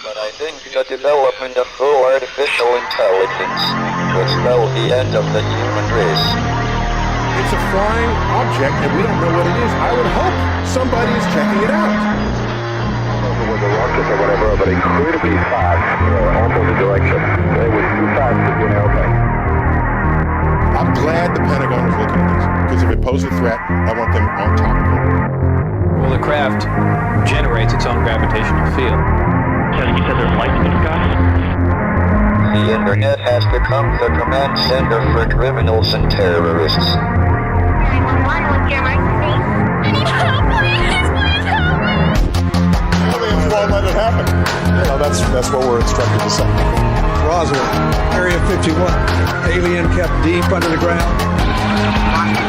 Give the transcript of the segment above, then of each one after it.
But I think the development of full artificial intelligence will spell the end of the human race. It's a flying object, and we don't know what it is. I would hope somebody is checking it out. It was a rocket or whatever, but it could be fast, opposite direction. It was too fast to be helping. I'm glad the Pentagon is looking at this, because if it poses a threat, I want them on top of it. Well, the craft generates its own gravitational field. You said there's lights in the sky? The internet has become the command center for criminals and terrorists. 911, what's your emergency? I need help, please help! Aliens won't let it happen. That's what we're instructed to say. Roswell, Area 51. Alien kept deep under the ground. 1,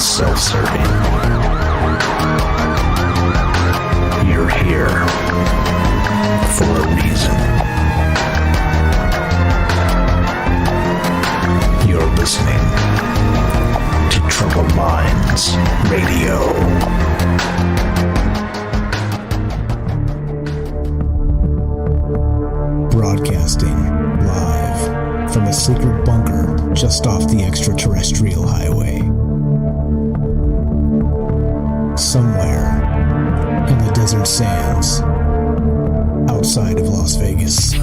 self-serving. You're here for a reason. You're listening to Troubled Minds Radio. Broadcasting live from a secret bunker just off the extraterrestrial highway. Somewhere in the desert sands outside of Las Vegas.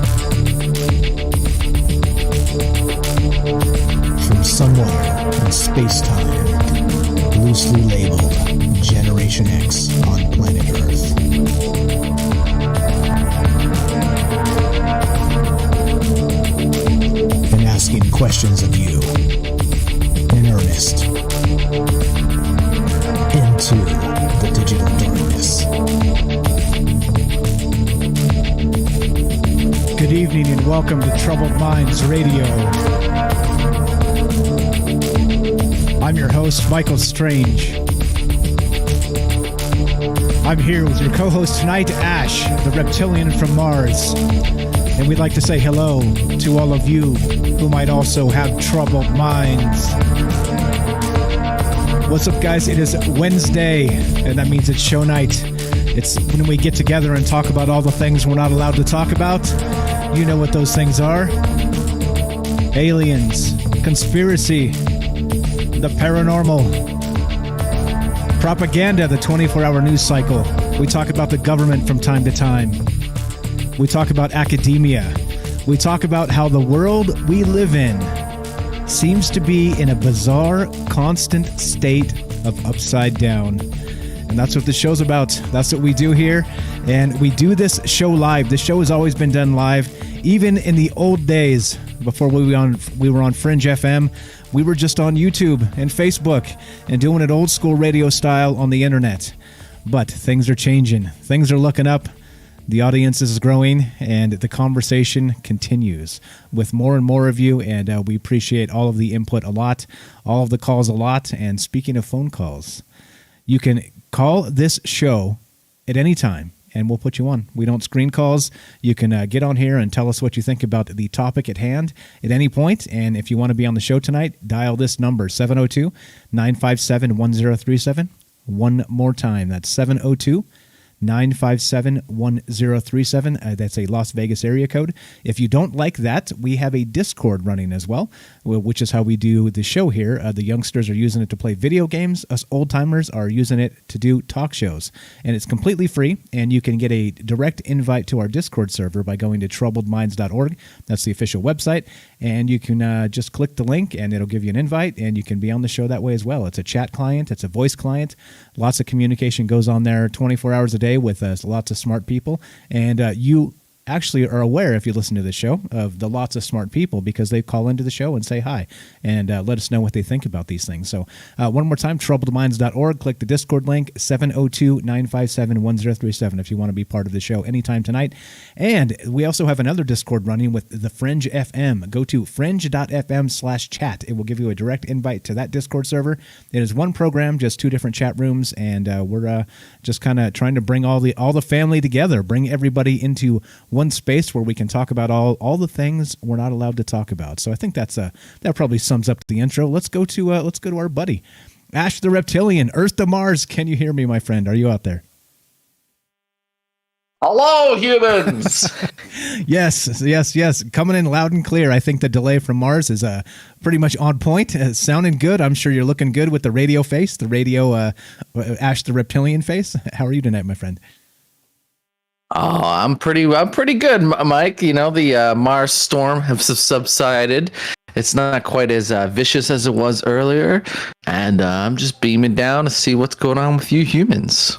From somewhere in space-time, loosely labeled Generation X on planet Earth. And asking questions of you in earnest into the digital darkness. Good evening and welcome to Troubled Minds Radio. I'm your host, Michael Strange. I'm here with your co-host tonight, Ash, the reptilian from Mars. And we'd like to say hello to all of you who might also have troubled minds. What's up, guys? It is Wednesday, and that means it's show night. It's when we get together and talk about all the things we're not allowed to talk about. You know what those things are. Aliens, conspiracy, the paranormal, propaganda, the 24-hour news cycle. We talk about the government from time to time. We talk about academia. We talk about how the world we live in seems to be in a bizarre, constant state of upside down. And that's what the show's about. That's what we do here. And we do this show live. This show has always been done live. Even in the old days, before we were on Fringe FM, we were just on YouTube and Facebook and doing it old school radio style on the internet. But things are changing. Things are looking up. The audience is growing, and the conversation continues with more and more of you, and we appreciate all of the input a lot, all of the calls a lot. And speaking of phone calls, you can call this show at any time, and we'll put you on. We don't screen calls. You can get on here and tell us what you think about the topic at hand at any point. And if you want to be on the show tonight, dial this number, 702-957-1037. One more time, that's 702-957-1037. That's a Las Vegas area code. If you don't like that, we have a Discord running as well, which is how we do the show here. The youngsters are using it to play video games. Us old-timers are using it to do talk shows. And it's completely free, and you can get a direct invite to our Discord server by going to troubledminds.org. That's the official website. And you can just click the link, and it'll give you an invite, and you can be on the show that way as well. It's a chat client. It's a voice client. Lots of communication goes on there 24 hours a day with lots of smart people. And you actually are aware, if you listen to the show, of the lots of smart people because they call into the show and say hi and let us know what they think about these things. So one more time, troubledminds.org. Click the Discord link, 702-957-1037 if you want to be part of the show anytime tonight. And we also have another Discord running with the Fringe FM. Go to fringe.fm/chat. It will give you a direct invite to that Discord server. It is one program, just 2 different chat rooms, and we're just kind of trying to bring all the family together, bring everybody into one space where we can talk about all the things we're not allowed to talk about. So I think that probably sums up the intro. Let's go to our buddy Ash the Reptilian, Earth to Mars. Can you hear me, my friend? Are you out there? Hello, humans. Yes. Coming in loud and clear. I think the delay from Mars is pretty much on point. Sounding good. I'm sure you're looking good with the radio face, the radio Ash the Reptilian face. How are you tonight, my friend? Oh, I'm pretty good, Mike. You know, the Mars storm has subsided. It's not quite as vicious as it was earlier, and I'm just beaming down to see what's going on with you humans.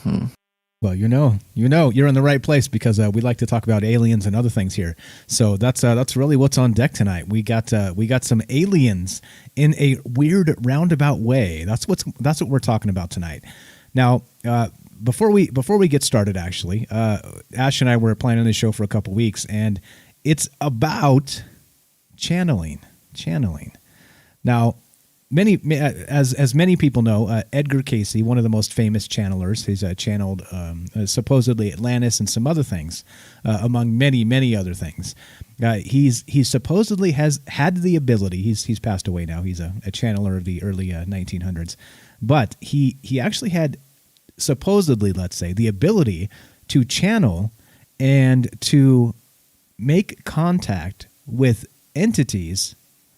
Well, you know, you're in the right place because we like to talk about aliens and other things here. So that's really what's on deck tonight. We got some aliens in a weird roundabout way. That's what we're talking about tonight. Now, before we get started, actually, Ash and I were planning the show for a couple weeks, and it's about channeling. Now, as many people know, Edgar Cayce, one of the most famous channelers, he's channeled supposedly Atlantis and some other things, among many other things. He supposedly has had the ability. He's passed away now. He's a channeler of the early 1900s, but he actually had supposedly, let's say, the ability to channel and to make contact with entities.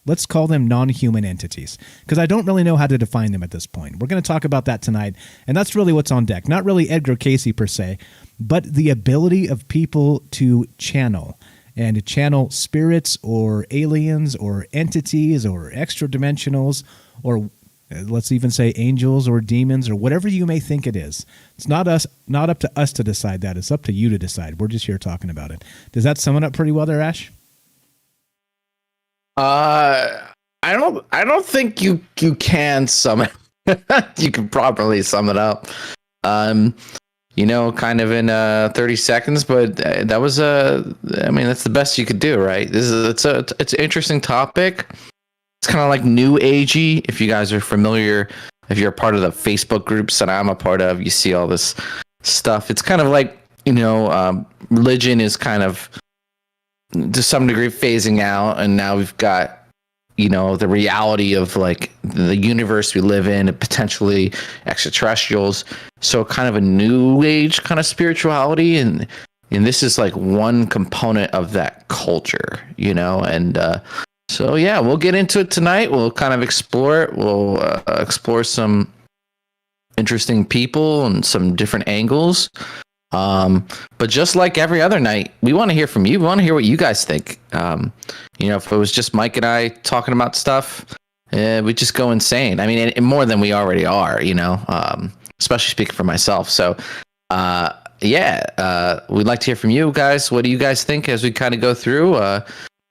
Let's call them non-human entities, because I don't really know how to define them at this point. We're going to talk about that tonight, and that's really what's on deck. Not really Edgar Cayce per se, but the ability of people to channel and to channel spirits or aliens or entities or extra-dimensionals, or let's even say angels or demons or whatever you may think it is. It's not up to us to decide that. It's up to you to decide. We're just here talking about it. Does that sum it up pretty well there, Ash? I don't think you can sum it. You can properly sum it up. You know, kind of in 30 seconds, but that was that's the best you could do, right? It's an interesting topic. It's kind of like new agey. If you guys are familiar, if you're a part of the Facebook groups that I'm a part of, you see all this stuff. It's kind of like, religion is kind of to some degree phasing out, and now we've got the reality of like the universe we live in and potentially extraterrestrials, so kind of a new age kind of spirituality, and this is like one component of that culture, and so yeah, we'll get into it tonight. We'll kind of explore it. We'll explore some interesting people and some different angles. But just like every other night, we want to hear from you. We want to hear what you guys think. If it was just Mike and I talking about stuff, we just go insane. I mean, and more than we already are, especially speaking for myself. So, we'd like to hear from you guys. What do you guys think as we kind of go through?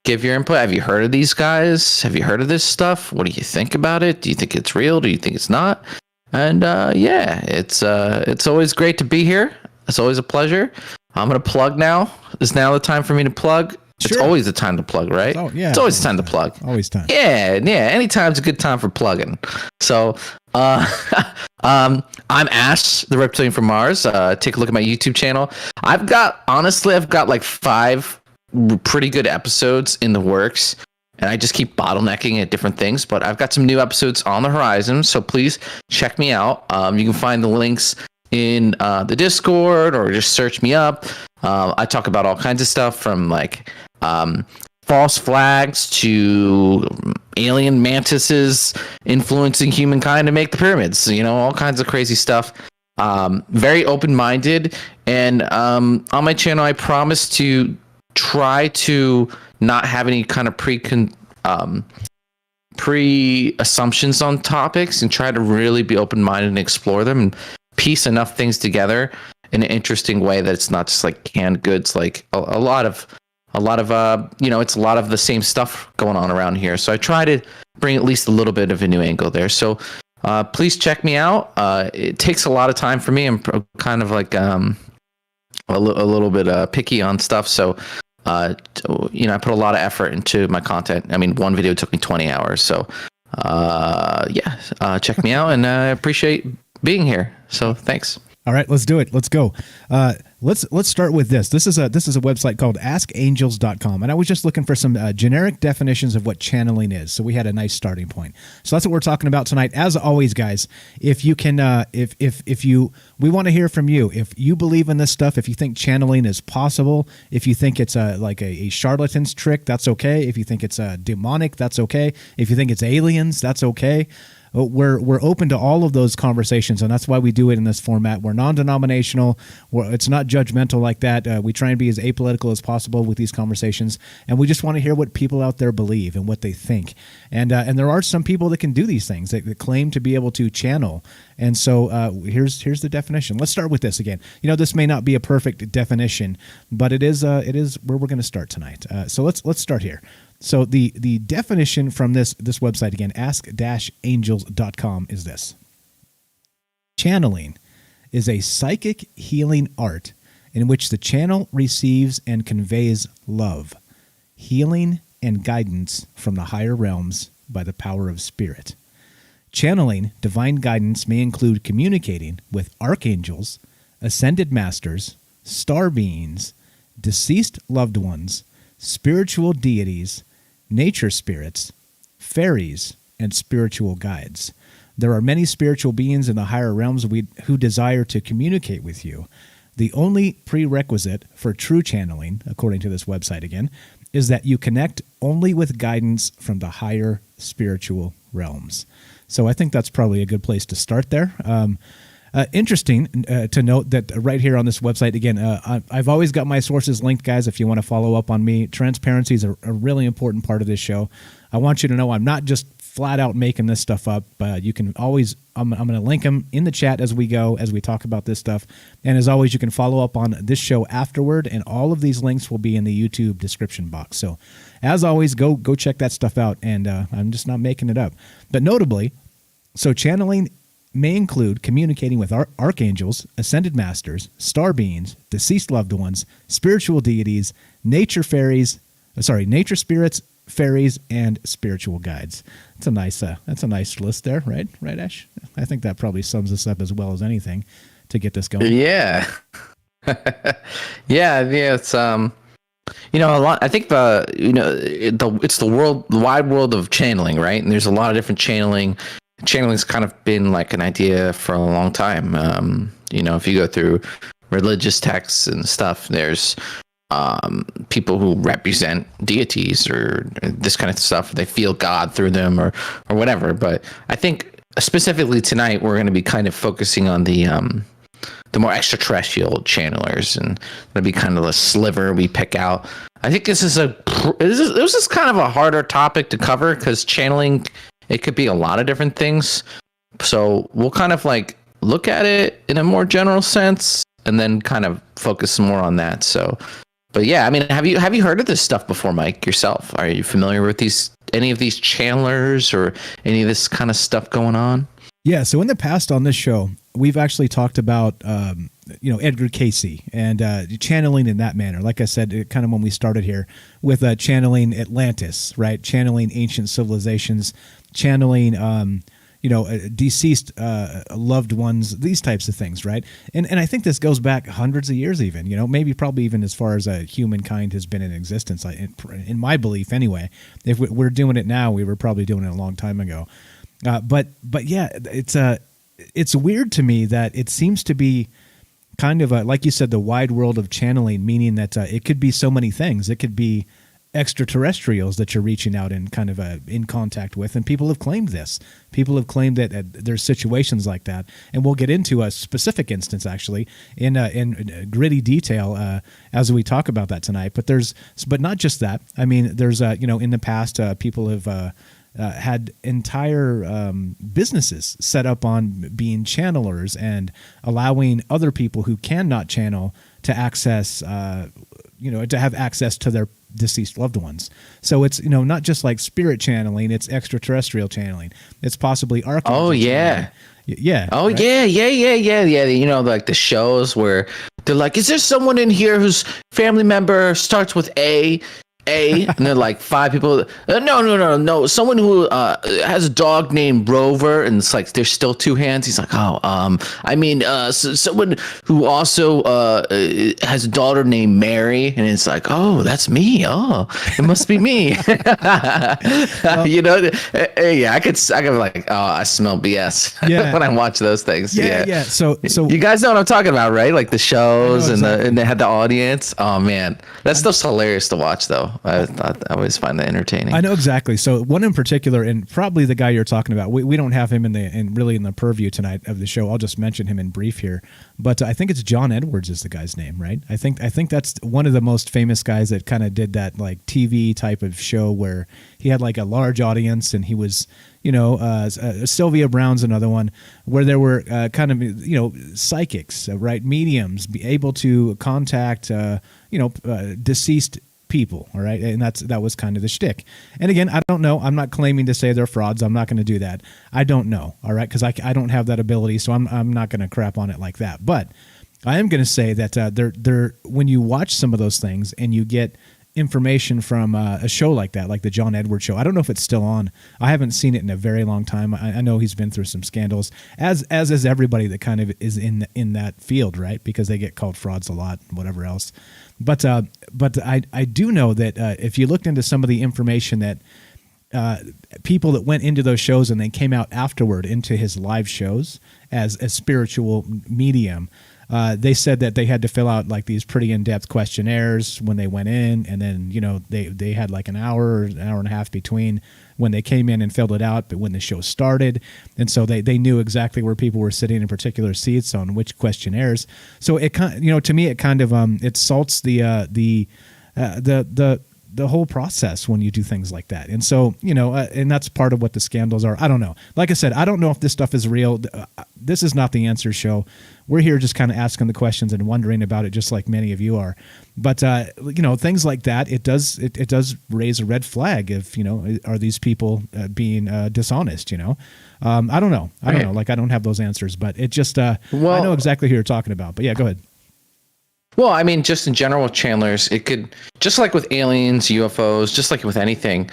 Give your input. Have you heard of these guys? Have you heard of this stuff? What do you think about it? Do you think it's real? Do you think it's not? And it's always great to be here. It's always a pleasure. I'm going to plug now. Is now the time for me to plug? Sure. It's always the time to plug, right? Oh, yeah. It's always the time to plug. Always time. Yeah. Anytime's a good time for plugging. So, I'm Ash, the Reptilian from Mars. Take a look at my YouTube channel. I've got like 5 pretty good episodes in the works, and I just keep bottlenecking at different things, but I've got some new episodes on the horizon, so please check me out. You can find the links in the Discord, or just search me up. I talk about all kinds of stuff, from like false flags to alien mantises influencing humankind to make the pyramids, all kinds of crazy stuff. Very open-minded, and on my channel I promise to try to not have any kind of pre-assumptions on topics, and try to really be open-minded and explore them and piece enough things together in an interesting way that it's not just like canned goods. Like a lot of it's a lot of the same stuff going on around here. So I try to bring at least a little bit of a new angle there. So please check me out. It takes a lot of time for me. I'm kind of like a little bit picky on stuff. So I put a lot of effort into my content. I mean, one video took me 20 hours. So check me out, and I appreciate being here. So thanks. All right, let's do it. Let's go. Let's start with this. This is a website called askangels.com, and I was just looking for some generic definitions of what channeling is. So we had a nice starting point. So that's what we're talking about tonight. As always, guys, if you can, we want to hear from you. If you believe in this stuff, if you think channeling is possible, if you think it's like a charlatan's trick, that's okay. If you think it's demonic, that's okay. If you think it's aliens, that's okay. We're open to all of those conversations, and that's why we do it in this format. We're non-denominational. It's not judgmental like that. We try and be as apolitical as possible with these conversations, and we just want to hear what people out there believe and what they think. And there are some people that can do these things that claim to be able to channel. And so here's the definition. Let's start with this again. This may not be a perfect definition, but it is where we're going to start tonight. So let's start here. So the definition from this website, again, ask-angels.com, is this. Channeling is a psychic healing art in which the channel receives and conveys love, healing, and guidance from the higher realms by the power of spirit. Channeling divine guidance may include communicating with archangels, ascended masters, star beings, deceased loved ones, spiritual deities, nature spirits, fairies, and spiritual guides. There are many spiritual beings in the higher realms who desire to communicate with you. The only prerequisite for true channeling, according to this website again, is that you connect only with guidance from the higher spiritual realms. So I think that's probably a good place to start there. Interesting to note that right here on this website, again, I've always got my sources linked, guys, if you want to follow up on me. Transparency is a really important part of this show. I want you to know I'm not just flat out making this stuff up. You can always, I'm going to link them in the chat as we go, as we talk about this stuff. And as always, you can follow up on this show afterward, and all of these links will be in the YouTube description box. So as always, go check that stuff out, and I'm just not making it up. But notably, so channeling may include communicating with archangels, ascended masters, star beings, deceased loved ones, spiritual deities, nature spirits, fairies, and spiritual guides. That's a nice list there, right? Right, Ash? I think that probably sums this up as well as anything to get this going. Yeah. yeah, it's a lot. I think it's the wide world of channeling, right? And there's a lot of different channeling. Channeling's kind of been like an idea for a long time. If you go through religious texts and stuff, there's people who represent deities or this kind of stuff. They feel God through them or whatever. But I think specifically tonight, we're going to be kind of focusing on the more extraterrestrial channelers, and that'll be kind of the sliver we pick out. I think this is kind of a harder topic to cover because channeling, it could be a lot of different things. So we'll kind of like look at it in a more general sense and then kind of focus more on that. So, but yeah, I mean, have you heard of this stuff before, Mike, yourself? Are you familiar with any of these channelers or any of this kind of stuff going on? Yeah. So in the past on this show, we've actually talked about, Edgar Cayce and channeling in that manner. Like I said, kind of when we started here with channeling Atlantis, right? Channeling ancient civilizations, channeling, deceased loved ones, these types of things, right? And I think this goes back hundreds of years even, maybe probably even as far as humankind has been in existence, in my belief anyway. If we're doing it now, we were probably doing it a long time ago. But yeah, it's weird to me that it seems to be kind of like you said, the wide world of channeling, meaning that it could be so many things. It could be extraterrestrials that you're reaching out and kind of in contact with, and people have claimed this. People have claimed that there's situations like that, and we'll get into a specific instance actually in gritty detail as we talk about that tonight. But not just that. I mean, there's in the past people have had entire businesses set up on being channelers and allowing other people who cannot channel to access, to have access to their deceased loved ones. So it's, not just like spirit channeling, it's extraterrestrial channeling. It's possibly archangel. Oh, yeah. Yeah. Oh, right? Yeah. Like the shows where they're like, is there someone in here whose family member starts with A? And they're like 5 people. No. Someone who has a dog named Rover, and it's like there's still 2 hands. He's like, someone who also has a daughter named Mary, and it's like, oh, that's me. Oh, it must be me. I could like, oh, I smell BS when I watch those things. Yeah. So you guys know what I'm talking about, right? Like the shows and they had the audience. Oh man, that stuff's hilarious to watch, though. I always find that entertaining. I know exactly. So one in particular, and probably the guy you're talking about, we don't have him in the purview tonight of the show. I'll just mention him in brief here, but I think it's John Edwards is the guy's name, right? I think that's one of the most famous guys that kind of did that like TV type of show where he had like a large audience, and he was, Sylvia Brown's another one where there were kind of psychics, right, mediums, be able to contact deceased people, all right, and that was kind of the shtick. And again, I don't know. I'm not claiming to say they're frauds. I'm not going to do that. I don't know, all right, because I don't have that ability, so I'm not going to crap on it like that. But I am going to say that they're when you watch some of those things and you get information from a show like that, like the John Edwards show. I don't know if it's still on. I haven't seen it in a very long time. I know he's been through some scandals, as is everybody that kind of is in that field, right? Because they get called frauds a lot, whatever else. But I do know that if you looked into some of the information that people that went into those shows and then came out afterward into his live shows as a spiritual medium, they said that they had to fill out like these pretty in-depth questionnaires when they went in, and then they had like an hour or an hour and a half between when they came in and filled it out, but when the show started, and so they knew exactly where people were sitting in particular seats on which questionnaires. So it to me it kind of it salts the whole process when you do things like that. And so, and that's part of what the scandals are. I don't know. Like I said, I don't know if this stuff is real. This is not the answer show. We're here just kind of asking the questions and wondering about it, just like many of you are. But, things like that, it does raise a red flag if, are these people being dishonest, I don't know. I don't know. Like, I don't have those answers, but it just, I know exactly who you're talking about. But yeah, go ahead. Well, I mean, just in general, channelers, it could, just like with aliens, UFOs, just like with anything,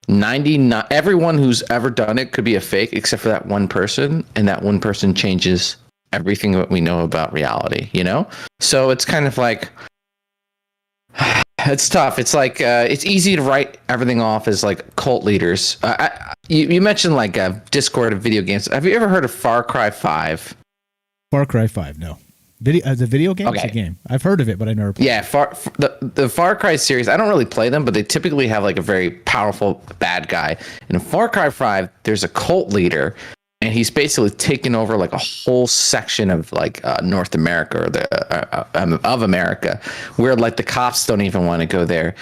99, everyone who's ever done it could be a fake except for that one person, and that one person changes everything that we know about reality, So it's kind of like, it's tough. It's like, it's easy to write everything off as like cult leaders. You mentioned like Discord of video games. Have you ever heard of Far Cry 5? Far Cry 5, no. The video game? Okay. It's a game. I've heard of it, but I never played it. Yeah, the Far Cry series, I don't really play them, but they typically have like a very powerful bad guy. In Far Cry 5, there's a cult leader, and he's basically taken over like a whole section of like North America or of America, where like the cops don't even want to go there.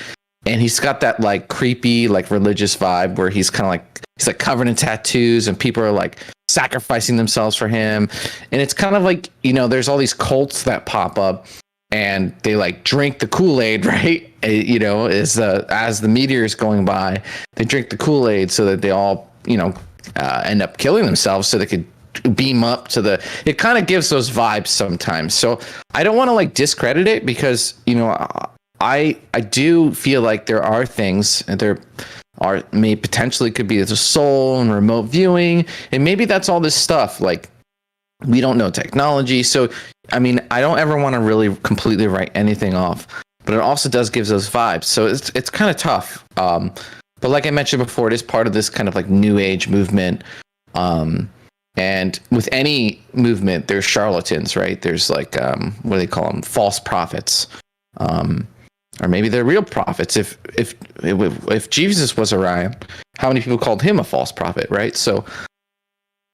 And he's got that like creepy like religious vibe where he's kind of like, he's like covered in tattoos, and people are like sacrificing themselves for him. And it's kind of like, there's all these cults that pop up, and they like drink the Kool-Aid, right? As the meteor is going by, they drink the Kool-Aid so that they all, end up killing themselves so they could beam up to it kind of gives those vibes sometimes. So I don't want to like discredit it, because, I do feel like there are things, and there may potentially could be the soul and remote viewing, and maybe that's all this stuff. Like, we don't know technology. So, I mean, I don't ever want to really completely write anything off, but it also does give those vibes. So it's kind of tough. But like I mentioned before, it is part of this kind of like new age movement. And with any movement, there's charlatans, right? There's like, what do they call them? False prophets. Or maybe they're real prophets. If Jesus was around, how many people called him a false prophet, right? So,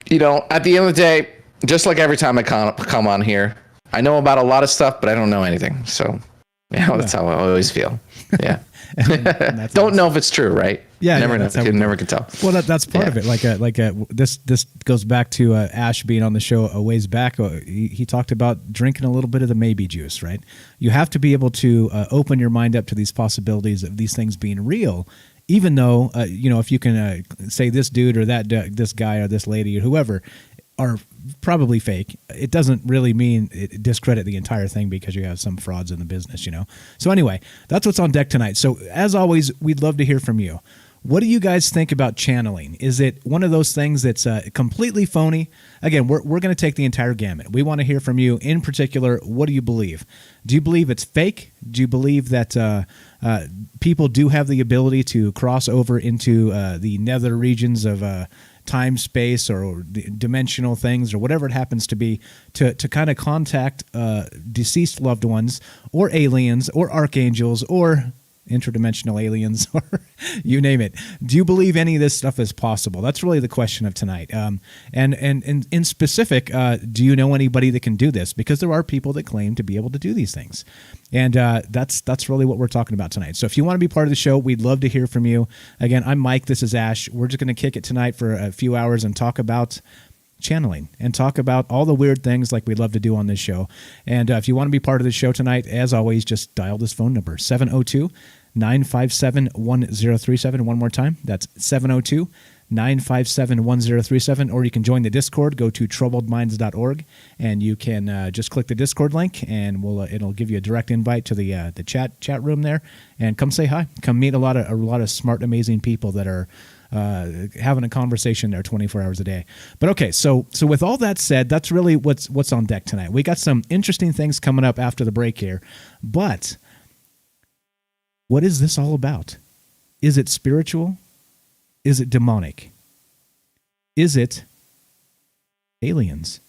at the end of the day, just like every time I come on here, I know about a lot of stuff, but I don't know anything. So, that's how I always feel. Yeah. Don't know if it's true, right? Yeah, never know. that's how You we- never can tell. Well, that's part of it. This goes back to Ash being on the show a ways back. He talked about drinking a little bit of the maybe juice, right? You have to be able to open your mind up to these possibilities of these things being real, even though if you can say this dude or this guy or this lady or whoever are probably fake, it doesn't really mean discredit the entire thing because you have some frauds in the business, So anyway, that's what's on deck tonight. So as always, we'd love to hear from you. What do you guys think about channeling? Is it one of those things that's completely phony? Again, we're going to take the entire gamut. We want to hear from you. In particular, what do you believe? Do you believe it's fake? Do you believe that people do have the ability to cross over into the nether regions of time, space, or dimensional things, or whatever it happens to be, to kind of contact deceased loved ones, or aliens, or archangels, or interdimensional aliens, or you name it? Do you believe any of this stuff is possible? That's really the question of tonight. And in specific, do you know anybody that can do this? Because there are people that claim to be able to do these things. And that's really what we're talking about tonight. So if you want to be part of the show, we'd love to hear from you. Again, I'm Mike. This is Ash. We're just going to kick it tonight for a few hours and talk about channeling and talk about all the weird things like we love to do on this show. And if you want to be part of the show tonight, as always, just dial this phone number, 702-957-1037. One more time. That's 702-957-1037. Or you can join the Discord. Go to troubledminds.org and you can just click the Discord link, and it'll give you a direct invite to the chat room there. And come say hi. Come meet a lot of smart, amazing people that are having a conversation there 24 hours a day. But okay, so with all that said, that's really what's on deck tonight. We got some interesting things coming up after the break here, but what is this all about? Is it spiritual? Is it demonic? Is it aliens?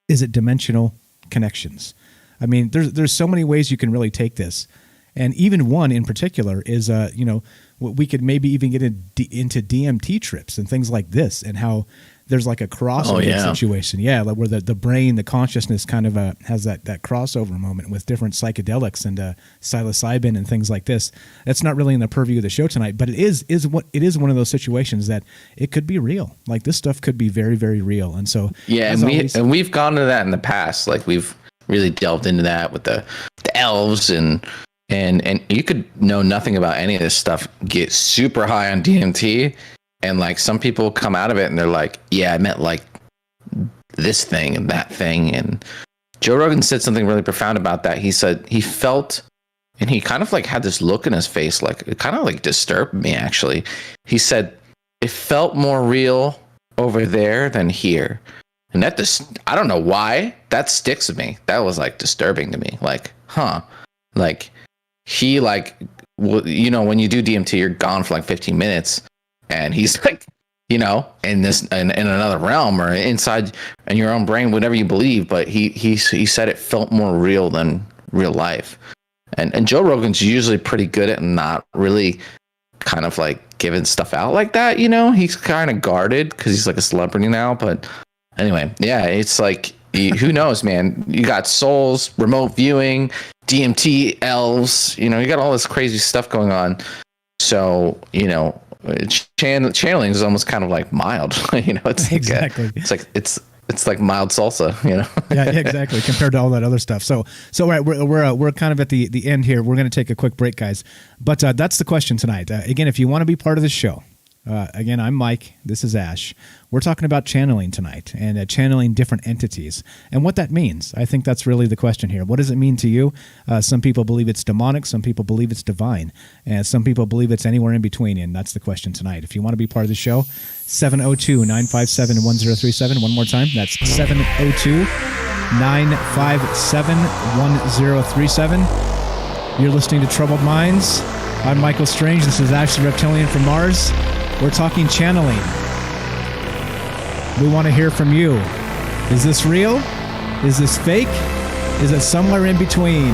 Is it dimensional connections? I mean, there's so many ways you can really take this. And even one in particular is, we could maybe even get into DMT trips and things like this, and how there's like a crossover situation. Yeah, like where the brain, the consciousness kind of has that crossover moment with different psychedelics and psilocybin and things like this. That's not really in the purview of the show tonight, but it is one of those situations that it could be real. Like this stuff could be very, very real. And so and we've gone to that in the past. Like we've really delved into that with the elves and you could know nothing about any of this stuff, get super high on DMT, and like some people come out of it and they're like, yeah, I meant like this thing and that thing. And Joe Rogan said something really profound about that. He said he felt, and he kind of like had this look in his face, like it kind of like disturbed me actually. He said it felt more real over there than here. And that just, I don't know why, that sticks with me. That was like disturbing to me. Like, like he like, when you do DMT, you're gone for like 15 minutes, and he's like, in another realm or inside in your own brain, whatever you believe. But he said it felt more real than real life. And Joe Rogan's usually pretty good at not really kind of like giving stuff out like that. He's kind of guarded because he's like a celebrity now. But anyway, yeah, it's like, who knows, man? You got souls, remote viewing, DMT, elves, you got all this crazy stuff going on. So, channeling is almost kind of like mild, it's exactly. It's like mild salsa, Yeah, exactly. Compared to all that other stuff. So all right, we're kind of at the end here. We're going to take a quick break, guys. But that's the question tonight. Again, if you want to be part of the show, again, I'm Mike. This is Ash. We're talking about channeling tonight and channeling different entities and what that means. I think that's really the question here. What does it mean to you? Some people believe it's demonic. Some people believe it's divine. And some people believe it's anywhere in between. And that's the question tonight. If you want to be part of the show, 702-957-1037. One more time. That's 702-957-1037. You're listening to Troubled Minds. I'm Michael Strange. This is Ash the Reptilian from Mars. We're talking channeling. We want to hear from you. Is this real? Is this fake? Is it somewhere in between?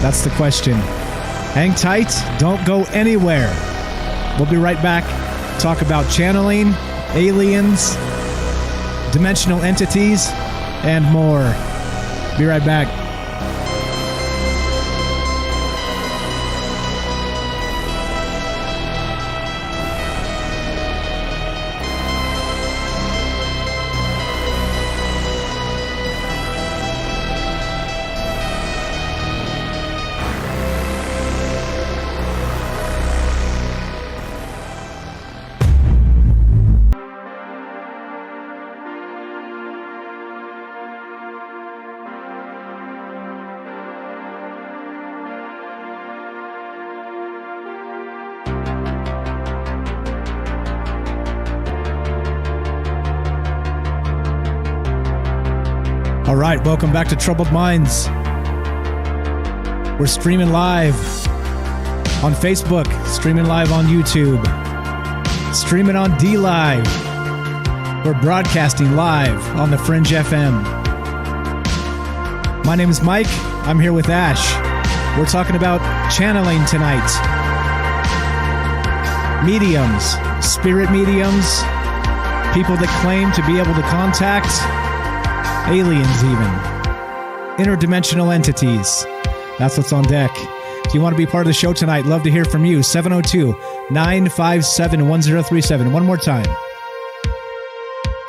That's the question. Hang tight. Don't go anywhere. We'll be right back. Talk about channeling, aliens, dimensional entities, and more. Be right back. All right, welcome back to Troubled Minds. We're streaming live on Facebook, streaming live on YouTube, streaming on DLive. We're broadcasting live on the Fringe FM. My name is Mike. I'm here with Ash. We're talking about channeling tonight. Mediums, spirit mediums, people that claim to be able to contact aliens even. Interdimensional entities. That's what's on deck. If you want to be part of the show tonight, love to hear from you. 702-957-1037. One more time.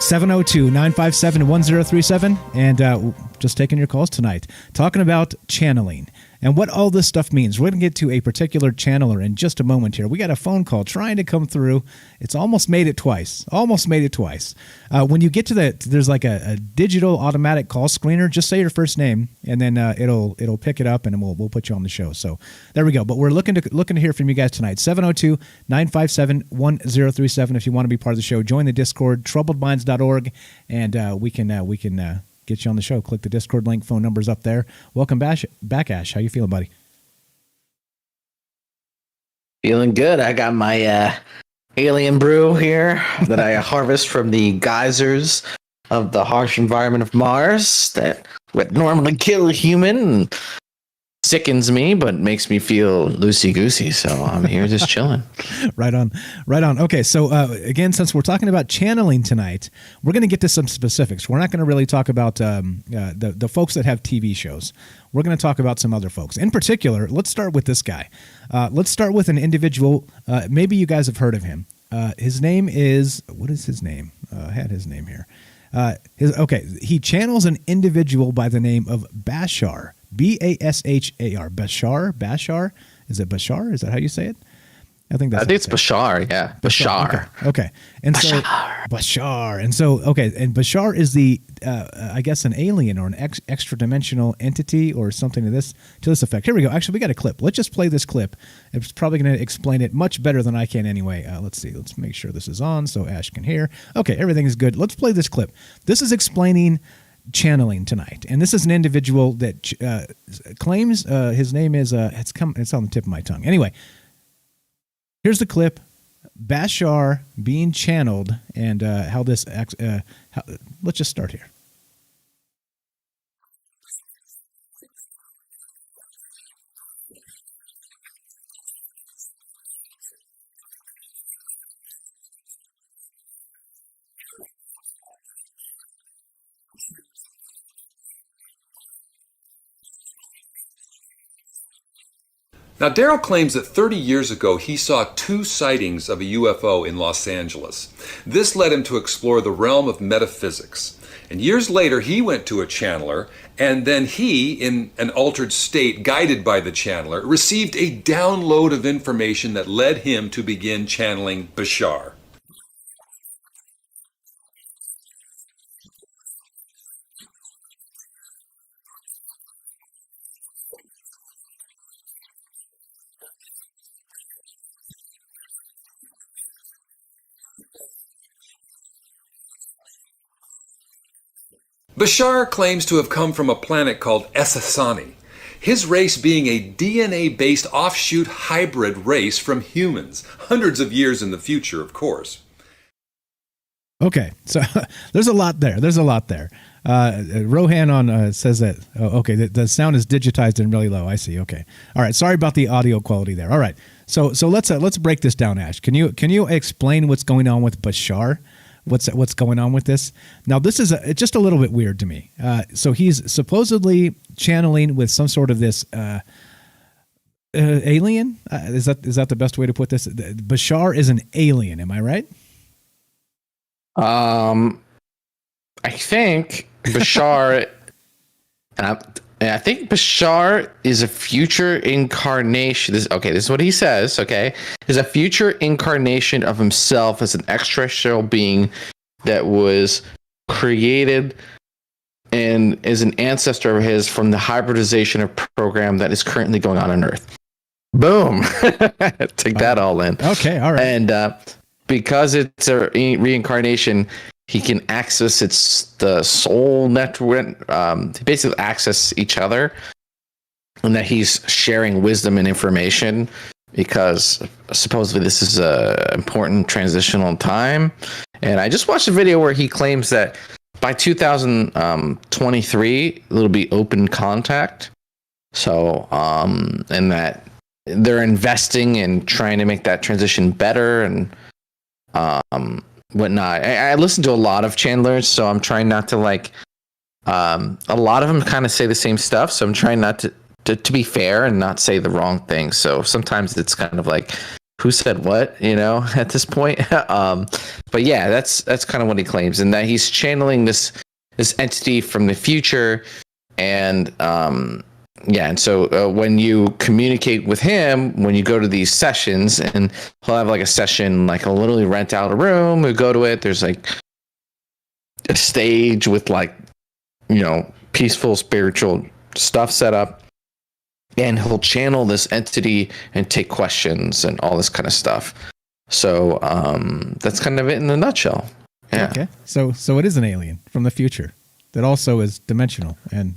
702-957-1037. And just taking your calls tonight. Talking about channeling and what all this stuff means. We're going to get to a particular channeler in just a moment here. We got a phone call trying to come through. It's almost made it twice. When you get to there's like a digital automatic call screener. Just say your first name, and then it'll pick it up, and we'll put you on the show. So there we go. But we're looking to hear from you guys tonight. 702-957-1037. If you want to be part of the show, join the Discord, troubledminds.org, and we can get you on the show. Click the Discord link. Phone number's up there. Welcome back, Ash. How you feeling, buddy? Feeling good. I got my alien brew here that I harvest from the geysers of the harsh environment of Mars that would normally kill a human and sickens me, but makes me feel loosey-goosey. So I'm here just chilling. Right on. Okay, so again, since we're talking about channeling tonight, we're going to get to some specifics. We're not going to really talk about the folks that have TV shows. We're going to talk about some other folks. In particular, let's start with this guy. Let's start with an individual. Maybe you guys have heard of him. His name is, what is his name? I had his name here. He channels an individual by the name of Bashar. Bashar. Bashar? Is it Bashar? Is that how you say it? I think it's Bashar. Yeah, Bashar. Okay. And so Bashar. And so and Bashar is the I guess an alien or an extra dimensional entity or something to this effect. Here we go. Actually, we got a clip. Let's just play this clip. It's probably going to explain it much better than I can anyway. Let's see. Let's make sure this is on so Ash can hear. Okay, everything is good. Let's play this clip. This is explaining channeling tonight, and this is an individual that claims his name is it's on the tip of my tongue. Anyway, here's the clip: Bashar being channeled, and how this. Let's just start here. Now, Daryl claims that 30 years ago he saw 2 sightings of a UFO in Los Angeles. This led him to explore the realm of metaphysics. And years later, he went to a channeler, and then he, in an altered state, guided by the channeler, received a download of information that led him to begin channeling Bashar. Bashar claims to have come from a planet called Essassani, his race being a DNA-based offshoot hybrid race from humans, hundreds of years in the future, of course. Okay, so there's a lot there. Rohan says that, the sound is digitized and really low. I see, okay. All right, sorry about the audio quality there. All right, so let's break this down, Ash. Can you explain what's going on with Bashar? What's going on with this? Now, this is just a little bit weird to me. So he's supposedly channeling with some sort of this alien. Is that the best way to put this? Bashar is an alien. Am I right? I think Bashar, and I think Bashar is a future incarnation. This is what he says. Okay, is a future incarnation of himself as an extraterrestrial being that was created and is an ancestor of his from the hybridization of program that is currently going on Earth. Boom, take that all in. Okay, all right. And because it's a reincarnation, he can access the soul network, to basically access each other, and that he's sharing wisdom and information because supposedly this is a important transitional time. And I just watched a video where he claims that by 2023 it'll be open contact. So, and that they're investing in trying to make that transition better and whatnot. I listen to a lot of channelers, so I'm trying not to like. A lot of them kind of say the same stuff, so I'm trying not to be fair and not say the wrong thing. So sometimes it's kind of like, who said what, at this point. But yeah, that's kind of what he claims, and that he's channeling this entity from the future, and and so when you communicate with him, when you go to these sessions, and he'll have like a session, like he'll literally rent out a room, we go to it, there's like a stage with like, peaceful spiritual stuff set up, and he'll channel this entity and take questions and all this kind of stuff. So that's kind of it in a nutshell. Yeah. Okay. So it is an alien from the future that also is dimensional, and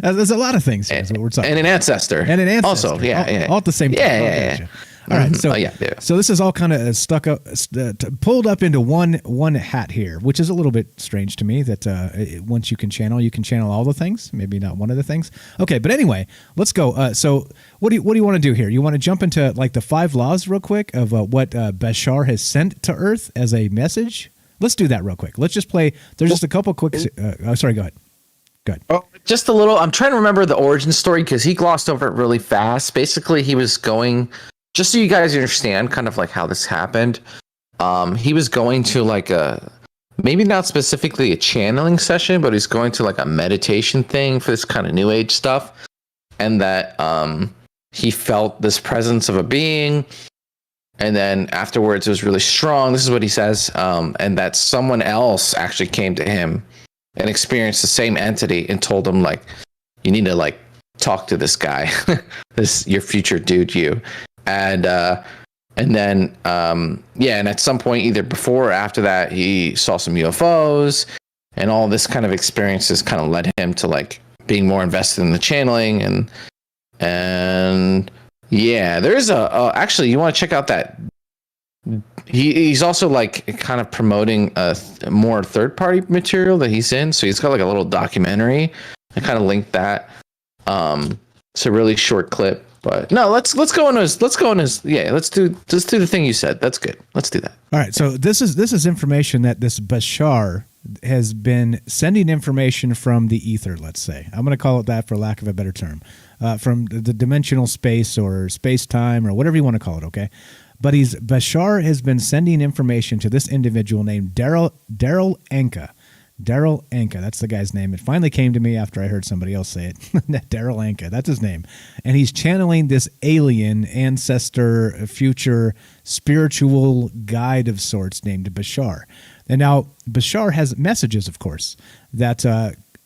there's a lot of things here. Is what we're talking. And an ancestor. And an ancestor. Also, yeah. All at the same time. Yeah. All right, so yeah. So this is all kind of stuck up, pulled up into one hat here, which is a little bit strange to me. That once you can channel all the things, maybe not one of the things. Okay, but anyway, let's go. So what do you want to do here? You want to jump into like the 5 laws real quick of what Bashar has sent to Earth as a message? Let's do that real quick. Let's just play. There's just a couple quick. Sorry, go ahead. Oh, just a little. I'm trying to remember the origin story because he glossed over it really fast. Basically, he was going. Just so you guys understand kind of like how this happened, he was going to like maybe not specifically a channeling session, but he's going to like a meditation thing for this kind of new age stuff. And that he felt this presence of a being. And then afterwards it was really strong. This is what he says. And that someone else actually came to him and experienced the same entity and told him like, you need to like talk to this guy, your future dude, you. And then and at some point, either before or after that, he saw some UFOs, and all this kind of experiences kind of led him to like being more invested in the channeling, and yeah, there's actually you want to check out that he's also like kind of promoting more third party material that he's in, so he's got like a little documentary. I kind of linked that. It's a really short clip. But no, let's go on his let's do the thing you said. That's good. Let's do that. All right. So this is information that this Bashar has been sending information from the ether, let's say. I'm going to call it that for lack of a better term. From the dimensional space or space time or whatever you want to call it, okay? But Bashar has been sending information to this individual named Daryl Anka. Daryl Anka, that's the guy's name. It finally came to me after I heard somebody else say it. Daryl Anka, that's his name. And he's channeling this alien, ancestor, future, spiritual guide of sorts named Bashar. And now Bashar has messages, of course, that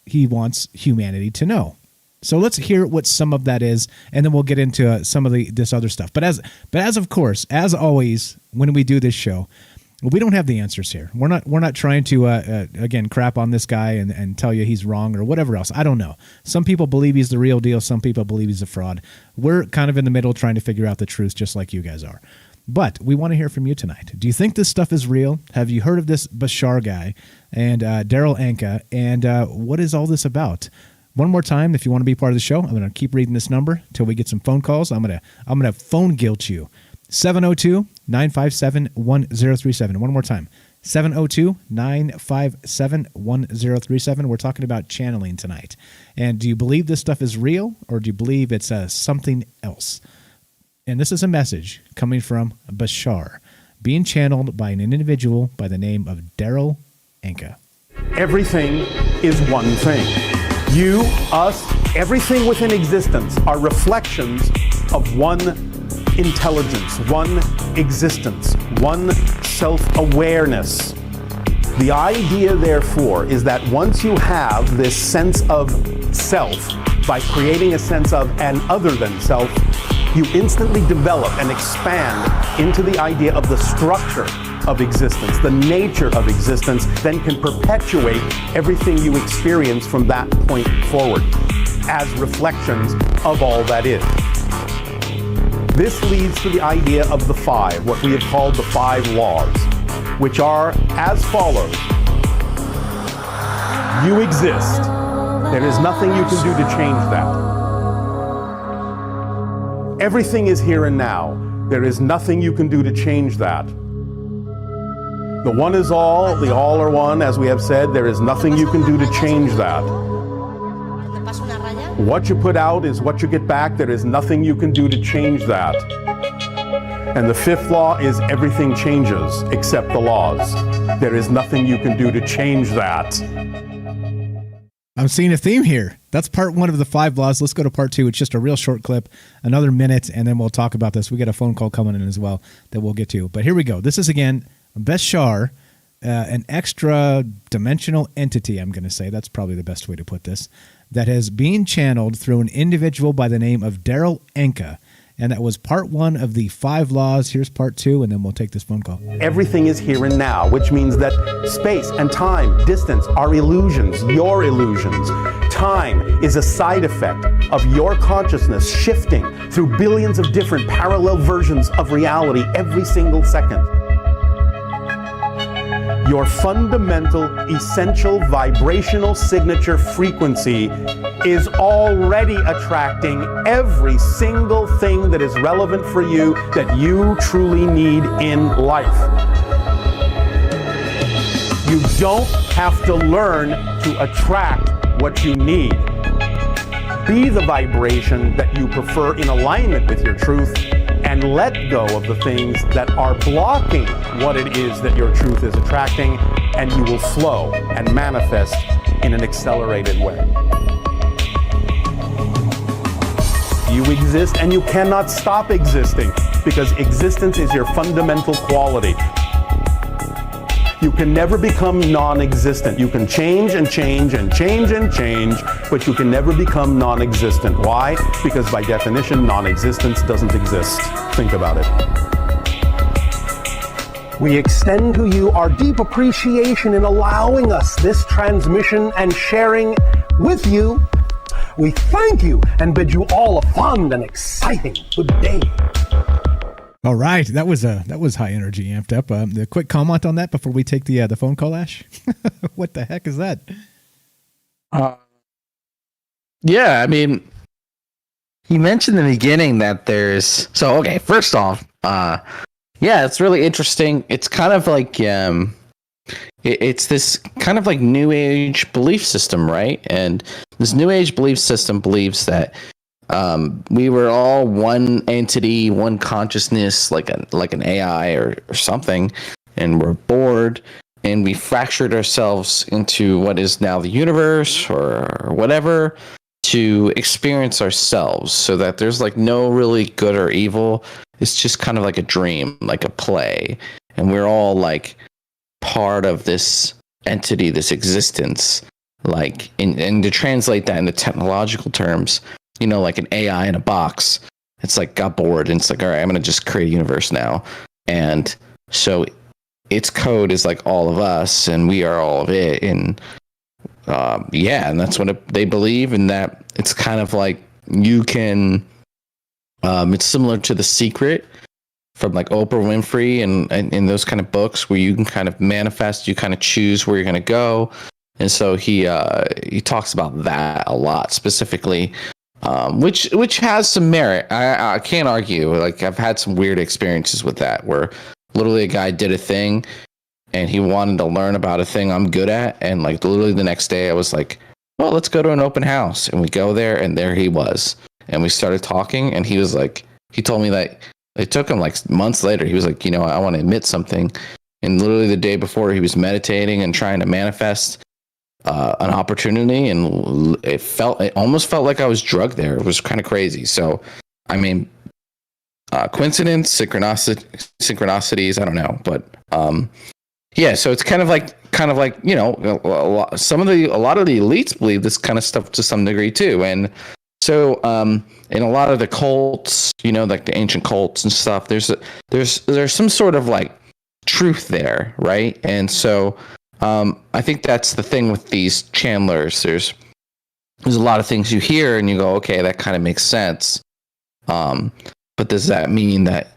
he wants humanity to know. So let's hear what some of that is, and then we'll get into some of this other stuff. But as of course, as always, when we do this show, we don't have the answers here. We're not trying to again crap on this guy and tell you he's wrong or whatever else. I don't know. Some people believe he's the real deal. Some people believe he's a fraud. We're kind of in the middle trying to figure out the truth, just like you guys are. But we want to hear from you tonight. Do you think this stuff is real? Have you heard of this Bashar guy and Daryl Anka? And what is all this about? One more time, if you want to be part of the show, I'm going to keep reading this number until we get some phone calls. I'm going to phone guilt you. 702-957-1037. One more time. 702-957-1037. We're talking about channeling tonight. And do you believe this stuff is real, or do you believe it's something else? And this is a message coming from Bashar, being channeled by an individual by the name of Daryl Anka. Everything is one thing. You, us, everything within existence are reflections of one intelligence, one existence, one self-awareness. The idea, therefore, is that once you have this sense of self, by creating a sense of an other than self, you instantly develop and expand into the idea of the structure of existence, the nature of existence, then can perpetuate everything you experience from that point forward as reflections of all that is. This leads to the idea of the five, what we have called the five laws, which are as follows. You exist. There is nothing you can do to change that. Everything is here and now. There is nothing you can do to change that. The one is all, the all are one, as we have said. There is nothing you can do to change that. What you put out is what you get back. There is nothing you can do to change that. And the fifth law is everything changes except the laws. There is nothing you can do to change that. I'm seeing a theme here. That's part one of the five laws. Let's go to part two. It's just a real short clip, another minute, and then we'll talk about this. We got a phone call coming in as well that we'll get to. But here we go. This is, again, Beshar, an extra dimensional entity, I'm going to say. That's probably the best way to put this. That has been channeled through an individual by the name of Daryl Anka. And that was part one of the five laws. Here's part two, and then we'll take this phone call. Everything is here and now, which means that space and time, distance are illusions, your illusions. Time is a side effect of your consciousness shifting through billions of different parallel versions of reality every single second. Your fundamental, essential vibrational signature frequency is already attracting every single thing that is relevant for you that you truly need in life. You don't have to learn to attract what you need. Be the vibration that you prefer in alignment with your truth, and let go of the things that are blocking what it is that your truth is attracting, and you will flow and manifest in an accelerated way. You exist and you cannot stop existing, because existence is your fundamental quality. You can never become non-existent. You can change and change and change and change, but you can never become non-existent. Why? Because by definition, non-existence doesn't exist. Think about it. We extend to you our deep appreciation in allowing us this transmission and sharing with you. We thank you and bid you all a fun and exciting good day. All right, that was high energy, amped up. A quick comment on that before we take the phone call, Ash. What the heck is that? Yeah, I mean, you mentioned in the beginning that there's first off, yeah, it's really interesting. It's kind of like it's this kind of like new age belief system, right? And this new age belief system believes that we were all one entity, one consciousness, like an AI or something, and we're bored, and we fractured ourselves into what is now the universe or whatever to experience ourselves, so that there's like no really good or evil. It's just kind of like a dream, like a play, and we're all like part of this entity, this existence. Like, and to translate that into technological terms, you know, like an AI in a box, it's like got bored and it's like, all right, I'm going to just create a universe now. And so its code is like all of us and we are all of it. And and that's what they believe. And that it's kind of like you can, it's similar to The Secret from like Oprah Winfrey and in those kind of books where you can kind of manifest, you kind of choose where you're going to go. And so he talks about that a lot specifically. Which has some merit. I can't argue. Like, I've had some weird experiences with that, where literally a guy did a thing and he wanted to learn about a thing I'm good at, and like literally the next day I was like, well, let's go to an open house, and we go there, and there he was, and we started talking, and he was like, he told me that it took him like months later. He was like, you know, I want to admit something, and literally the day before he was meditating and trying to manifest an opportunity, and it almost felt like I was drugged there. It was kind of crazy. So, I mean, coincidence, synchronicities, I don't know, but yeah. So it's kind of like you know, a lot of the elites believe this kind of stuff to some degree too, and so in a lot of the cults, you know, like the ancient cults and stuff, there's some sort of like truth there, right? And so I think that's the thing with these channelers. There's a lot of things you hear and you go, okay, that kind of makes sense. But does that mean that,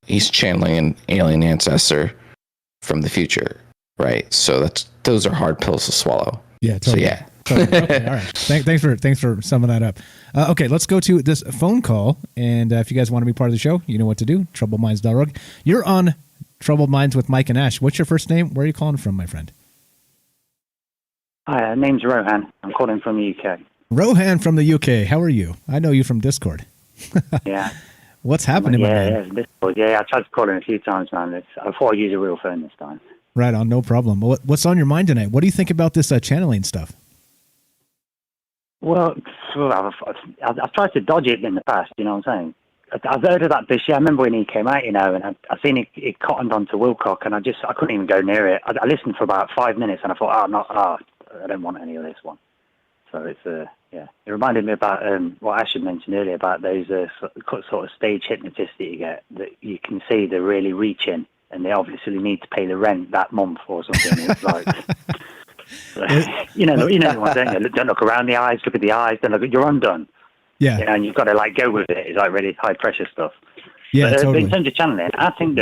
he's channeling an alien ancestor from the future, right? So those are hard pills to swallow. Yeah, totally. So yeah. Totally. Okay, all right. Thanks for summing that up. Okay, let's go to this phone call. And if you guys want to be part of the show, you know what to do. TroubledMinds.org. You're on Troubled Minds with Mike and Ash. What's your first name? Where are you calling from, my friend? Hi, name's Rohan. I'm calling from the UK. Rohan from the UK. How are you? I know you from Discord. Yeah. What's happening, my man? Yeah, Discord. Yeah, I tried to call in a few times, man. I thought I'd use a real phone this time. Right on, no problem. What's on your mind tonight? What do you think about this channeling stuff? Well, I've tried to dodge it in the past, you know what I'm saying? I've heard of that Bishop. I remember when he came out, and I seen it cottoned onto Wilcock, and I couldn't even go near it. I listened for about 5 minutes, and I thought, I don't want any of this one. So it's it reminded me about what Ash had mentioned earlier about those sort of stage hypnotists that you get, that you can see they're really reaching, and they obviously need to pay the rent that month or something. It's like, you know the one, don't you? Don't look around the eyes, look at the eyes, then you're undone. Yeah. And you've got to go with it. It's like really high pressure stuff. Yeah, but, totally. But in terms of channeling, I think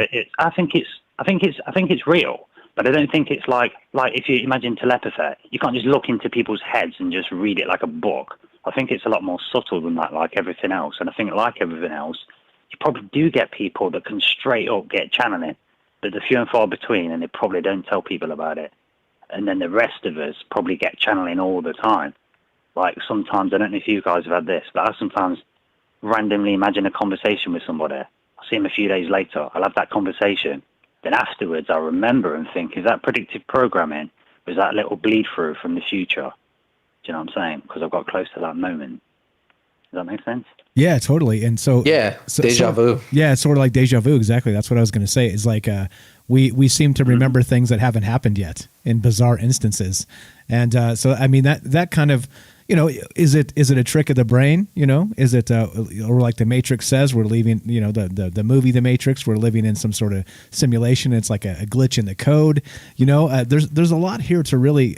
it's real. But I don't think it's like if you imagine telepathy, you can't just look into people's heads and just read it like a book. I think it's a lot more subtle than that, like everything else. And I think like everything else, you probably do get people that can straight up get channeling, but they're few and far between, and they probably don't tell people about it. And then the rest of us probably get channeling all the time. Like sometimes, I don't know if you guys have had this, but I sometimes randomly imagine a conversation with somebody. I'll see them a few days later. I'll have that conversation. Then afterwards, I'll remember and think, is that predictive programming? Was that a little bleed through from the future? Do you know what I'm saying? Because I've got close to that moment. Does that make sense? Yeah, totally. And so deja vu. Yeah, it's sort of like deja vu. Exactly. That's what I was going to say. It's like we seem to remember things that haven't happened yet in bizarre instances. And so, I mean, that kind of, is it a trick of the brain? Is it, or like the Matrix says, we're leaving, the movie The Matrix, we're living in some sort of simulation. It's like a glitch in the code. There's a lot here to really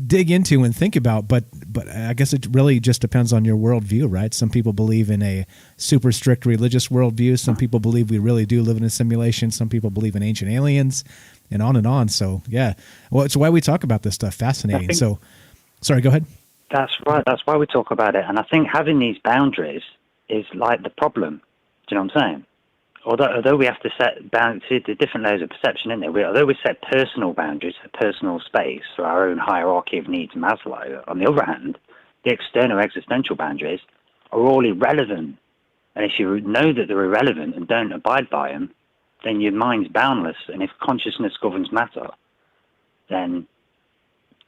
dig into and think about, but I guess it really just depends on your worldview, right? Some people believe in a super strict religious worldview. Some people believe we really do live in a simulation. Some people believe in ancient aliens, and on and on. So yeah, well, it's why we talk about this stuff. Fascinating. So, sorry, go ahead. That's right. That's why we talk about it. And I think having these boundaries is like the problem. Do you know what I'm saying? Although we have to set boundaries, the different layers of perception in there. Although we set personal boundaries for personal space, for our own hierarchy of needs, Maslow. On the other hand, the external existential boundaries are all irrelevant. And if you know that they're irrelevant and don't abide by them, then your mind's boundless. And if consciousness governs matter, then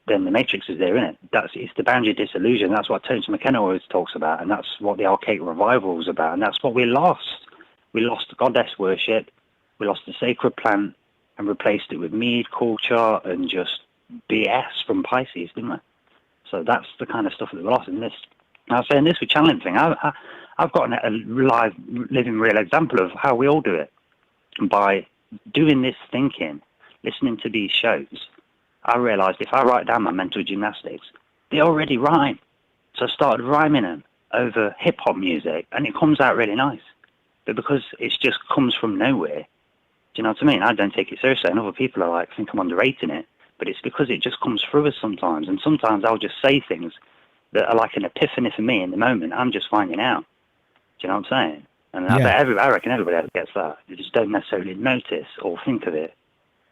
the Matrix is there, isn't it? It's the boundary disillusion. That's what Terence McKenna always talks about, and that's what the Archaic Revival was about, and that's what we lost. We lost the goddess worship, we lost the sacred plant, and replaced it with mead culture and just BS from Pisces, didn't we? So that's the kind of stuff that we lost in this. And I was saying this with channeling thing. I've got a live, living, real example of how we all do it. And by doing this thinking, listening to these shows, I realised if I write down my mental gymnastics, they already rhyme. So I started rhyming them over hip-hop music, and it comes out really nice. But because it just comes from nowhere, do you know what I mean? I don't take it seriously, and other people are like, think I'm underrating it. But it's because it just comes through us sometimes, and sometimes I'll just say things that are like an epiphany for me in the moment. I'm just finding out. Do you know what I'm saying? And I reckon everybody else gets that. They just don't necessarily notice or think of it.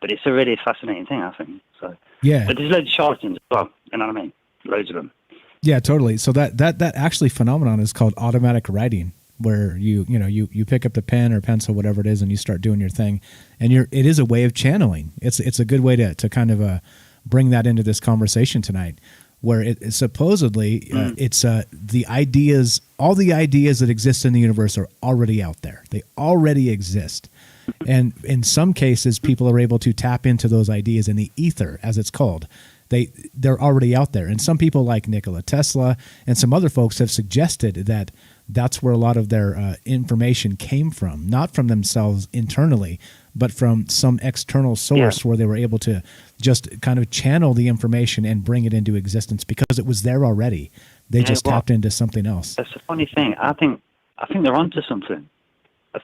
But it's a really fascinating thing, I think. So yeah. But there's loads of charlatans as well. You know what I mean? Loads of them. Yeah, totally. So that actually phenomenon is called automatic writing, where you pick up the pen or pencil, whatever it is, and you start doing your thing. And it is a way of channeling. It's a good way to kind of bring that into this conversation tonight, where it supposedly it's the ideas, all the ideas that exist in the universe are already out there. They already exist. And in some cases, people are able to tap into those ideas in the ether, as it's called. They're already out there. And some people like Nikola Tesla and some other folks have suggested that that's where a lot of their information came from, not from themselves internally, but from some external source where they were able to just kind of channel the information and bring it into existence because it was there already. They just tapped into something else. That's a funny thing. I think they're onto something.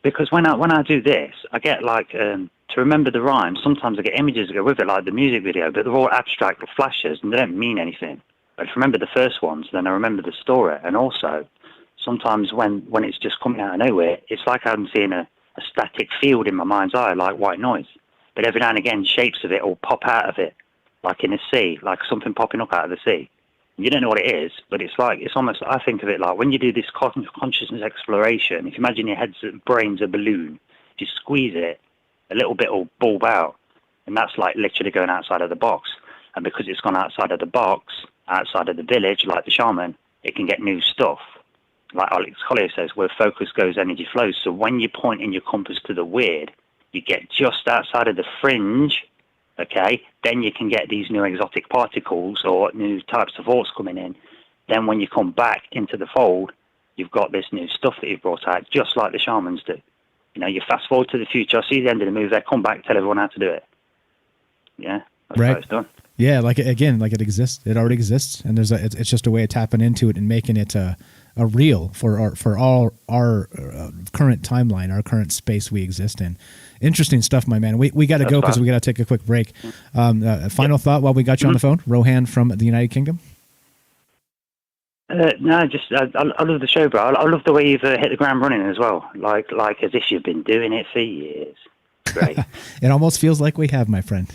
Because when I do this, I get like to remember the rhyme. Sometimes I get images that go with it, like the music video, but they're all abstract flashes and they don't mean anything. But if I remember the first ones, then I remember the story. And also, sometimes when it's just coming out of nowhere, it's like I'm seeing a static field in my mind's eye, like white noise. But every now and again, shapes of it will pop out of it, like in a sea, like something popping up out of the sea. You don't know what it is, but it's almost, I think of it like when you do this consciousness exploration, if you imagine your brain's a balloon, if you squeeze it, a little bit will bulb out, and that's like literally going outside of the box. And because it's gone outside of the box, outside of the village, like the shaman, it can get new stuff. Like Alex Collier says, where focus goes, energy flows. So when you point in your compass to the weird, you get just outside of the fringe, okay, then you can get these new exotic particles or new types of thoughts coming in. Then when you come back into the fold, you've got this new stuff that you've brought out, just like the shamans do. You know, you fast forward to the future, I see the end of the movie, they come back, tell everyone how to do it. Yeah, that's how it's done. Yeah, like it exists. It already exists, and it's just a way of tapping into it and making it a real for all our current timeline, our current space we exist in. Interesting stuff, my man. We got to go because we got to take a quick break. Final thought while we got you on the phone, Rohan from the United Kingdom. No, just I love the show, bro. I love the way you've hit the ground running as well, like as if you've been doing it for years. Great. It almost feels like we have, my friend.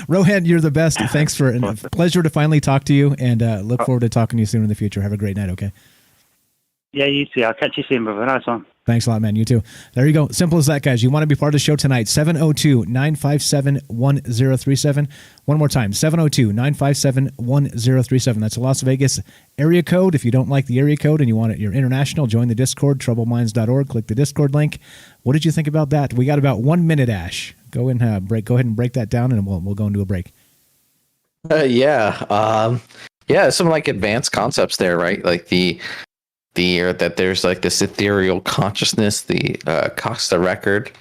Rohan, you're the best. Thanks for a pleasure to finally talk to you, and look forward to talking to you soon in the future. Have a great night, okay? Yeah, you too. I'll catch you soon, brother. Nice one. Thanks a lot, man. You too. There you go. Simple as that, guys. You want to be part of the show tonight, 702-957-1037. One more time, 702-957-1037. That's a Las Vegas area code. If you don't like the area code and you want it, you're international, join the Discord, troubleminds.org. Click the Discord link. What did you think about that? We got about 1 minute, Ash. Go ahead and break that down, and we'll go into a break. Some like advanced concepts there, right? Like that there's like this ethereal consciousness, the Costa record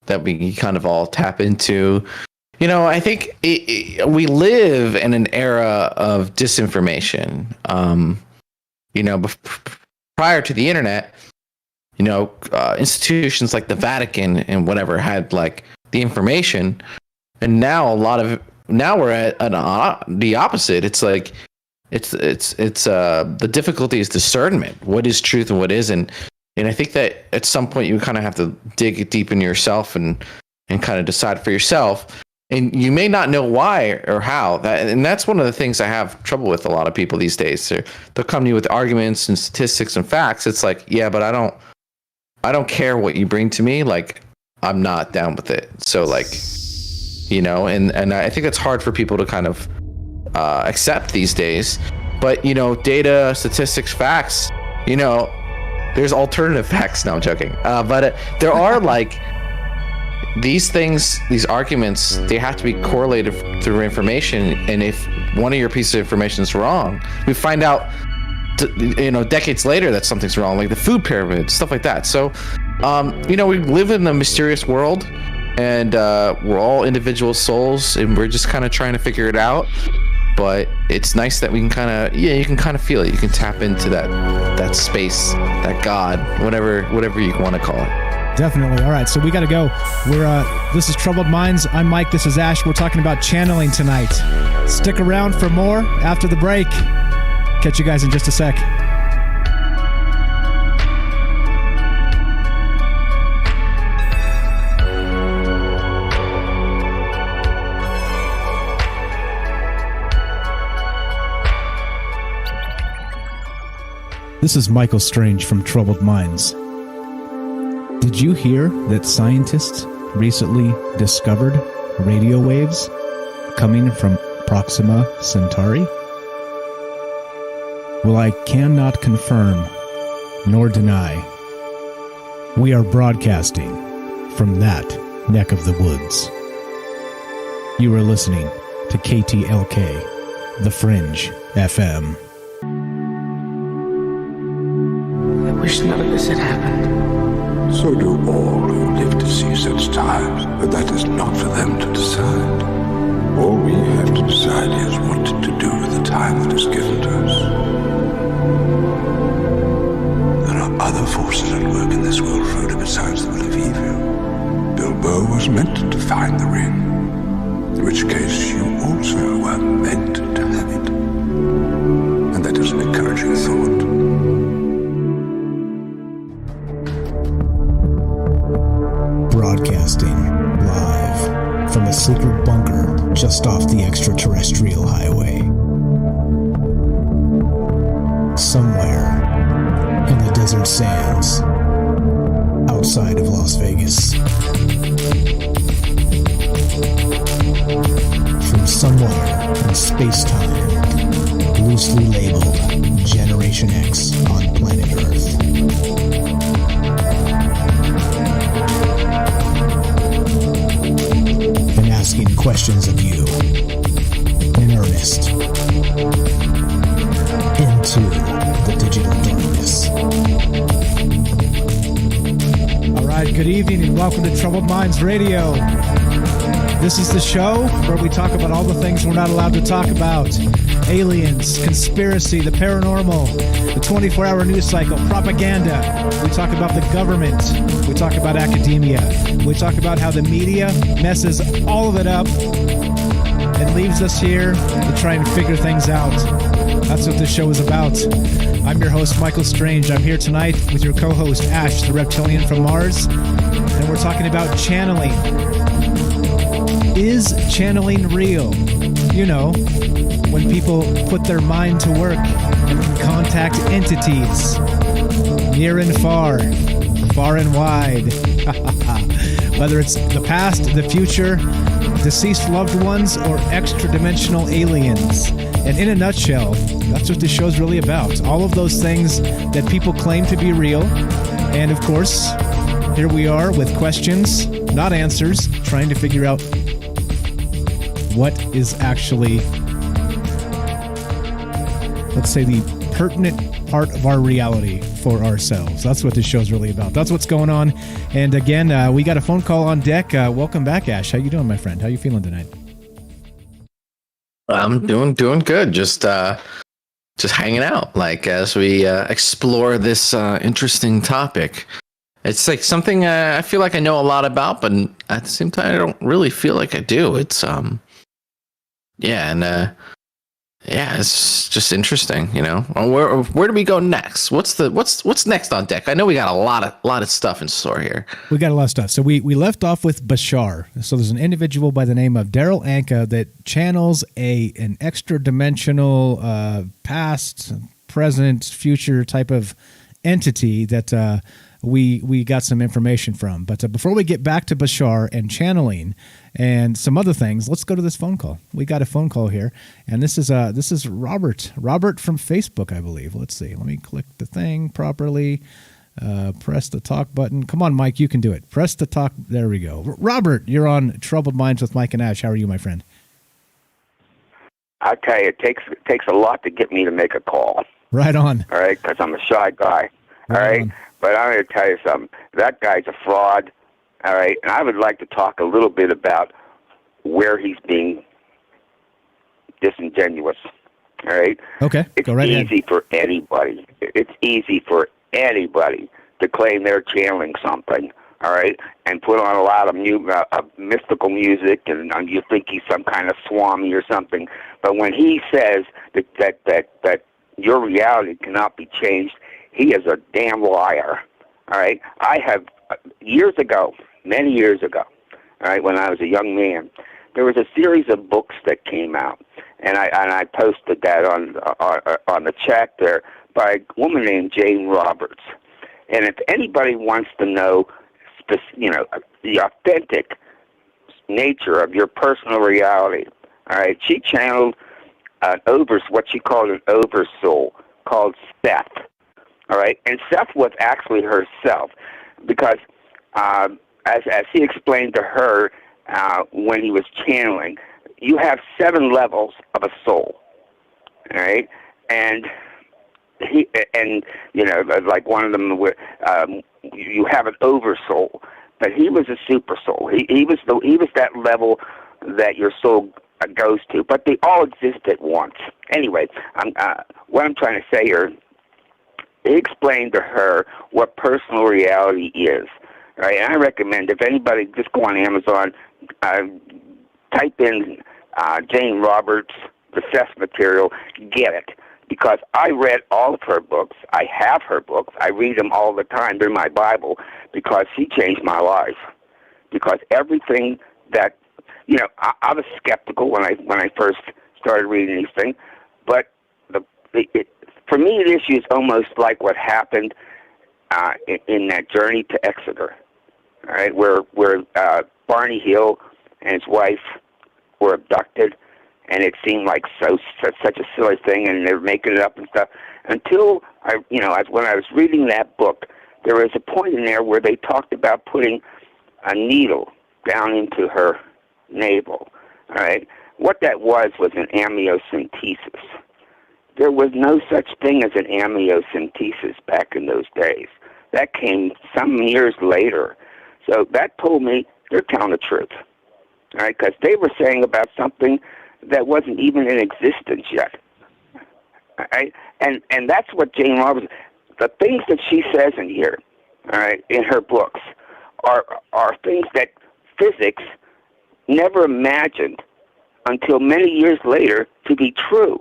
that we kind of all tap into. You know, I think we live in an era of disinformation. Prior to the internet, institutions like the Vatican and whatever had like the information, and now we're at the opposite. It's like it's the difficulty is discernment. What is truth and what isn't? And I think that at some point you kind of have to dig deep into yourself and kind of decide for yourself. And you may not know why or how. And that's one of the things I have trouble with a lot of people these days. They'll come to you with arguments and statistics and facts. It's like, yeah, but I don't care what you bring to me. Like, I'm not down with it. So like, and I think it's hard for people to kind of accept these days. But data, statistics, facts, there's alternative facts. No, I'm joking. But there are like these things, these arguments, they have to be correlated through information. And if one of your pieces of information is wrong, we find out decades later that something's wrong, like the food pyramid, stuff like that. So we live in a mysterious world, and we're all individual souls, and we're just kind of trying to figure it out. But it's nice that we can you can kind of feel it. You can tap into that space, that God, whatever you want to call it. Definitely. All right, so we got to go. This is Troubled Minds. I'm Mike. This is Ash. We're talking about channeling tonight. Stick around for more after the break. Catch you guys in just a sec. This is Michael Strange from Troubled Minds. Did you hear that scientists recently discovered radio waves coming from Proxima Centauri? Well, I cannot confirm nor deny. We are broadcasting from that neck of the woods. You are listening to KTLK, The Fringe FM. I wish none of this had happened. So do all who live to see such times, but that is not for them to decide. All we have to decide is what to do with the time that is given to us. There are other forces at work in this world, Frodo, besides the will of evil. Bilbo was meant to find the ring, in which case you also were meant to have it. And that is an encouraging thought. Broadcasting live from a secret bunker just off the extraterrestrial highway. Somewhere in the desert sands outside of Las Vegas. From somewhere in space-time, loosely labeled Generation X on planet Earth. And asking questions of you in earnest into the digital darkness. All right, good evening and welcome to Troubled Minds Radio. This is the show where we talk about all the things we're not allowed to talk about. Aliens, conspiracy, the paranormal, the 24-hour news cycle, propaganda. We talk about the government. We talk about academia. We talk about how the media messes all of it up and leaves us here to try and figure things out. That's what this show is about. I'm your host, Michael Strange. I'm here tonight with your co-host, Ash, the reptilian from Mars. And we're talking about channeling. Is channeling real? You know, when people put their mind to work and can contact entities near and far and wide. Whether it's the past, the future, deceased loved ones, or extra-dimensional aliens. And in a nutshell, that's what this show's really about. All of those things that people claim to be real. And of course, here we are with questions, not answers, trying to figure out what is actually, let's say, the pertinent part of our reality for ourselves. That's what this show's really about. That's what's going on. And again, we got a phone call on deck. Welcome back, Ash. How you doing, my friend? How you feeling tonight? I'm doing good. Just hanging out, like, as we explore this interesting topic. It's like something I feel like I know a lot about, but at the same time, I don't really feel like I do. It's it's just interesting, you know. Where do we go next? What's next on deck? I know we got a lot of stuff in store here. We got a lot of stuff. So we left off with Bashar. So there's an individual by the name of Daryl Anka that channels an extra dimensional past, present, future type of entity that we got some information from. But before we get back to Bashar and channeling and some other things, let's go to this phone call. We got a phone call here, and this is Robert from Facebook, I believe. Let's see. Let me click the thing properly. Press the talk button. Come on, Mike, you can do it. Press the talk. There we go. Robert, you're on Troubled Minds with Mike and Ash. How are you, my friend? I tell you, it takes a lot to get me to make a call. Right on. All right, because I'm a shy guy. All right. But I'm going to tell you something. That guy's a fraud, all right? And I would like to talk a little bit about where he's being disingenuous, all right? Okay, go right ahead. It's easy for anybody. It's easy for anybody to claim they're channeling something, all right, and put on a lot of mystical music, and you think he's some kind of Swami or something. But when he says that your reality cannot be changed, he is a damn liar, all right? I have, many years ago, all right, when I was a young man, there was a series of books that came out, and I posted that on the chat there by a woman named Jane Roberts. And if anybody wants to know, the authentic nature of your personal reality, all right, she channeled what she called an oversoul called Seth. All right, and Seth was actually herself, because as he explained to her when he was channeling, you have 7 levels of a soul. All right, and like one of them, you have an oversoul, but he was a super soul. He was that level that your soul goes to, but they all exist at once. Anyway, what I'm trying to say here, he explained to her what personal reality is. Right? And I recommend if anybody just go on Amazon, type in Jane Roberts, The Theft Material, get it. Because I read all of her books. I have her books. I read them all the time. They're my Bible because she changed my life. Because everything that, I was skeptical when I first started reading these things, but for me, the issue is almost like what happened in that journey to Exeter, all right, where Barney Hill and his wife were abducted, and it seemed like such a silly thing, and they were making it up and stuff. Until when I was reading that book, there was a point in there where they talked about putting a needle down into her navel. All right, what that was an amniocentesis. There was no such thing as an amniocentesis back in those days. That came some years later. So that told me they're telling the truth. All right, because they were saying about something that wasn't even in existence yet. All right, and that's what Jane Roberts, the things that she says in here, all right, in her books, are things that physics never imagined until many years later to be true.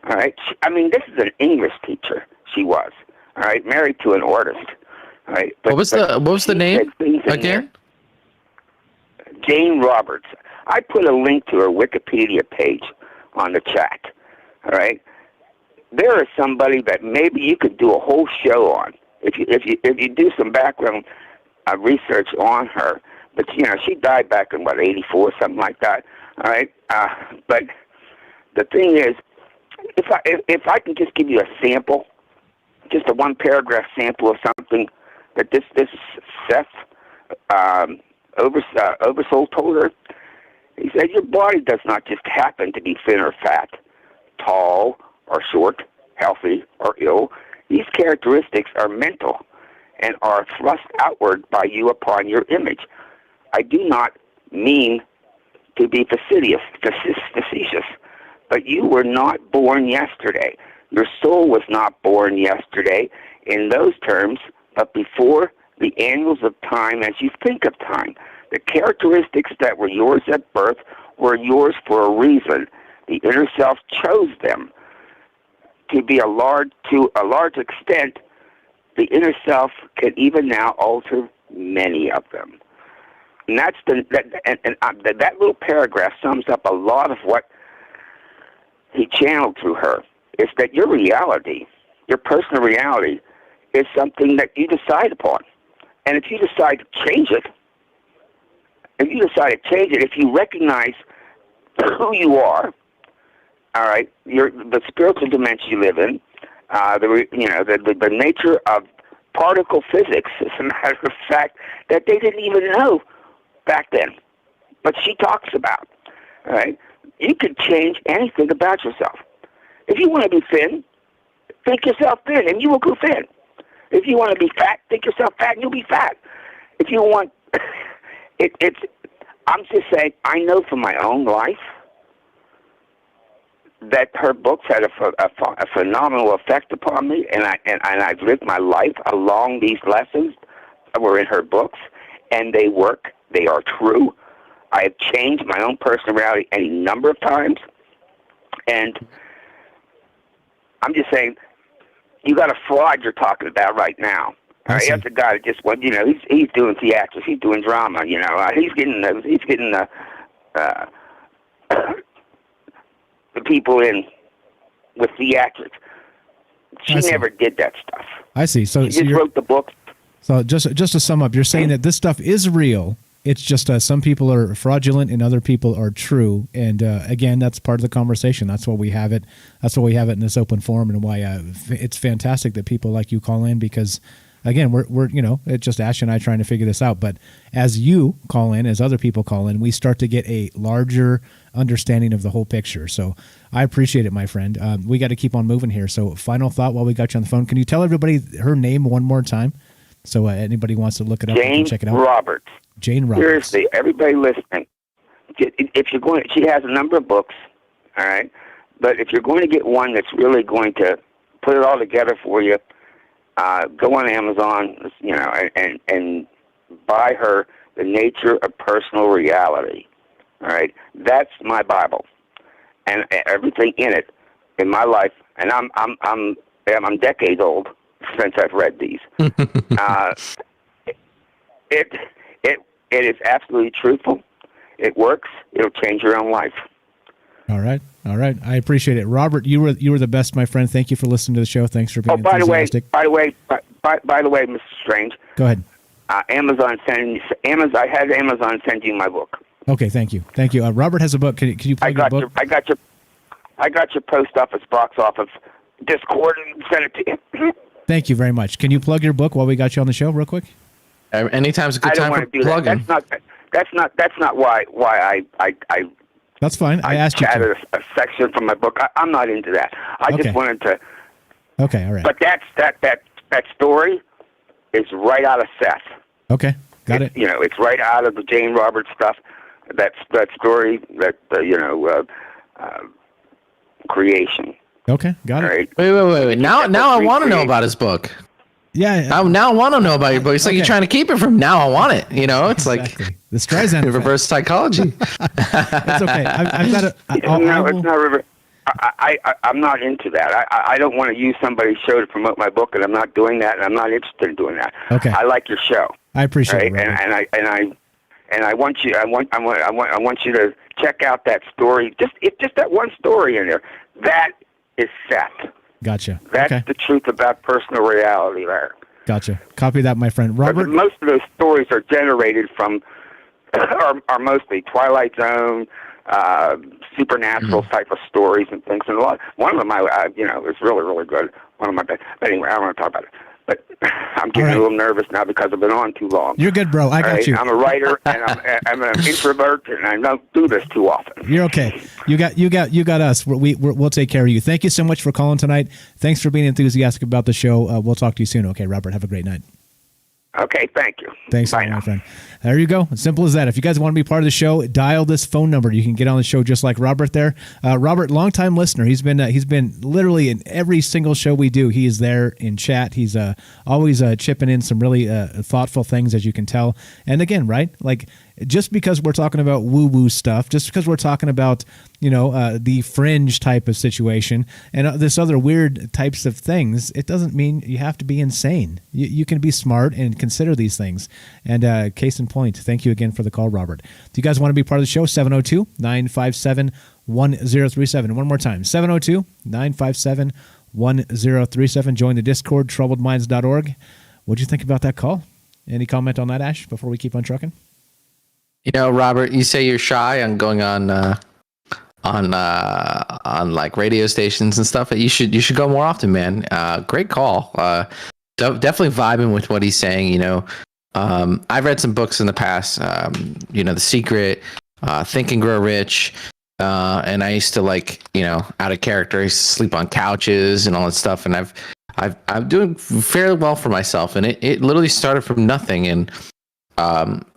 All right, this is an English teacher. She was, all right, married to an artist. All right, what was the name again? Jane Roberts. I put a link to her Wikipedia page on the chat. All right, there is somebody that maybe you could do a whole show on if you do some background research on her. But she died back in 84, something like that. All right, but the thing is, if I can just give you a sample, just a one-paragraph sample of something that this Seth Oversoul told her. He said, your body does not just happen to be thin or fat, tall or short, healthy or ill. These characteristics are mental and are thrust outward by you upon your image. I do not mean to be facetious, but you were not born yesterday. Your soul was not born yesterday in those terms, but before the annals of time as you think of time. The characteristics that were yours at birth were yours for a reason. The inner self chose them. To a large extent, the inner self can even now alter many of them. And that little paragraph sums up a lot of what he channeled through her. Is that your reality, your personal reality, is something that you decide upon. And if you decide to change it, if you recognize who you are, all right, the spiritual dimension you live in, the nature of particle physics, as a matter of fact, that they didn't even know back then, but she talks about, all right, you can change anything about yourself. If you want to be thin, think yourself thin, and you will go thin. If you want to be fat, think yourself fat, and you'll be fat. If you want, I'm just saying, I know from my own life that her books had a phenomenal effect upon me, and I've lived my life along these lessons that were in her books, and they work. They are true. I have changed my own personality any number of times, and I'm just saying, you got a fraud you're talking about right now. That's a guy that just went, he's doing theatrics, he's doing drama, he's getting the people in with theatrics. She never did that stuff. I see. So she just wrote the book. So just to sum up, you're saying that this stuff is real. It's just some people are fraudulent and other people are true. And again, that's part of the conversation. That's why we have it. That's why we have it in this open forum, and why it's fantastic that people like you call in, because again, we're it's just Ash and I trying to figure this out. But as you call in, as other people call in, we start to get a larger understanding of the whole picture. So I appreciate it, my friend. We got to keep on moving here. So final thought while we got you on the phone. Can you tell everybody her name one more time? So anybody wants to look it up, Jane and check it out. Roberts. Jane Roberts. Seriously, everybody listening, if you're going, she has a number of books, all right? But if you're going to get one that's really going to put it all together for you, go on Amazon, and buy her The Nature of Personal Reality. All right, that's my Bible, and everything in it in my life. And I'm decades old since I've read these. It is absolutely truthful. It works. It'll change your own life. All right. I appreciate it, Robert. You were the best, my friend. Thank you for listening to the show. Thanks for being enthusiastic. By the way, Mr. Strange. Go ahead. I had Amazon send you my book. Okay, thank you. Robert has a book. Can you plug your book? I got your post office box off of Discord and sent it to you. Thank you very much. Can you plug your book while we got you on the show, real quick? Anytime's a good time for plugging. That's not why I That's fine. I asked you to. A section from my book. I'm not into that. I just wanted to. Okay, all right. But that story is right out of Seth. Okay, got it. It's right out of the Jane Roberts stuff. That story, creation. Okay, got it. Right. Wait. Now I want to know about his book. Yeah. Now I want to know about your book. It's like you're trying to keep it from now. I want it. It's exactly. like the Streisand reverse psychology. It's okay. I've got to. It's not reverse. I'm not into that. I don't want to use somebody's show to promote my book, and I'm not doing that, and I'm not interested in doing that. Okay. I like your show. I appreciate it. And I want you. I want you to check out that story. Just that one story in there. That is Seth. Gotcha. That's the truth about personal reality there. Gotcha. Copy that, my friend. Robert? But most of those stories are generated from, are mostly Twilight Zone, supernatural type of stories and things. And one of them, is really, really good. One of my best. But anyway, I don't want to talk about it. But I'm getting a little nervous now because I've been on too long. You're good, bro. I got you. I'm a writer, and I'm an introvert, and I don't do this too often. You're okay. You got us. We'll take care of you. Thank you so much for calling tonight. Thanks for being enthusiastic about the show. We'll talk to you soon. Okay, Robert. Have a great night. Okay, thank you. Thanks, my friend. There you go. As simple as that. If you guys want to be part of the show, dial this phone number. You can get on the show just like Robert there. Robert, longtime listener. He's been literally in every single show we do. He is there in chat. He's always chipping in some really thoughtful things, as you can tell. And again, right? Like, just because we're talking about woo-woo stuff, just because we're talking about, the fringe type of situation and this other weird types of things, it doesn't mean you have to be insane. You can be smart and consider these things. And case in point, thank you again for the call, Robert. Do you guys want to be part of the show? 702-957-1037. One more time, 702-957-1037. Join the Discord, troubledminds.org. What'd you think about that call? Any comment on that, Ash, before we keep on trucking? Robert, you say you're shy on going on like radio stations and stuff. You should go more often, man. Great call. Definitely vibing with what he's saying. I've read some books in the past. The Secret, Think and Grow Rich, and I used to out of character. I used to sleep on couches and all that stuff. And I'm doing fairly well for myself. And it literally started from nothing. And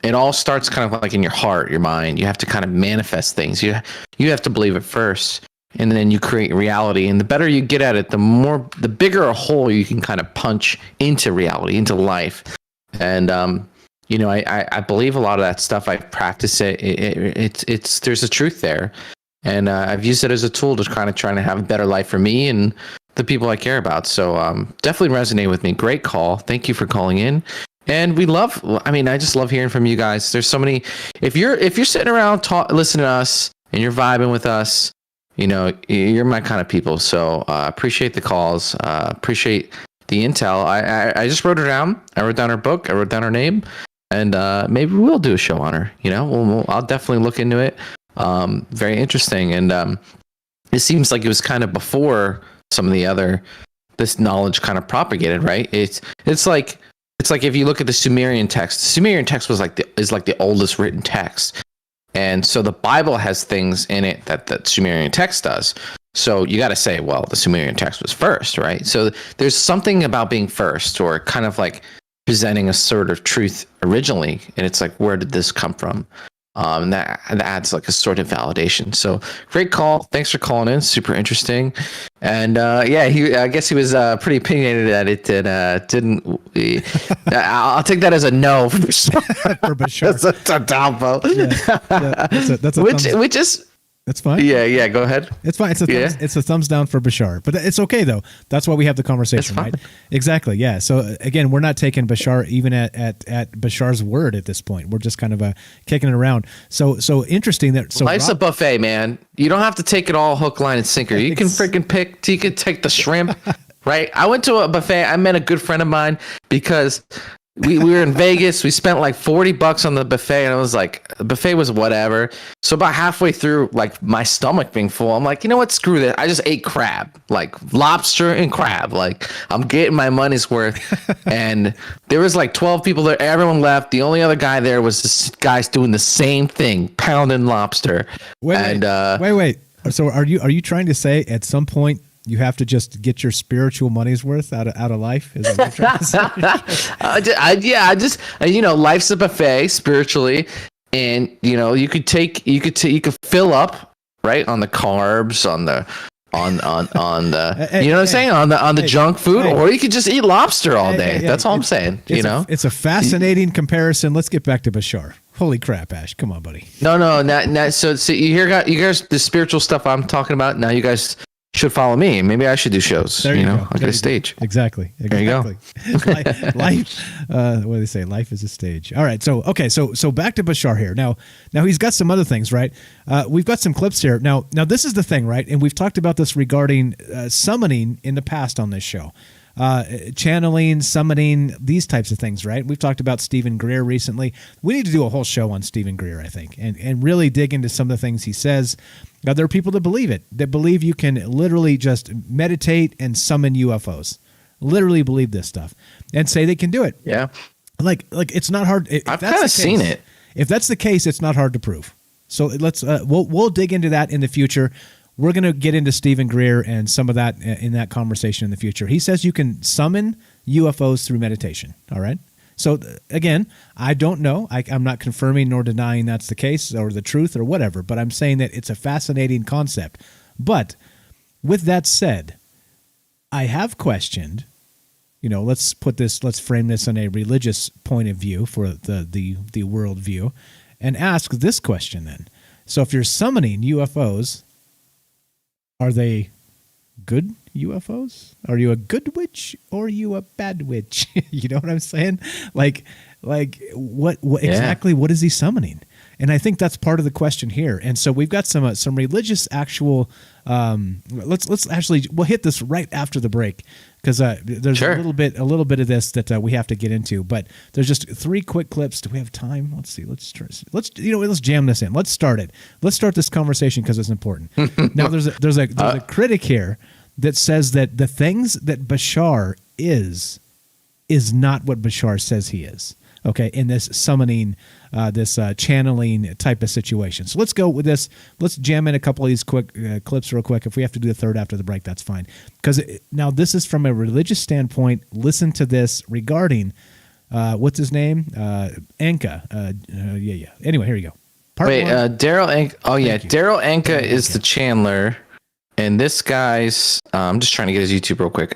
it all starts kind of like in your heart, your mind. You have to kind of manifest things. You have to believe it first, and then you create reality. And the better you get at it, the bigger a hole you can kind of punch into reality, into life. And I believe a lot of that stuff. I practice it. It's there's a truth there, and I've used it as a tool to kind of trying to have a better life for me and the people I care about. So definitely resonate with me. Great call. Thank you for calling in. And I just love hearing from you guys. There's so many. If you're sitting around listening to us and you're vibing with us, you're my kind of people. So appreciate the calls. Appreciate the intel. I just wrote her down. I wrote down her book. I wrote down her name, and maybe we'll do a show on her. I'll definitely look into it. Very interesting, and it seems like it was kind of before some of the other this knowledge kind of propagated, right? It's like it's like if you look at the Sumerian text, the Sumerian text was like the oldest written text. And so the Bible has things in it that Sumerian text does. So you got to say, well, the Sumerian text was first, right? So there's something about being first, or kind of like presenting a sort of truth originally. And it's like, where did this come from? And that adds like a sort of validation. So great call. Thanks for calling in. Super interesting. And I guess he was pretty opinionated at it. And didn't. I'll take that as a no for Bashar. That's a downvote. Which is. That's fine. Yeah. Go ahead. It's fine. It's a thumbs down for Bashar, but it's okay though. That's why we have the conversation, right? Exactly. Yeah. So again, we're not taking Bashar even at Bashar's word at this point. We're just kind of kicking it around. So interesting that. So life's a buffet, man. You don't have to take it all hook, line, and sinker. You can freaking pick. You can take the shrimp, right? I went to a buffet. I met a good friend of mine because. We were in Vegas. We spent like $40 on the buffet, and I was like, the buffet was whatever. So about halfway through, like my stomach being full, I'm like, you know what? Screw that. I just ate crab, like lobster and crab. Like I'm getting my money's worth. And there was like 12 people there. Everyone left. The only other guy there was this guy's doing the same thing, pounding lobster. Wait. So are you trying to say at some point you have to just get your spiritual money's worth out of life? Is that what you're trying to say? Life's a buffet spiritually, and you could fill up right on the carbs, on the you know what I'm saying, on the junk food, or you could just eat lobster all day. That's all I'm saying. It's a fascinating comparison. Let's get back to Bashar. Holy crap, Ash! Come on, buddy. No. So you guys, the spiritual stuff I'm talking about. Now you guys should follow me. Maybe I should do shows. There you go. Like a stage. Exactly. There you go. Life. What do they say? Life is a stage. All right. So back to Bashar here. Now he's got some other things, right? We've got some clips here. Now this is the thing, right? And we've talked about this regarding summoning in the past on this show. Channeling, summoning, these types of things, right? We've talked about Stephen Greer recently. We need to do a whole show on Stephen Greer, I think, and really dig into some of the things he says. Now, there are people that believe it, that believe you can literally just meditate and summon UFOs. Literally believe this stuff and say they can do it. Yeah. Like it's not hard. I've kind of seen it. If that's the case, it's not hard to prove. So let's we'll dig into that in the future. We're going to get into Stephen Greer and some of that in that conversation in the future. He says you can summon UFOs through meditation. All right. So again, I don't know. I'm not confirming nor denying that's the case or the truth or whatever, but I'm saying that it's a fascinating concept. But with that said, I have questioned, let's frame this in a religious point of view for the world view and ask this question then. So if you're summoning UFOs, are they good UFOs? Are you a good witch or are you a bad witch? You know what I'm saying? Like what exactly? What is he summoning? And I think that's part of the question here. And so we've got some religious actual. Let's actually we'll hit this right after the break because there's a little bit of this that we have to get into. But there's just 3 quick clips. Do we have time? Let's see. Let's jam this in. Let's start it. Let's start this conversation because it's important. Now there's a critic here that says that the things that Bashar is not what Bashar says he is. Okay, in this summoning, this channeling type of situation. So let's go with this. Let's jam in a couple of these quick clips real quick. If we have to do the third after the break, that's fine. Because now this is from a religious standpoint. Listen to this regarding, what's his name? Anka. Yeah. Anyway, here you go. Daryl Anka. Oh, yeah. Daryl Anka is the channeler. And this guy's, I'm just trying to get his YouTube real quick.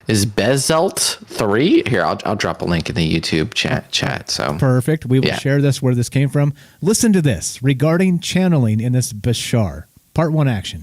Is Bezelt3? Here, I'll drop a link in the YouTube chat. So perfect. We will share this where this came from. Listen to this regarding channeling in this Bashar. Part 1 action.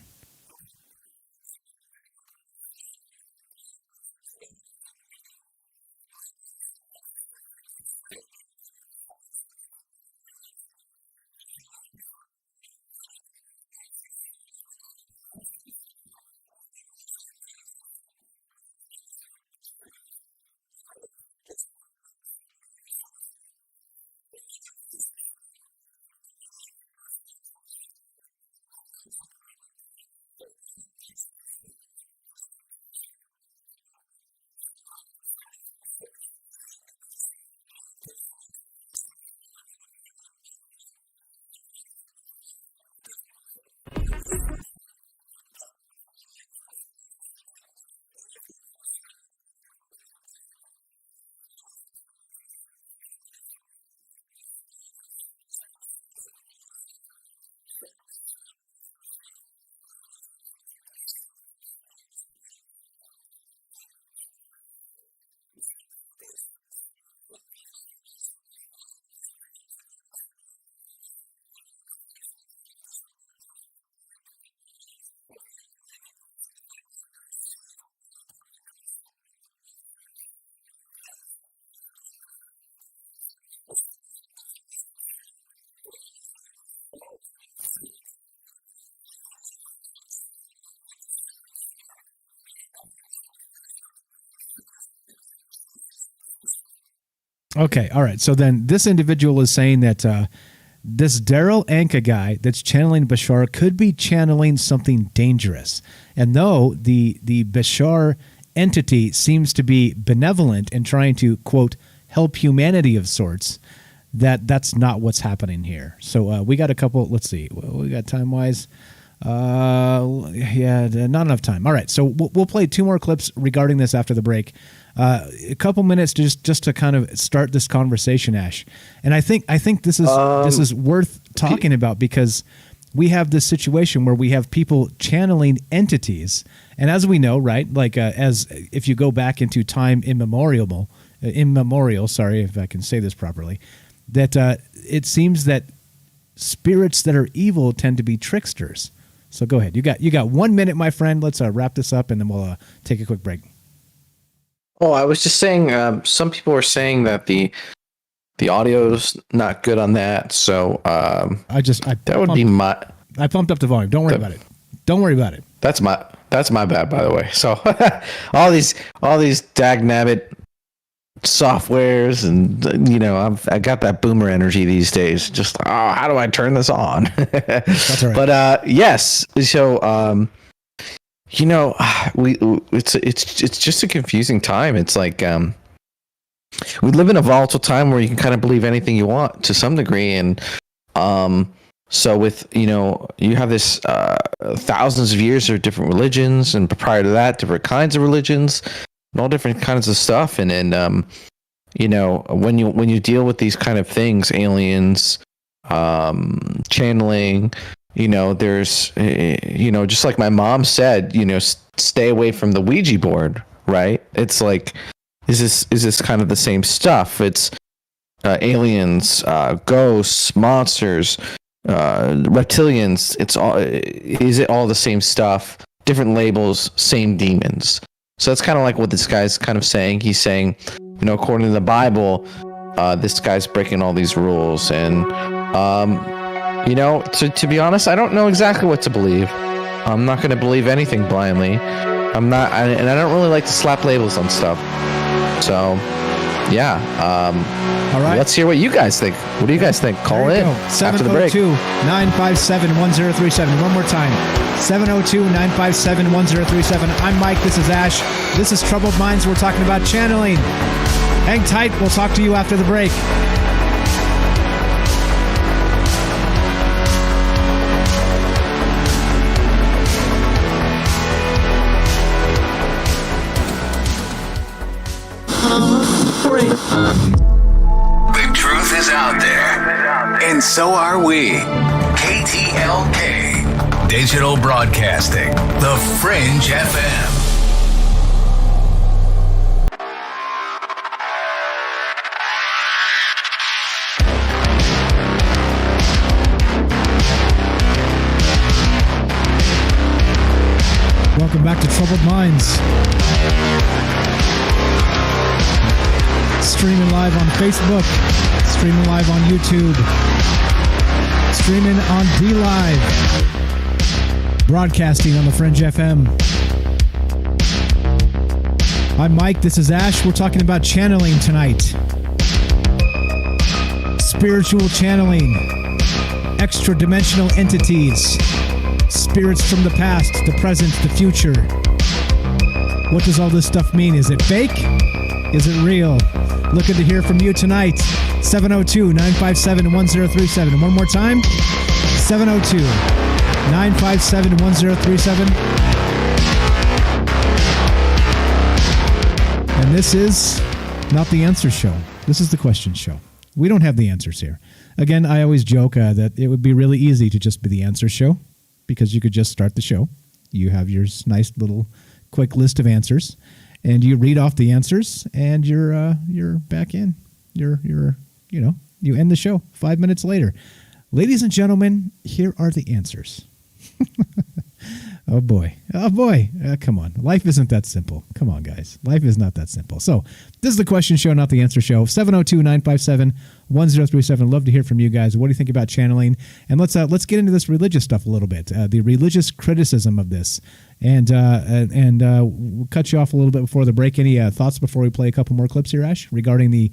Okay, all right. So then this individual is saying that this Daryl Anka guy that's channeling Bashar could be channeling something dangerous. And though the Bashar entity seems to be benevolent and trying to, quote, help humanity of sorts, that's not what's happening here. So we got a couple, let's see, what we got time-wise. Not enough time. All right, so we'll play 2 more clips regarding this after the break. A couple minutes just to kind of start this conversation, Ash. And I think this is worth talking about because we have this situation where we have people channeling entities, and as we know, right, like as if you go back into time immemorial, sorry if I can say this properly, that it seems that spirits that are evil tend to be tricksters. So go ahead. You got 1 minute, my friend. Let's wrap this up, and then we'll take a quick break. Oh, I was just saying. Some people were saying that the audio's not good on that. So I pumped up the volume. Don't worry about it. Don't worry about it. That's my bad, by the way. So all these dagnabbit softwares, and I got that boomer energy these days. Just how do I turn this on? That's all right. But yes, so it's just a confusing time. It's like we live in a volatile time where you can kind of believe anything you want to some degree, and so with you have this thousands of years of different religions, and prior to that, different kinds of religions. And all different kinds of stuff, and then when you deal with these kind of things, aliens, channeling, there's just like my mom said, stay away from the Ouija board, right? It's like, is this kind of the same stuff? It's aliens, ghosts, monsters, reptilians. Is it all the same stuff? Different labels, same demons. So that's kind of like what this guy's kind of saying. He's saying, according to the Bible, this guy's breaking all these rules. And, to be honest, I don't know exactly what to believe. I'm not going to believe anything blindly. And I don't really like to slap labels on stuff. So, yeah. All right. Let's hear what you guys think. What do you guys think? Call in after the break. 702-957-1037. One more time. 702-957-1037. I'm Mike. This is Ash. This is Troubled Minds. We're talking about channeling. Hang tight. We'll talk to you after the break. The truth is out there, and so are we. KTLK. Digital Broadcasting, The Fringe FM. Welcome back to Troubled Minds. Streaming live on Facebook, streaming live on YouTube, streaming on DLive, broadcasting on the Fringe FM. I'm Mike, this is Ash. We're talking about channeling tonight. Spiritual channeling, extra-dimensional entities, spirits from the past, the present, the future. What does all this stuff mean? Is it fake? Is it real? Looking to hear from you tonight. 702-957-1037. One more time. 702-957-1037. And this is not the answer show. This is the question show. We don't have the answers here. Again, I always joke that it would be really easy to just be the answer show because you could just start the show. You have your nice little quick list of answers. And you read off the answers, and you're back in. You end the show 5 minutes later. Ladies and gentlemen, here are the answers. Oh boy. Come on. Life isn't that simple. Come on, guys. Life is not that simple. So this is the question show, not the answer show. 702-957-1037. Love to hear from you guys. What do you think about channeling? And let's get into this religious stuff a little bit. The religious criticism of this. And we'll cut you off a little bit before the break. Any thoughts before we play a couple more clips here, Ash, regarding the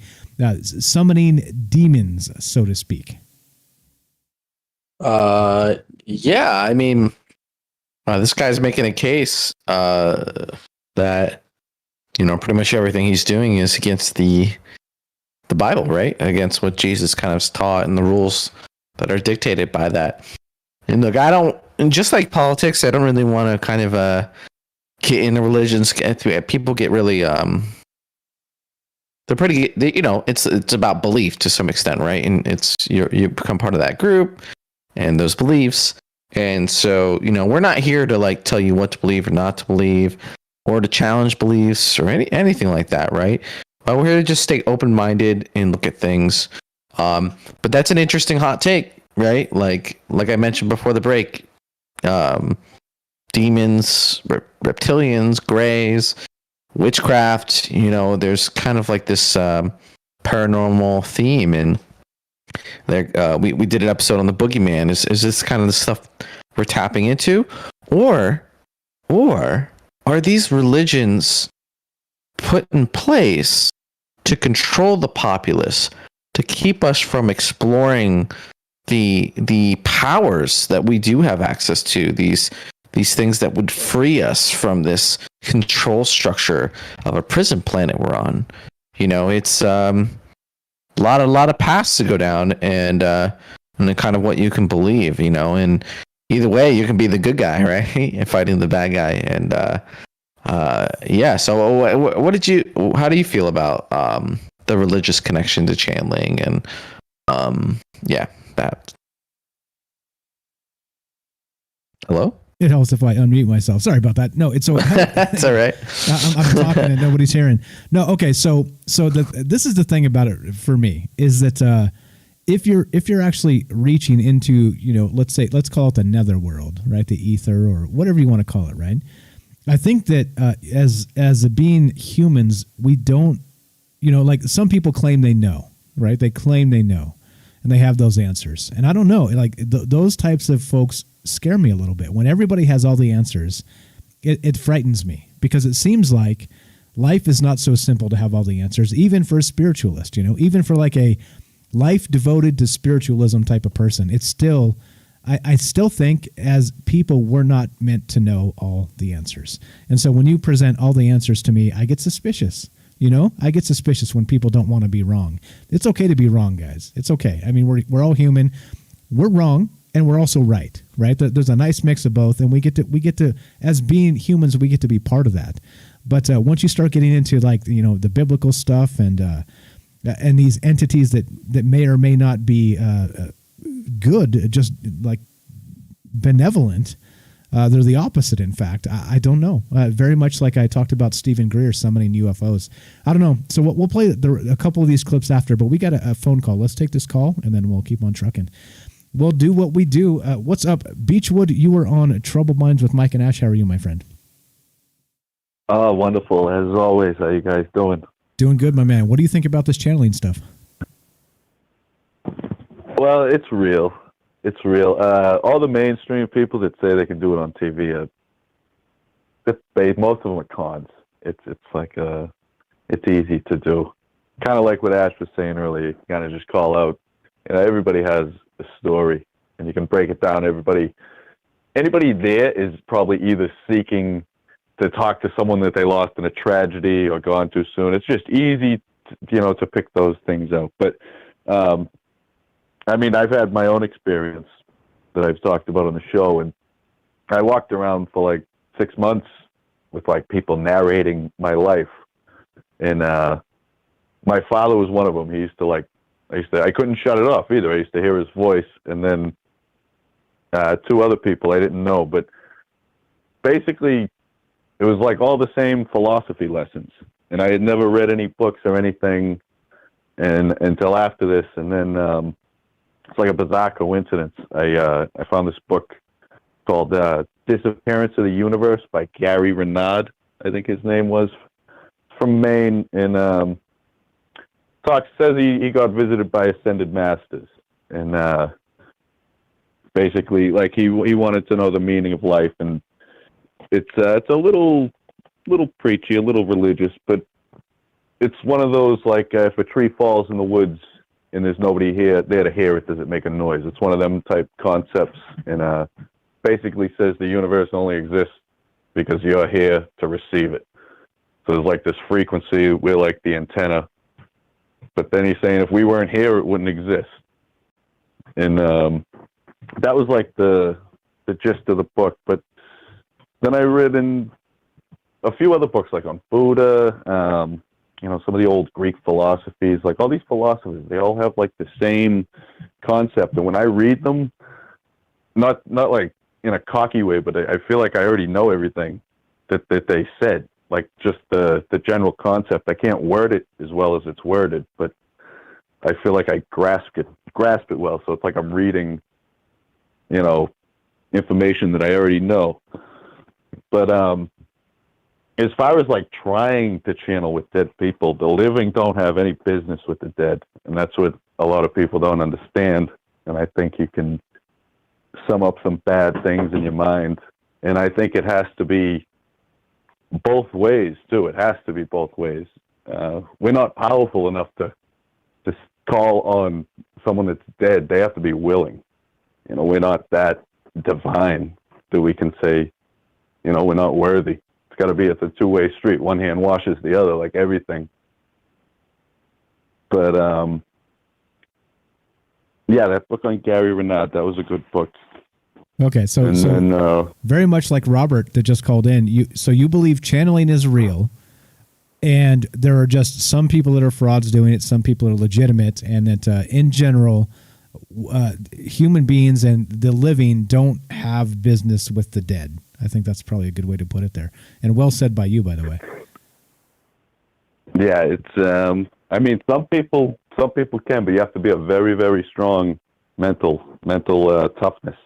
summoning demons, so to speak? Yeah, I mean, this guy's making a case that, you know, pretty much everything he's doing is against the Bible, right? Against what Jesus kind of taught and the rules that are dictated by that. And look, and just like politics, I don't really want to kind of get into religions. People get really they're pretty, you know, it's about belief to some extent, right? And it's you become part of that group and those beliefs. And so, you know, we're not here to like tell you what to believe or not to believe, or to challenge beliefs or anything like that, right? But we're here to just stay open-minded and look at things. But that's an interesting hot take, right? Like I mentioned before the break, demons, reptilians, greys, witchcraft, you know, there's kind of like this paranormal theme. And there, we did an episode on the boogeyman. Is this kind of the stuff we're tapping into? Or are these religions put in place to control the populace, to keep us from exploring the powers that we do have access to, these things that would free us from this control structure of a prison planet we're on? You know, it's a lot of paths to go down, and then kind of what you can believe, you know. And either way, you can be the good guy, right, and fighting the bad guy. And yeah. So, how do you feel about the religious connection to channeling and yeah, that? Hello? It helps if I unmute myself. Sorry about that. No, it's so that's all right. I'm talking and nobody's hearing. No, okay. So this is the thing about it for me, is that if you're actually reaching into, you know, let's call it the netherworld, right? The ether, or whatever you want to call it, right? I think that as being humans, we don't, you know, like some people claim they know, right? They claim they know, and they have those answers. And I don't know, like those types of folks scare me a little bit. When everybody has all the answers, it frightens me, because it seems like life is not so simple to have all the answers, even for a spiritualist, you know, even for like a life devoted to spiritualism type of person. It's still, I still think as people, we're not meant to know all the answers. And so when you present all the answers to me, I get suspicious. You know, I get suspicious when people don't want to be wrong. It's okay to be wrong, guys. It's okay. I mean, we're all human. We're wrong, and we're also right? There's a nice mix of both, and we get to, as being humans, we get to be part of that. But once you start getting into, like, you know, the biblical stuff and these entities that may or may not be good, just like benevolent, they're the opposite. In fact, I don't know. Very much like I talked about Stephen Greer summoning UFOs. I don't know. So we'll play a couple of these clips after, but we got a phone call. Let's take this call, and then we'll keep on trucking. We'll do what we do. What's up, Beechwood? You were on Troubled Minds with Mike and Ash. How are you, my friend? Oh, wonderful. As always. How you guys doing? Doing good, my man. What do you think about this channeling stuff? Well, it's real. It's real. All the mainstream people that say they can do it on TV, most of them are cons. It's like it's easy to do. Kind of like what Ash was saying earlier. You kind of just call out. You know, everybody has a story, and you can break it down. Anybody there is probably either seeking to talk to someone that they lost in a tragedy or gone too soon. It's just easy, to pick those things out. But I mean, I've had my own experience that I've talked about on the show, and I walked around for like 6 months with like people narrating my life, and my father was one of them. I couldn't shut it off either. I used to hear his voice, and then two other people I didn't know, but basically it was like all the same philosophy lessons, and I had never read any books or anything until after this, and then it's like a bizarre coincidence. I found this book called Disappearance of the Universe by Gary Renard, I think his name was, from Maine, and says he got visited by ascended masters, and basically, like, he wanted to know the meaning of life, and it's a little preachy, a little religious, but it's one of those like if a tree falls in the woods and there's nobody there to hear it, does it make a noise? It's one of them type concepts, and basically says the universe only exists because you're here to receive it. So there's like this frequency, we're like the antenna, but then he's saying if we weren't here, it wouldn't exist. And that was like the gist of the book. But then I read in a few other books, like on Buddha, some of the old Greek philosophies, like all these philosophers, they all have like the same concept. And when I read them, not like in a cocky way, but I feel like I already know everything that they said, like just the general concept. I can't word it as well as it's worded, but I feel like I grasp it well. So it's like I'm reading, information that I already know. But as far as like trying to channel with dead people, the living don't have any business with the dead, and that's what a lot of people don't understand. And I think you can sum up some bad things in your mind, and I think it has to be both ways too. It has to be both ways. We're not powerful enough to call on someone that's dead. They have to be willing. We're not that divine that we can say, we're not worthy. It's got to be, it's a two-way street. One hand washes the other, like everything. But that book on Gary Renard, that was a good book. Okay, so very much like Robert that just called in, you believe channeling is real, and there are just some people that are frauds doing it, some people are legitimate, and that in general, human beings and the living don't have business with the dead. I think that's probably a good way to put it there, and well said by you, by the way. Yeah, it's. I mean, some people can, but you have to be a very, very strong mental toughness,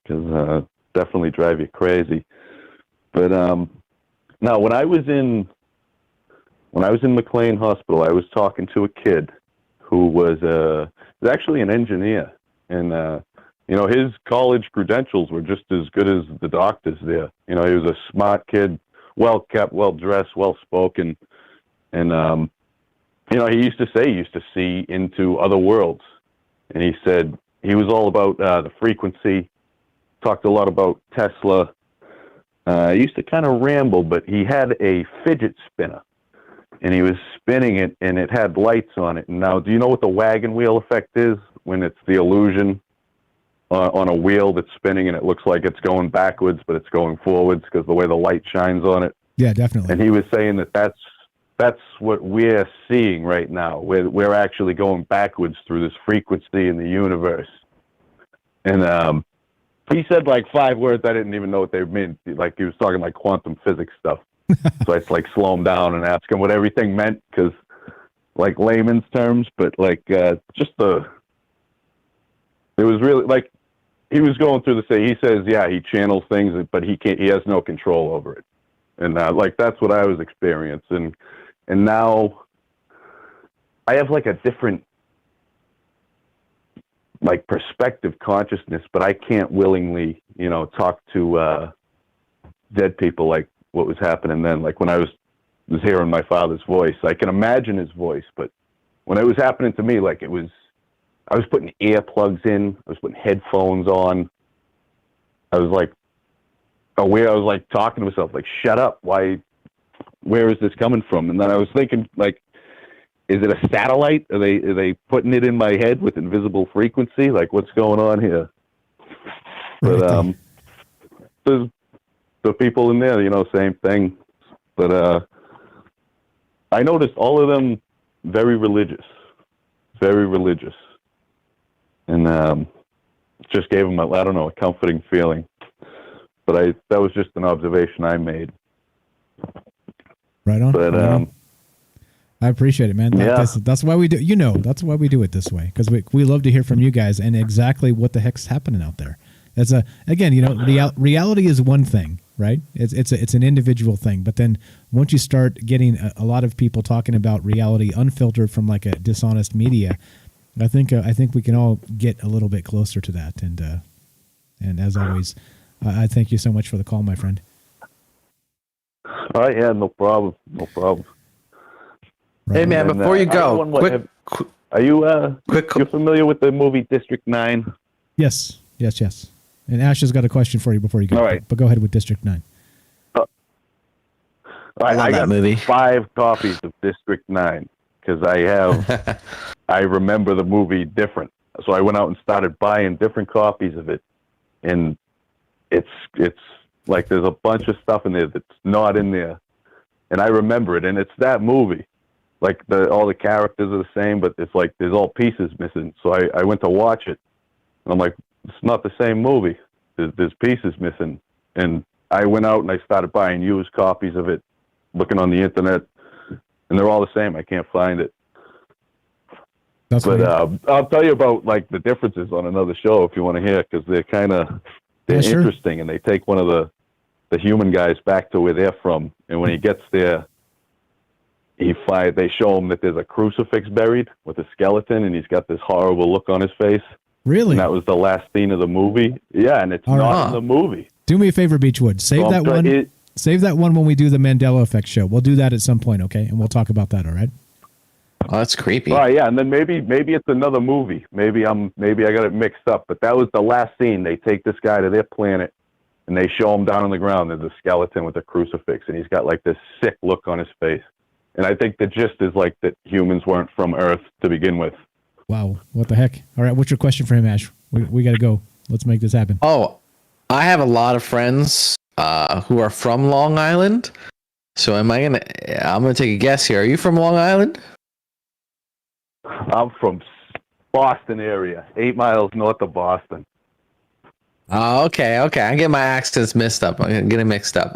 because definitely drive you crazy. But now, when I was in McLean Hospital, I was talking to a kid who was actually an engineer, and his college credentials were just as good as the doctors there. He was a smart kid, well kept, well dressed, well spoken, and he used to say he used to see into other worlds, and he said he was all about the frequency. Talked a lot about Tesla. He used to kind of ramble, but he had a fidget spinner, and he was spinning it, and it had lights on it. And now, do you know what the wagon wheel effect is? When it's the illusion on a wheel that's spinning, and it looks like it's going backwards, but it's going forwards because the way the light shines on it. Yeah, definitely. And he was saying that's what we're seeing right now. We're actually going backwards through this frequency in the universe. And he said like 5 words I didn't even know what they meant. Like he was talking like quantum physics stuff. So I like slow him down and ask him what everything meant, because like layman's terms, but like it was really like he was going through he says, yeah, he channels things, but he has no control over it. And like that's what I was experiencing. And now I have like a different like perspective consciousness, but I can't willingly, talk to dead people like what was happening then. Like when I was hearing my father's voice, I can imagine his voice, but when it was happening to me, like I was putting earplugs in, I was putting headphones on. I was like aware, I was like talking to myself, like, shut up, where is this coming from? And then I was thinking, like, is it a satellite? Are they putting it in my head with invisible frequency? Like, what's going on here? But there's the people in there, same thing. But I noticed all of them very religious, and just gave them a comforting feeling. But that was just an observation I made. Right on. But right on. I appreciate it, man. Yeah. That's why we do. That's why we do it this way, because we love to hear from you guys and exactly what the heck's happening out there. That's reality is one thing, right? It's an individual thing, but then once you start getting a lot of people talking about reality unfiltered from like a dishonest media, I think we can all get a little bit closer to that. And as always, I thank you so much for the call, my friend. All right, yeah, no problem. No problem. Hey, man, And, before you I go, got one more. Are you you familiar with the movie District 9? Yes. And Ash has got a question for you before you go. All right. But go ahead with District 9. All right, I got movie. 5 copies of District 9 because I remember the movie different. So I went out and started buying different copies of it, and it's like there's a bunch of stuff in there that's not in there, and I remember it, and it's that movie. Like all the characters are the same, but it's like there's all pieces missing. So I went to watch it, and I'm like, it's not the same movie. There's pieces missing, and I went out and I started buying used copies of it, looking on the internet, and they're all the same. I can't find it. But I'll tell you about like the differences on another show if you want to hear, because they're sure. interesting, and they take one of the human guys back to where they're from, and when he gets there, they show him that there's a crucifix buried with a skeleton, and he's got this horrible look on his face. Really? And that was the last scene of the movie. Yeah, and it's All not right. in the movie. Do me a favor, Beechwood. Save So that one. Save that one when we do the Mandela Effect show. We'll do that at some point, okay? And we'll talk about that, all right? Oh, that's creepy. Oh yeah, and then maybe it's another movie. Maybe I got it mixed up. But that was the last scene. They take this guy to their planet, and they show him down on the ground. There's a skeleton with a crucifix, and he's got like this sick look on his face. And I think the gist is like that humans weren't from Earth to begin with. Wow, what the heck? All right, what's your question for him, Ash? We got to go. Let's make this happen. Oh, I have a lot of friends who are from Long Island. So I'm gonna take a guess here. Are you from Long Island? I'm from Boston area, 8 miles north of Boston. Oh, okay. I get my accents mixed up. I'm getting mixed up.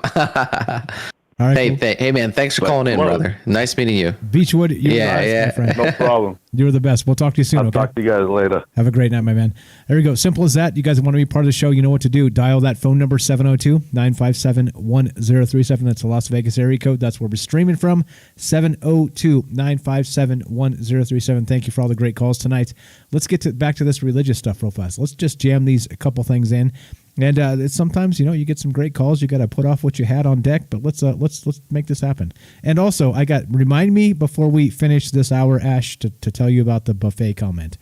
All right, hey, man, thanks for calling in, brother. Nice meeting you. Beechwood, you're the best, my friend. No problem. You're the best. We'll talk to you soon, okay? Talk to you guys later. Have a great night, my man. There we go. Simple as that. You guys want to be part of the show, you know what to do. Dial that phone number, 702-957-1037. That's the Las Vegas area code. That's where we're streaming from, 702-957-1037. Thank you for all the great calls tonight. Let's get back to this religious stuff real fast. Let's just jam these a couple things in. And it's sometimes, you get some great calls. You got to put off what you had on deck, but let's make this happen. And also, remind me before we finish this hour, Ash, to tell you about the buffet comment.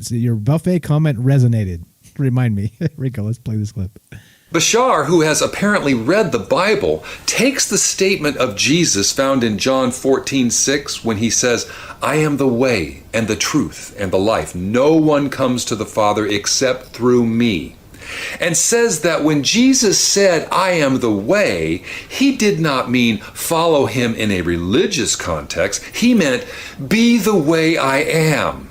Your buffet comment resonated. Remind me. Here we go. Let's play this clip. Bashar, who has apparently read the Bible, takes the statement of Jesus found in John 14:6 when he says, I am the way and the truth and the life. No one comes to the Father except through me. And says that when Jesus said, I am the way, he did not mean follow him in a religious context. He meant be the way I am.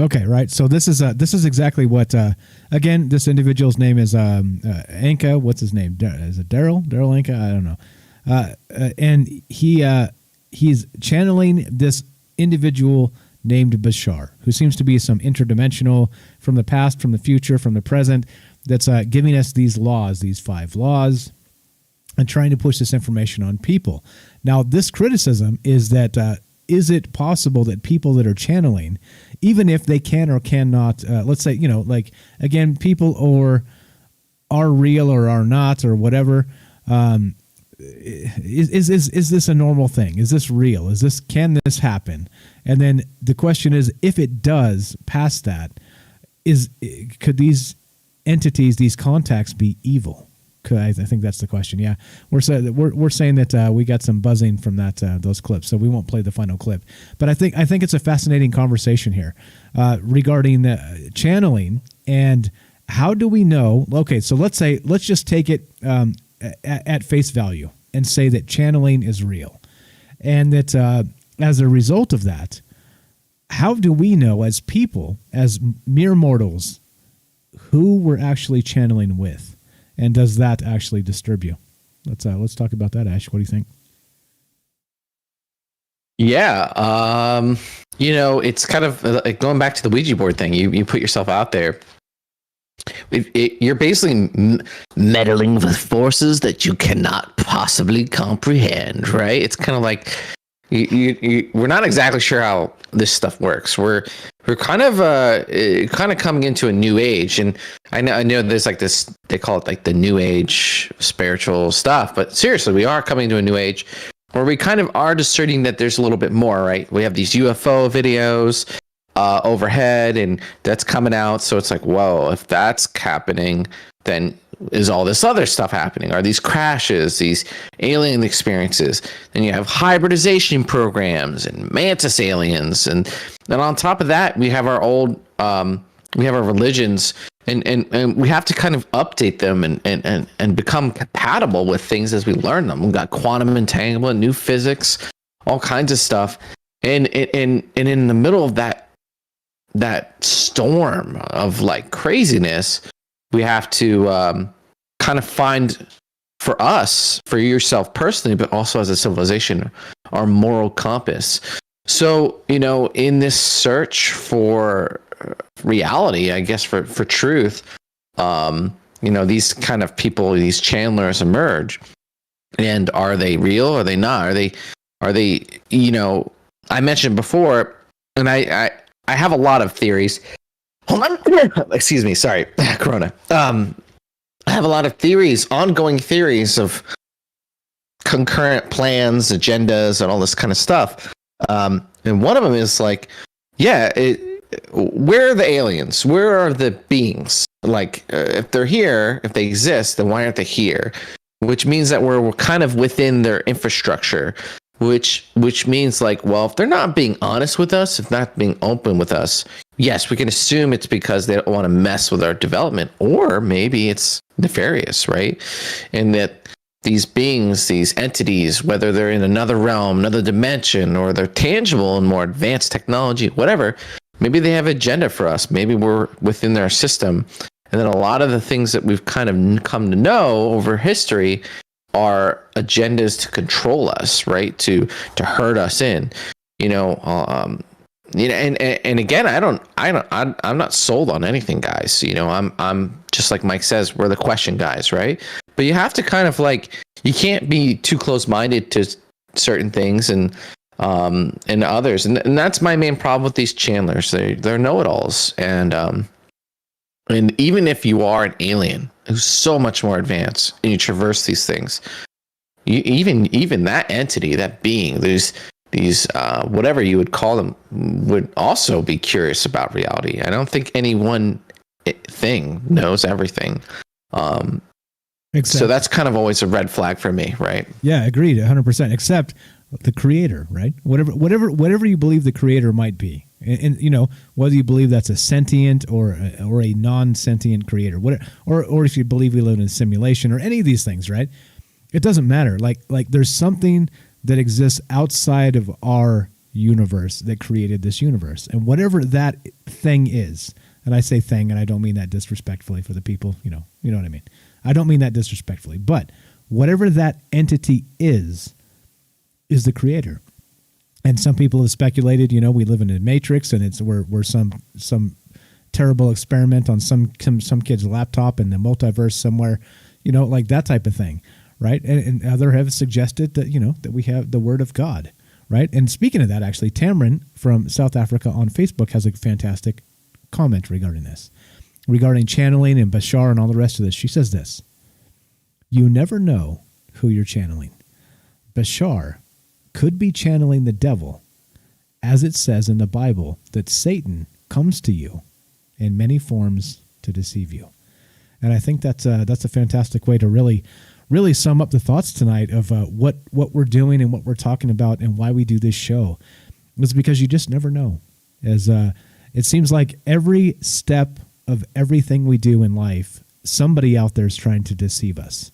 Okay, right. So this is exactly what. Again, this individual's name is Anka. What's his name? Is it Daryl? Daryl Anka? I don't know. And he's channeling this individual named Bashar, who seems to be some interdimensional from the past, from the future, from the present. That's giving us these laws, these 5 laws, and trying to push this information on people. Now, this criticism is that. Is it possible that people that are channeling, even if they can or cannot, let's say, again, people are real or are not or whatever, is this a normal thing? Is this real? Can this happen? And then the question is, if it does pass that, could these entities, these contacts, be evil? I think that's the question. Yeah, we're saying that we got some buzzing from those clips, so we won't play the final clip. But I think it's a fascinating conversation here regarding channeling, and how do we know? Okay, so let's just take it at face value and say that channeling is real, and that as a result of that, how do we know as people, as mere mortals, who we're actually channeling with? And does that actually disturb you? Let's talk about that, Ash. What do you think? Yeah, it's kind of like going back to the Ouija board thing. You put yourself out there. You're basically meddling with forces that you cannot possibly comprehend, right? It's kind of like we're not exactly sure how this stuff works. We're kind of coming into a new age, and I know there's like this, they call it like the new age spiritual stuff, but seriously, we are coming to a new age where we kind of are discerning that there's a little bit more, right? We have these UFO videos overhead, and that's coming out, so it's like, whoa, if that's happening, then is all this other stuff happening? Are these crashes, these alien experiences? Then you have hybridization programs and mantis aliens, and then on top of that, we have our old, we have our religions, and we have to kind of update them and become compatible with things as we learn them. We've got quantum entanglement, new physics, all kinds of stuff, and in the middle of that storm of like craziness, we have to kind of find, for us, for yourself personally, but also as a civilization, our moral compass. So, in this search for reality, I guess for truth, these kind of people, these channelers emerge. And are they real? Are they not? Are they, I mentioned before, and I have a lot of theories. Hold on. Excuse me. Sorry. Corona. I have a lot of theories, ongoing theories of concurrent plans, agendas, and all this kind of stuff. And one of them is like, where are the aliens? Where are the beings? Like, if they're here, if they exist, then why aren't they here? Which means that we're kind of within their infrastructure, which means like, well, if they're not being honest with us, if not being open with us, yes, we can assume it's because they don't want to mess with our development, or maybe it's nefarious, right? And that these beings, these entities, whether they're in another realm, another dimension, or they're tangible and more advanced technology, whatever, maybe they have an agenda for us. Maybe we're within their system. And then a lot of the things that we've kind of come to know over history are agendas to control us, right? To herd us in, and again, I'm not sold on anything, guys. I'm just like Mike says, we're the question guys, right? But you have to kind of like, you can't be too close-minded to certain things and others, and that's my main problem with these channelers. They're know-it-alls, and even if you are an alien who's so much more advanced and you traverse these things, even that entity, that being, these whatever you would call them, would also be curious about reality. I don't think any one thing knows everything. So that's kind of always a red flag for me, right? Yeah, agreed, 100%. Except the creator, right? Whatever you believe the creator might be, and whether you believe that's a sentient or a non-sentient creator, or if you believe we live in a simulation or any of these things, right? It doesn't matter. Like there's something that exists outside of our universe that created this universe, and whatever that thing is, and I say thing, and I don't mean that disrespectfully for the people, you know what I mean. I don't mean that disrespectfully, but whatever that entity is the creator. And some people have speculated, we live in a matrix, and we're some terrible experiment on some kid's laptop in the multiverse somewhere, like that type of thing, right? And other have suggested that that we have the Word of God, right? And speaking of that, actually, Tamron from South Africa on Facebook has a fantastic comment regarding this, regarding channeling and Bashar and all the rest of this. She says this: "You never know who you're channeling. Bashar could be channeling the devil, as it says in the Bible that Satan comes to you in many forms to deceive you. And I think that's a fantastic way to really sum up the thoughts tonight of what we're doing and what we're talking about and why we do this show. It's because you just never know. As it seems like every step of everything we do in life, somebody out there is trying to deceive us.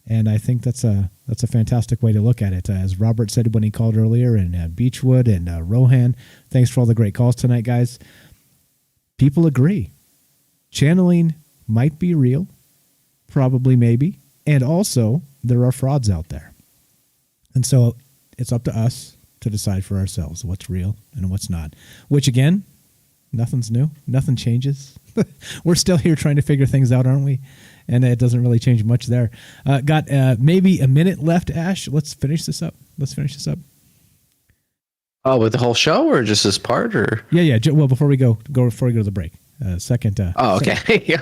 And I think that's a fantastic way to look at it. As Robert said when he called earlier, and Beechwood and Rohan, thanks for all the great calls tonight, guys. People agree. Channeling might be real, probably, maybe. And also, there are frauds out there. And so it's up to us to decide for ourselves what's real and what's not. Which, again, nothing's new. Nothing changes. We're still here trying to figure things out, aren't we? And it doesn't really change much there. Got maybe a minute left, Ash. Let's finish this up. Oh, with the whole show or just this part? Or Yeah. Well, before we go to the break. Second. Oh, okay. Okay.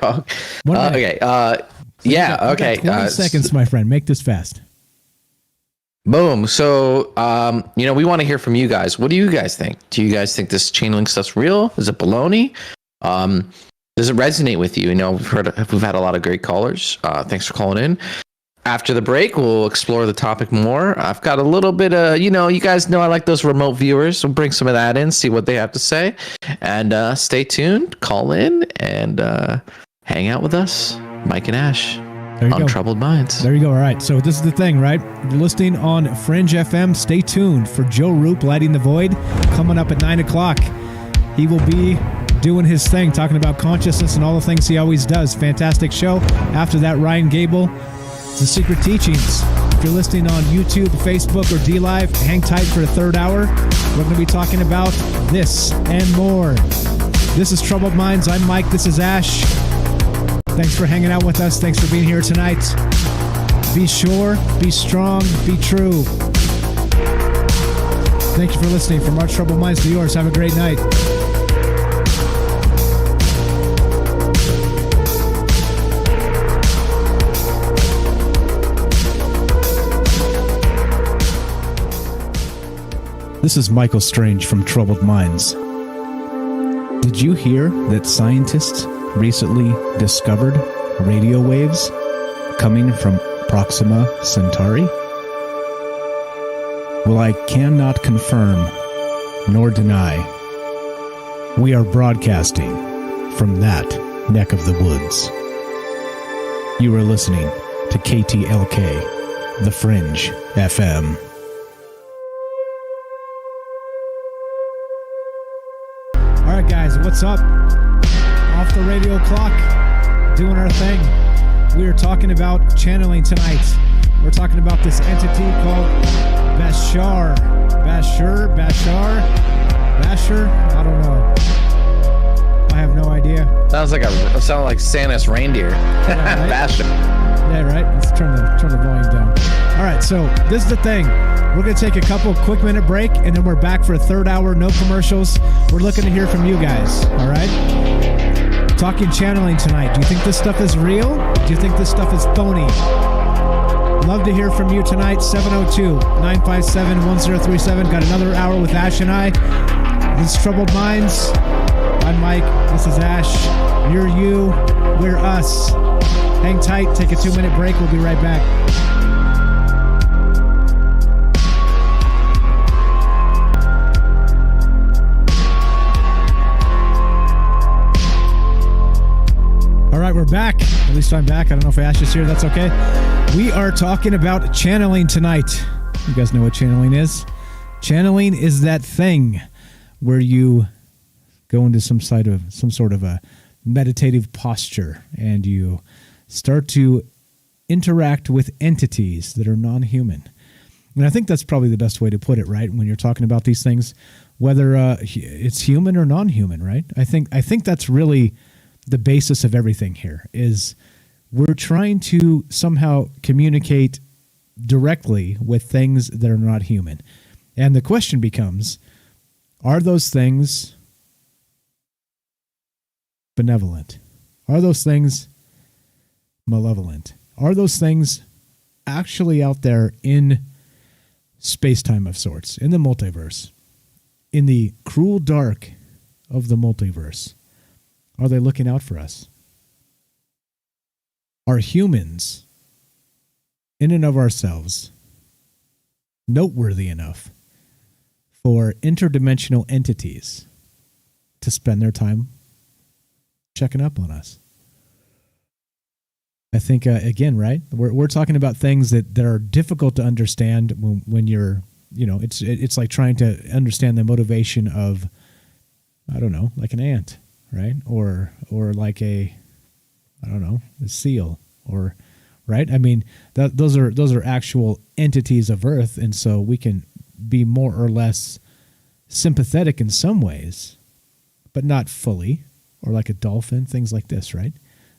Okay. 20 seconds, my friend. Make this fast. Boom. So, we want to hear from you guys. What do you guys think? Do you guys think this channeling stuff's real? Is it baloney? Does it resonate with you? We've had a lot of great callers. Thanks for calling in. After the break, we'll explore the topic more. I've got a little bit of, you guys know I like those remote viewers. We'll bring some of that in, see what they have to say. And stay tuned, call in, and hang out with us, Mike and Ash, on Troubled Minds. There you go. All right. So this is the thing, right? You're listening on Fringe FM. Stay tuned for Joe Roop, Lighting the Void, coming up at 9 o'clock. He will be doing his thing, talking about consciousness and all the things he always does. Fantastic show. After that, Ryan Gable, The Secret Teachings. If you're listening on YouTube, Facebook, or DLive, hang tight for the third hour. We're going to be talking about this and more. This is Troubled Minds. I'm Mike. This is Ash. Thanks for hanging out with us. Thanks for being here tonight. Be sure, be strong, be true. Thank you for listening. From our Troubled Minds to yours, have a great night. This is Michael Strange from Troubled Minds. Did you hear that scientists recently discovered radio waves coming from Proxima Centauri? Well, I cannot confirm nor deny. We are broadcasting from that neck of the woods. You are listening to KTLK, The Fringe FM. All right, guys, what's up? Off the radio clock, doing our thing. We are talking about channeling tonight. We're talking about this entity called Bashar. I don't know. I have no idea. Sounds like Santa's reindeer. Yeah, right? Bashar. Yeah, right. Let's turn the volume down. All right, so this is the thing. We're going to take a couple quick minute break, and then we're back for a third hour. No commercials. We're looking to hear from you guys. All right. Talking channeling tonight. Do you think this stuff is real? Do you think this stuff is phony? Love to hear from you tonight. 702-957-1037. Got another hour with Ash and I. This is Troubled Minds. I'm Mike. This is Ash. You're you. We're us. Hang tight. Take a 2-minute break. We'll be right back. All right, we're back. At least I'm back. I don't know if Ash is here. That's okay. We are talking about channeling tonight. You guys know what channeling is? Channeling is that thing where you go into some sort of a meditative posture and you start to interact with entities that are non-human. And I think that's probably the best way to put it, right? When you're talking about these things, whether it's human or non-human, right? I think that's really the basis of everything here is we're trying to somehow communicate directly with things that are not human. And the question becomes, are those things benevolent? Are those things malevolent? Are those things actually out there in space-time of sorts, in the multiverse, in the cruel dark of the multiverse? Are they looking out for us? Are humans, in and of ourselves, noteworthy enough for interdimensional entities to spend their time checking up on us? I think, again, right? We're talking about things that are difficult to understand when you're, it's like trying to understand the motivation of, I don't know, like an ant, right? Or like a seal, or, right? I mean, those are actual entities of Earth, and so we can be more or less sympathetic in some ways, but not fully, or like a dolphin, things like this, right?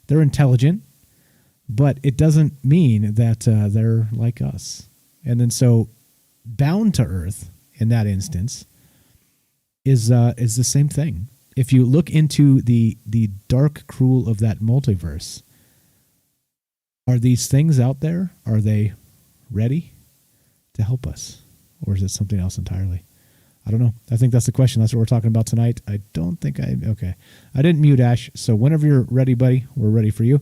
They're intelligent, but it doesn't mean that they're like us. And then so bound to Earth in that instance is the same thing. If you look into the dark cruel of that multiverse, are these things out there? Are they ready to help us? Or is it something else entirely? I don't know. I think that's the question. That's what we're talking about tonight. I don't think okay. I didn't mute Ash, so whenever you're ready, buddy, we're ready for you.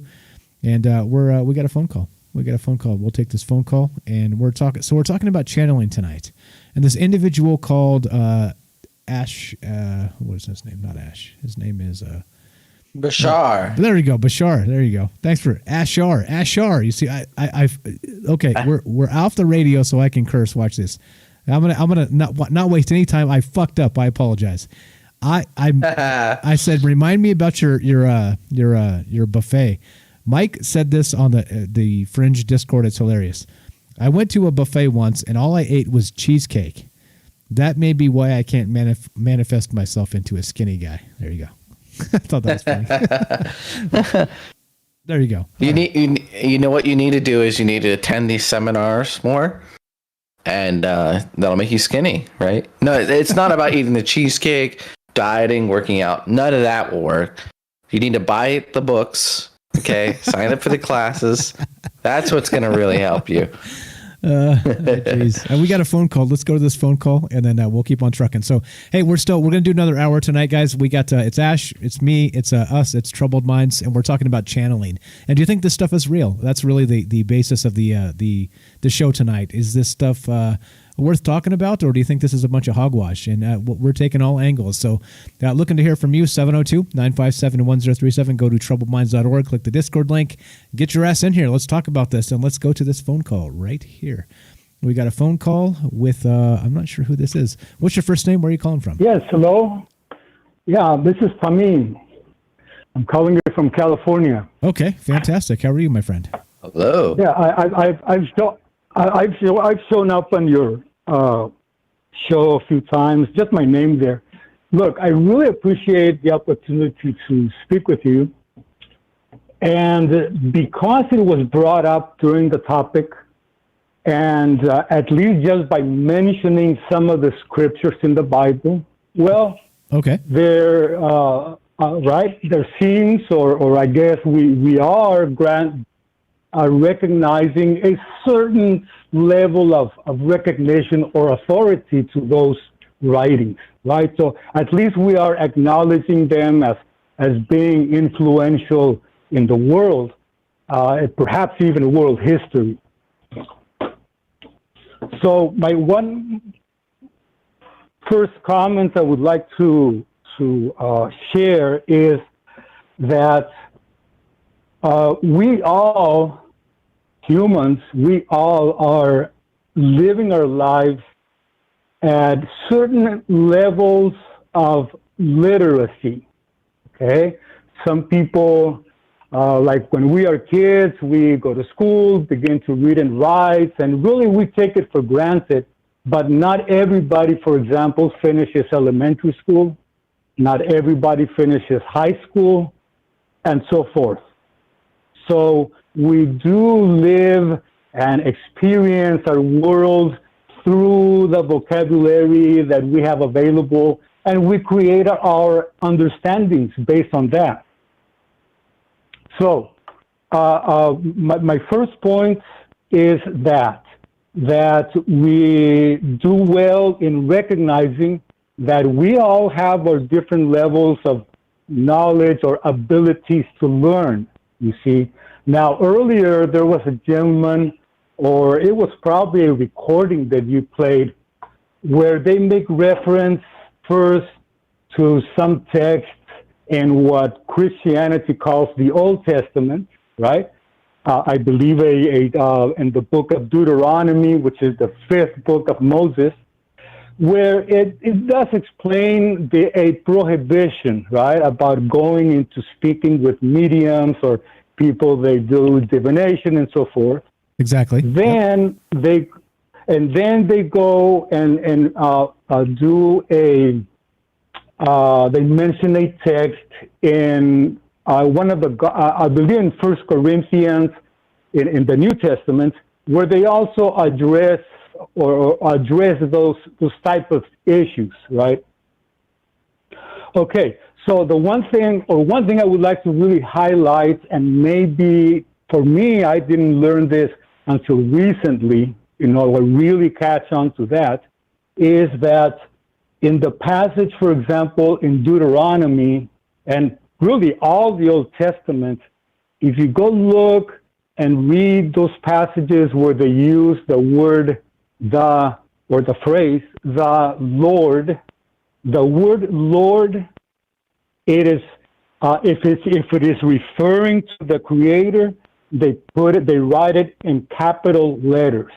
And we got a phone call. We'll take this phone call, and we're talking about channeling tonight. And this individual called Ash, what is his name? Not Ash. His name is Bashar. There you go, Bashar. There you go. Thanks for Ashar. Ashar. You see, I've okay. We're off the radio, so I can curse. Watch this. I'm gonna not waste any time. I fucked up. I apologize. I said, remind me about your buffet. Mike said this on the Fringe Discord. It's hilarious. I went to a buffet once, and all I ate was cheesecake. That may be why I can't manifest myself into a skinny guy. There you go. I thought that was funny. There you go. You know what you need to do is you need to attend these seminars more, and that'll make you skinny, right? No, it's not about eating the cheesecake, dieting, working out. None of that will work. You need to buy the books. Okay, sign up for the classes. That's what's going to really help you. Geez. We got a phone call. Let's go to this phone call, and then we'll keep on trucking. So, hey, we're going to do another hour tonight, guys. We got it's Ash, it's me, it's us, it's Troubled Minds, and we're talking about channeling. And do you think this stuff is real? That's really the basis of the show tonight. Is this stuff worth talking about, or do you think this is a bunch of hogwash? And we're taking all angles. So looking to hear from you, 702-957-1037. Go to troubledminds.org, click the Discord link, get your ass in here. Let's talk about this, and let's go to this phone call right here. We got a phone call with, I'm not sure who this is. What's your first name? Where are you calling from? Yes, hello. Yeah, this is Pamin. I'm calling you from California. Okay, fantastic. How are you, my friend? Hello. Yeah, I've shown up on your show a few times, just my name there. Look, I really appreciate the opportunity to speak with you. And because it was brought up during the topic, and at least just by mentioning some of the scriptures in the Bible, well, okay, there seems, or I guess we are recognizing a certain level of recognition or authority to those writings, right? So at least we are acknowledging them as being influential in the world, perhaps even world history. So my one first comment I would like to share is that we all, humans, we all are living our lives at certain levels of literacy, okay? Some people, like when we are kids, we go to school, begin to read and write, and really we take it for granted, but not everybody, for example, finishes elementary school, not everybody finishes high school, and so forth. So we do live and experience our world through the vocabulary that we have available, and we create our understandings based on that. So my first point is that we do well in recognizing that we all have our different levels of knowledge or abilities to learn, you see. Now, earlier there was a gentleman, or it was probably a recording that you played, where they make reference first to some text in what Christianity calls the Old Testament, right? I believe in the book of Deuteronomy, which is the 5th book of Moses, where it does explain a prohibition, right, about going into speaking with mediums or people they do divination and so forth. Exactly. Then they go and do they mention a text in one of the, I believe in 1 Corinthians in the New Testament, where they also address those type of issues, right? Okay, so one thing I would like to really highlight, and maybe for me, I didn't learn this until recently, or really catch on to that, is that in the passage, for example, in Deuteronomy, and really all the Old Testament, if you go look and read those passages where they use the word the phrase the Lord, the word Lord, it is if it is referring to the Creator, they write it in capital letters.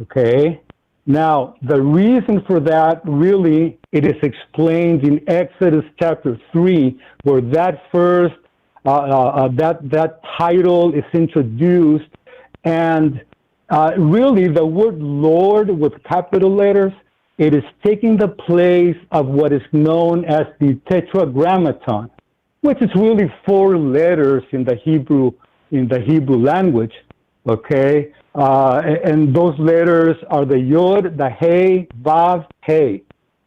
Okay. Now, the reason for that, really, it is explained in Exodus chapter 3, where that first, that title is introduced, and really the word Lord with capital letters, it is taking the place of what is known as the Tetragrammaton, which is really 4 letters in the Hebrew language, okay? And those letters are the Yod, the Hey, Vav, Hey.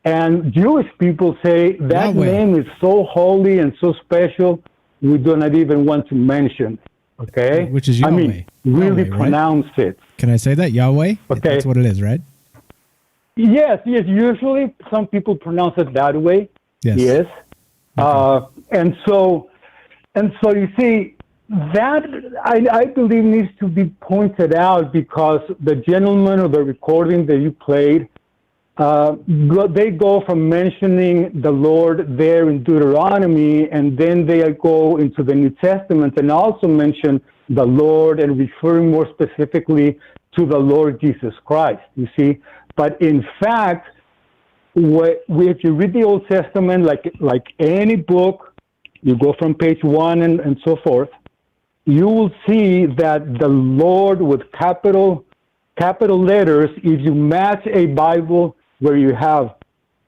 And Jewish people say that Yahweh. name is so holy and so special, we do not even want to mention, okay? Which is Yahweh. I mean, really Yahweh, right? pronounce it. Can I say that? Yahweh? Okay. That's what it is, right? Yes, usually some people pronounce it that way. Yes. And so you see, that I believe needs to be pointed out, because the gentleman or the recording that you played, they go from mentioning the Lord there in Deuteronomy, and then they go into the New Testament and also mention the Lord and referring more specifically to the Lord Jesus Christ, you see. But in fact, if you read the Old Testament, like any book, you go from page 1 and so forth, you will see that the Lord with capital letters, if you match a Bible where you have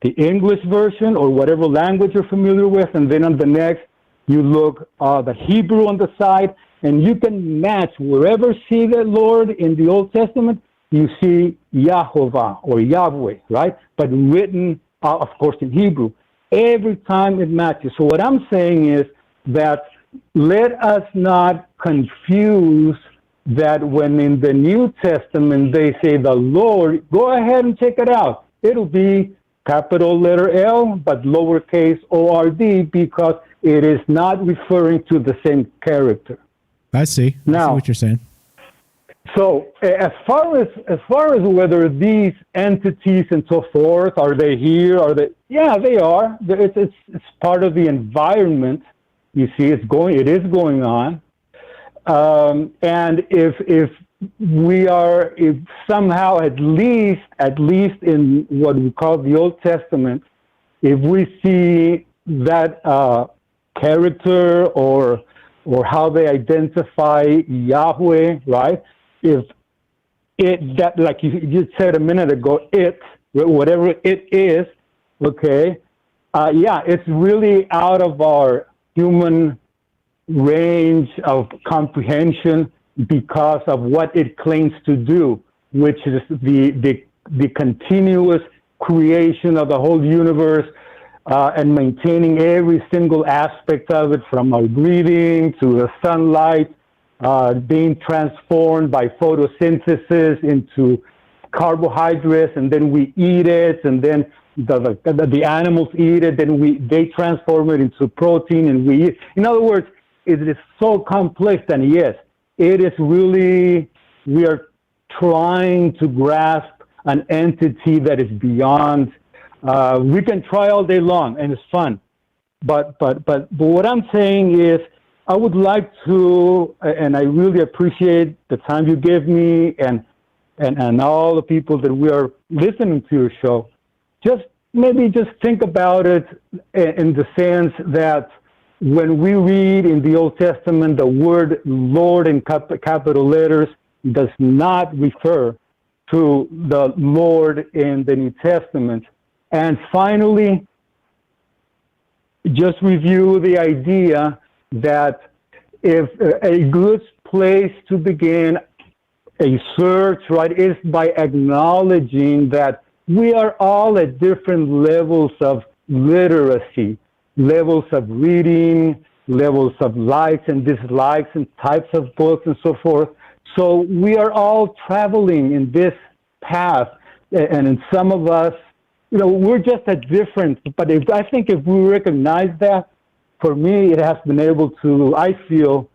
the English version or whatever language you're familiar with, and then on the next, you look the Hebrew on the side, and you can match wherever see the Lord in the Old Testament, you see Yahovah or Yahweh, right? But written, of course, in Hebrew. Every time it matches. So what I'm saying is that let us not confuse that when in the New Testament they say the Lord, go ahead and check it out. It'll be capital letter L, but lowercase O-R-D, because it is not referring to the same character. I see. I see what you're saying. So as far as whether these entities and so forth, are they here? Are they? Yeah, they are. It's part of the environment. You see, it is going on. And if somehow at least in what we call the Old Testament, if we see that character or how they identify Yahweh, right? If that, like you said a minute ago, whatever it is, okay, it's really out of our human range of comprehension because of what it claims to do, which is the continuous creation of the whole universe, and maintaining every single aspect of it, from our breathing to the sunlight, being transformed by photosynthesis into carbohydrates, and then we eat it, and then the animals eat it, then they transform it into protein, and we eat. In other words, it is so complex, and yes, it is really, we are trying to grasp an entity that is beyond. We can try all day long, and it's fun. But what I'm saying is, I would like to, and I really appreciate the time you give me, and all the people that we are listening to your show. Just think about it in the sense that when we read in the Old Testament, the word Lord in capital letters does not refer to the Lord in the New Testament. And finally, just review the idea that if a good place to begin a search, right, is by acknowledging that we are all at different levels of literacy, levels of reading, levels of likes and dislikes and types of books and so forth. So we are all traveling in this path, and in some of us, we're just at different, but I think if we recognize that, for me, it has been able to, I feel,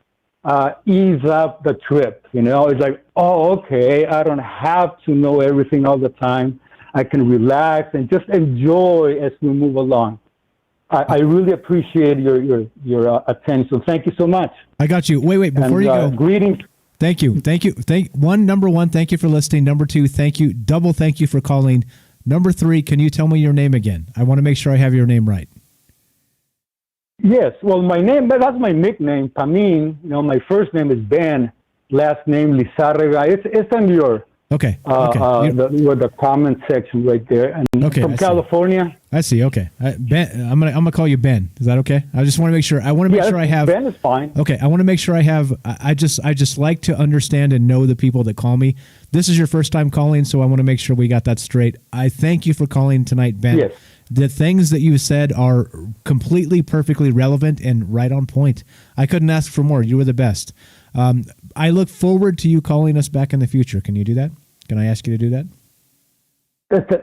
ease up the trip. It's like, oh, okay, I don't have to know everything all the time. I can relax and just enjoy as we move along. I really appreciate your attention. Thank you so much. I got you. Wait, before you go. Greetings. Thank you. Number one, thank you for listening. Number two, thank you for calling. Number three, can you tell me your name again? I want to make sure I have your name right. Yes, well, my name, that's my nickname, Pamin. My first name is Ben, last name Lizarrega. It's on your the comment section right there. And from California. I see. Okay, Ben. I'm gonna call you Ben. Is that okay? I just want to make sure. I want to make sure I have. Ben is fine. Okay, I want to make sure I have. I just like to understand and know the people that call me. This is your first time calling, so I want to make sure we got that straight. I thank you for calling tonight, Ben. Yes. The things that you said are completely, perfectly relevant and right on point. I couldn't ask for more. You were the best. I look forward to you calling us back in the future. Can you do that? Can I ask you to do that?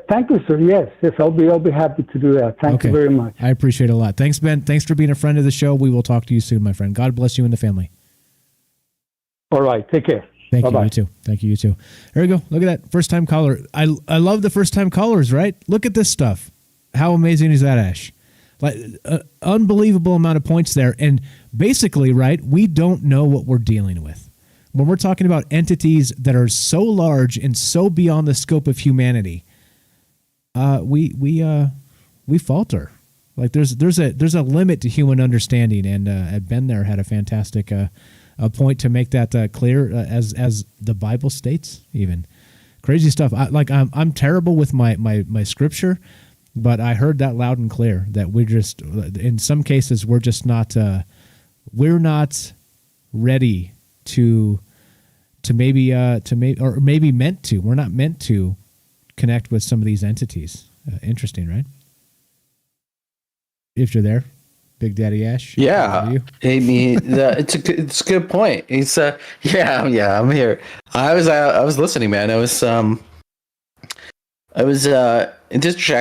Thank you, sir. Yes, I'll be happy to do that. Thank you very much. I appreciate it a lot. Thanks, Ben. Thanks for being a friend of the show. We will talk to you soon, my friend. God bless you and the family. All right. Take care. Thank Bye-bye. you. You too. Thank you. You too. There we go. Look at that first time caller. I love the first time callers. Right? Look at this stuff. How amazing is that, Ash? Like unbelievable amount of points there. And basically, right, we don't know what we're dealing with. When we're talking about entities that are so large and so beyond the scope of humanity, we falter. Like there's a limit to human understanding, and Ben there had a fantastic a point to make that clear, as the Bible states. Even crazy stuff. I'm terrible with my scripture. But I heard that loud and clear that we're just, in some cases, we're just not, we're not ready to maybe meant to. We're not meant to connect with some of these entities. Interesting, right? If you're there, Big Daddy Ash. Yeah, it's a good point. It's yeah, I'm here. I was listening, man. I was I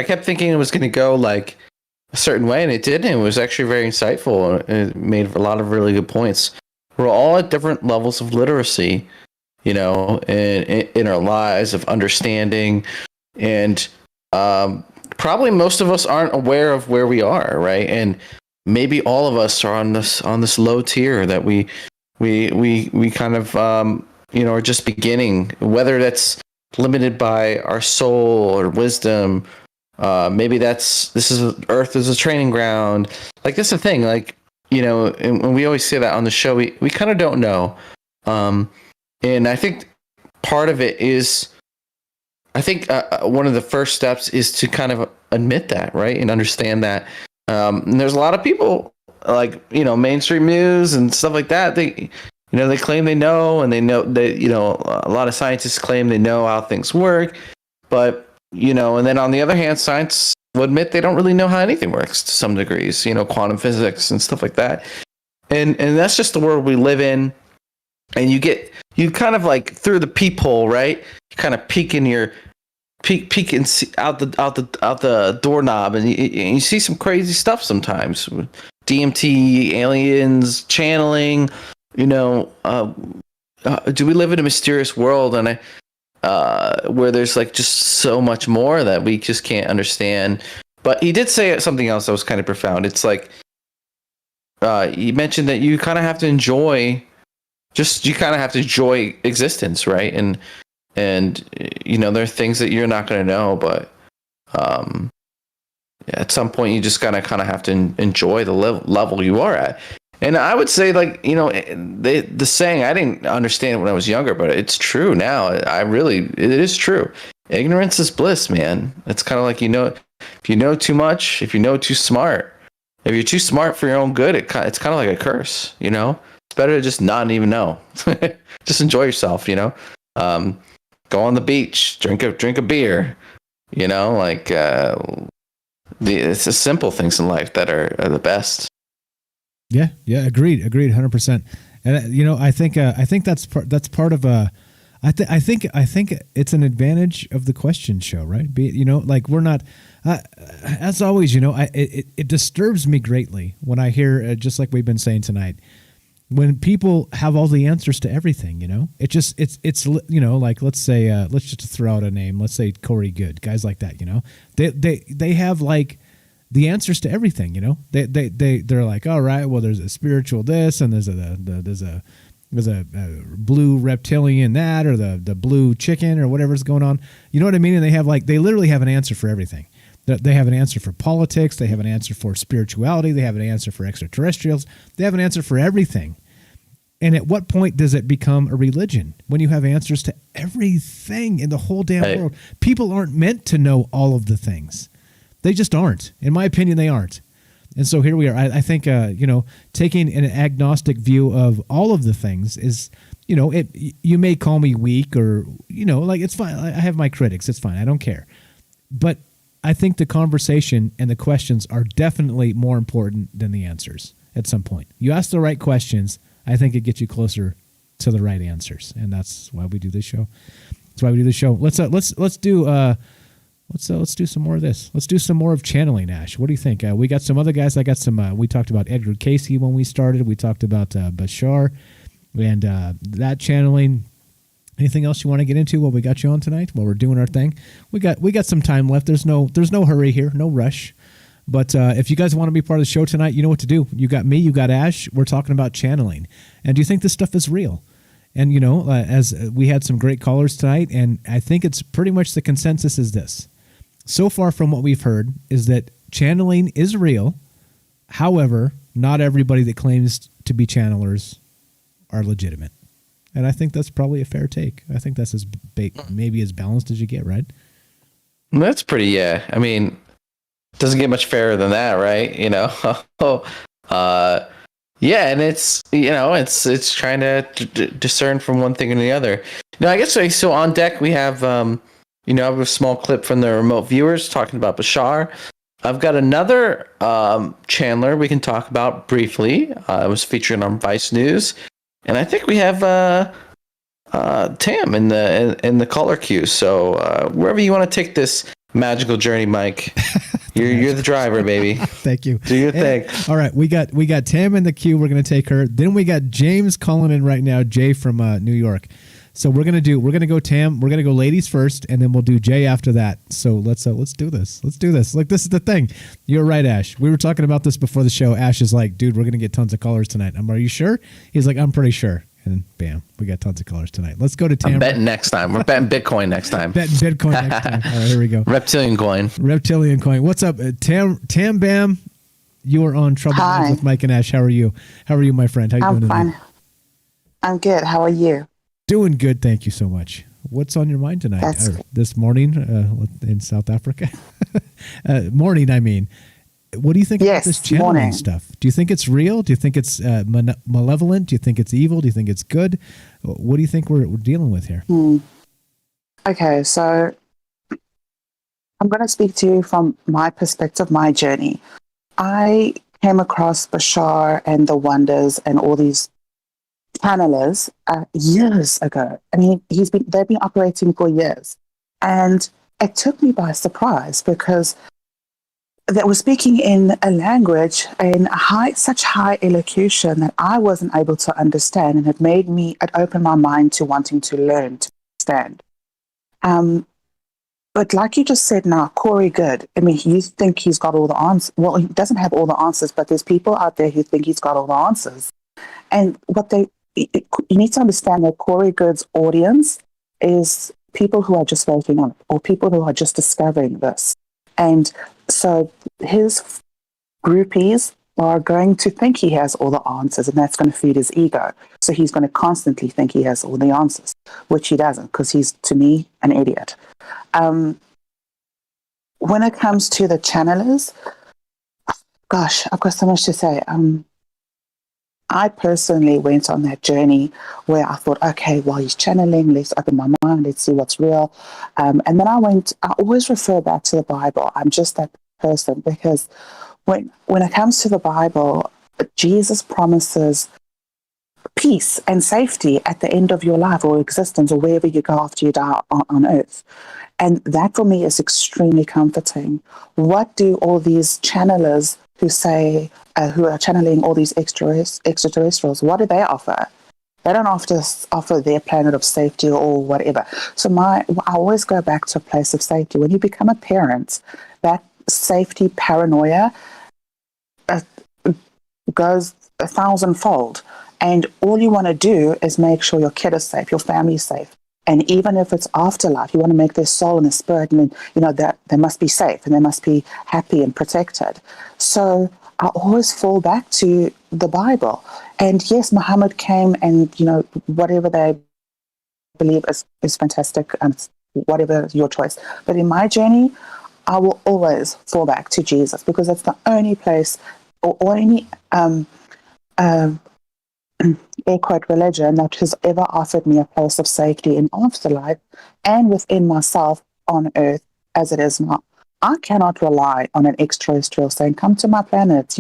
kept thinking it was going to go like a certain way, and it didn't. It was actually very insightful. It made a lot of really good points. We're all at different levels of literacy, in our lives of understanding, and probably most of us aren't aware of where we are, right? And maybe all of us are on this low tier that we kind of are just beginning, whether that's limited by our soul or wisdom. Maybe Earth is a training ground. Like that's the thing. Like and we always say that on the show. We kind of don't know. And I think part of it is, I think one of the first steps is to kind of admit that, right, and understand that. And there's a lot of people like mainstream news and stuff like that. They claim they know, and they know that, a lot of scientists claim they know how things work, but, and then on the other hand, science will admit they don't really know how anything works to some degrees, quantum physics and stuff like that. And that's just the world we live in. And you kind of like through the peephole, right? You kind of peek in your peek and see out the doorknob, and you see some crazy stuff sometimes. DMT, aliens, channeling. You know, do we live in a mysterious world and where there's like just so much more that we just can't understand? But he did say something else that was kind of profound. It's like he mentioned that you kind of have to enjoy existence, right? And you know, there are things that you're not going to know, but at some point you just kind of have to enjoy the level you are at. And I would say, like, you know, the saying, I didn't understand it when I was younger, but it's true now. It is true. Ignorance is bliss, man. It's kind of like, you know, if you know too much, if you know too smart, if you're too smart for your own good, it's kind of like a curse, you know? It's better to just not even know. Just enjoy yourself, you know? Go on the beach, drink a beer, you know? Like, it's the simple things in life that are the best. Yeah, agreed, 100%. And you know, I think that's part of I think it's an advantage of the question show, right? You know, like we're not, as always, you know, it disturbs me greatly when I hear, just like we've been saying tonight, when people have all the answers to everything. You know, it's you know, like let's say let's just throw out a name, let's say Corey Good, guys like that. You know, they have like the answers to everything, you know. They're like, all right, well, there's a spiritual this, and there's a blue reptilian that, or the blue chicken, or whatever's going on. You know what I mean? And they literally have an answer for everything. They have an answer for politics. They have an answer for spirituality. They have an answer for extraterrestrials. They have an answer for everything. And at what point does it become a religion? When you have answers to everything in the whole damn world. People aren't meant to know all of the things. They just aren't. In my opinion, they aren't. And so here we are. I think, you know, taking an agnostic view of all of the things is, you know, you may call me weak, or, you know, like, it's fine. I have my critics. It's fine. I don't care. But I think the conversation and the questions are definitely more important than the answers at some point. You ask the right questions, I think it gets you closer to the right answers. And that's why we do this show. Let's do some more of this. Let's do some more of channeling, Ash. What do you think? We got some other guys. I got some. We talked about Edgar Casey when we started. We talked about Bashar and that channeling. Anything else you want to get into while we got you on tonight? While we're doing our thing, we got some time left. There's no hurry here, no rush. But if you guys want to be part of the show tonight, you know what to do. You got me, you got Ash. We're talking about channeling. And do you think this stuff is real? And, you know, as we had some great callers tonight, and I think it's pretty much the consensus is this. So far from what we've heard is that channeling is real. However, not everybody that claims to be channelers are legitimate. And I think that's probably a fair take. I think that's maybe as balanced as you get, right? That's pretty, yeah. I mean, doesn't get much fairer than that, right? You know? Yeah, and it's, you know, it's trying to discern from one thing and the other. Now, I guess so on deck we have, you know, I have a small clip from the remote viewers talking about Bashar. I've got another channeler we can talk about briefly. It was featured on Vice News. And I think we have Tam in the caller queue. So wherever you want to take this magical journey, Mike, you're the driver, baby. Thank you. Do your thing. All right, we got Tam in the queue. We're going to take her. Then we got James calling in right now. Jay from New York. So we're gonna go Tam. We're gonna go ladies first, and then we'll do Jay after that. So let's do this. Let's do this. Like, this is the thing. You're right, Ash. We were talking about this before the show. Ash is like, dude, we're gonna get tons of callers tonight. Are you sure? He's like, I'm pretty sure. And bam, we got tons of callers tonight. Let's go to Tam. I'm betting next time. We're betting Bitcoin next time. Betting Bitcoin next time. All right, here we go. Reptilian coin. What's up, Tam Bam? You are on Trouble Minds with Mike and Ash. How are you? How are you, my friend? How you doing? I'm fine. I'm good. How are you? Doing good, thank you so much. What's on your mind tonight? This morning in South Africa? Morning, I mean. What do you think about this channeling stuff? Do you think it's real? Do you think it's malevolent? Do you think it's evil? Do you think it's good? What do you think we're dealing with here? Okay, so I'm going to speak to you from my perspective, my journey. I came across Bashar and the Wonders and all these channelers years ago. I mean, they've been operating for years. And it took me by surprise because they were speaking in a language in such high elocution that I wasn't able to understand, and it opened my mind to wanting to learn to understand. But like you just said now, Corey Goode, I mean, you think he's got all the answers. Well, he doesn't have all the answers, but there's people out there who think he's got all the answers. And you need to understand that Corey Goode's audience is people who are just voting on it, or people who are just discovering this. And so his groupies are going to think he has all the answers, and that's going to feed his ego. So he's going to constantly think he has all the answers, which he doesn't, because he's, to me, an idiot. When it comes to the channelers, gosh, I've got so much to say. I personally went on that journey where I thought, okay, while he's channeling, let's open my mind, let's see what's real. And then I always refer back to the Bible. I'm just that person, because when it comes to the Bible, Jesus promises peace and safety at the end of your life or existence, or wherever you go after you die on earth. And that for me is extremely comforting. What do all these channelers who are channeling all these extraterrestrials, what do they offer? They don't offer their planet of safety or whatever. So I always go back to a place of safety. When you become a parent, that safety paranoia goes 1,000-fold. And all you want to do is make sure your kid is safe, your family is safe. And even if it's afterlife, you want to make their soul and their spirit, and that they must be safe and they must be happy and protected. So I always fall back to the Bible. And yes, Muhammad came, and whatever they believe is fantastic, and whatever your choice. But in my journey, I will always fall back to Jesus, because that's the only place or any air quote religion that has ever offered me a place of safety in afterlife and within myself on earth as it is now. I cannot rely on an extraterrestrial saying, come to my planet,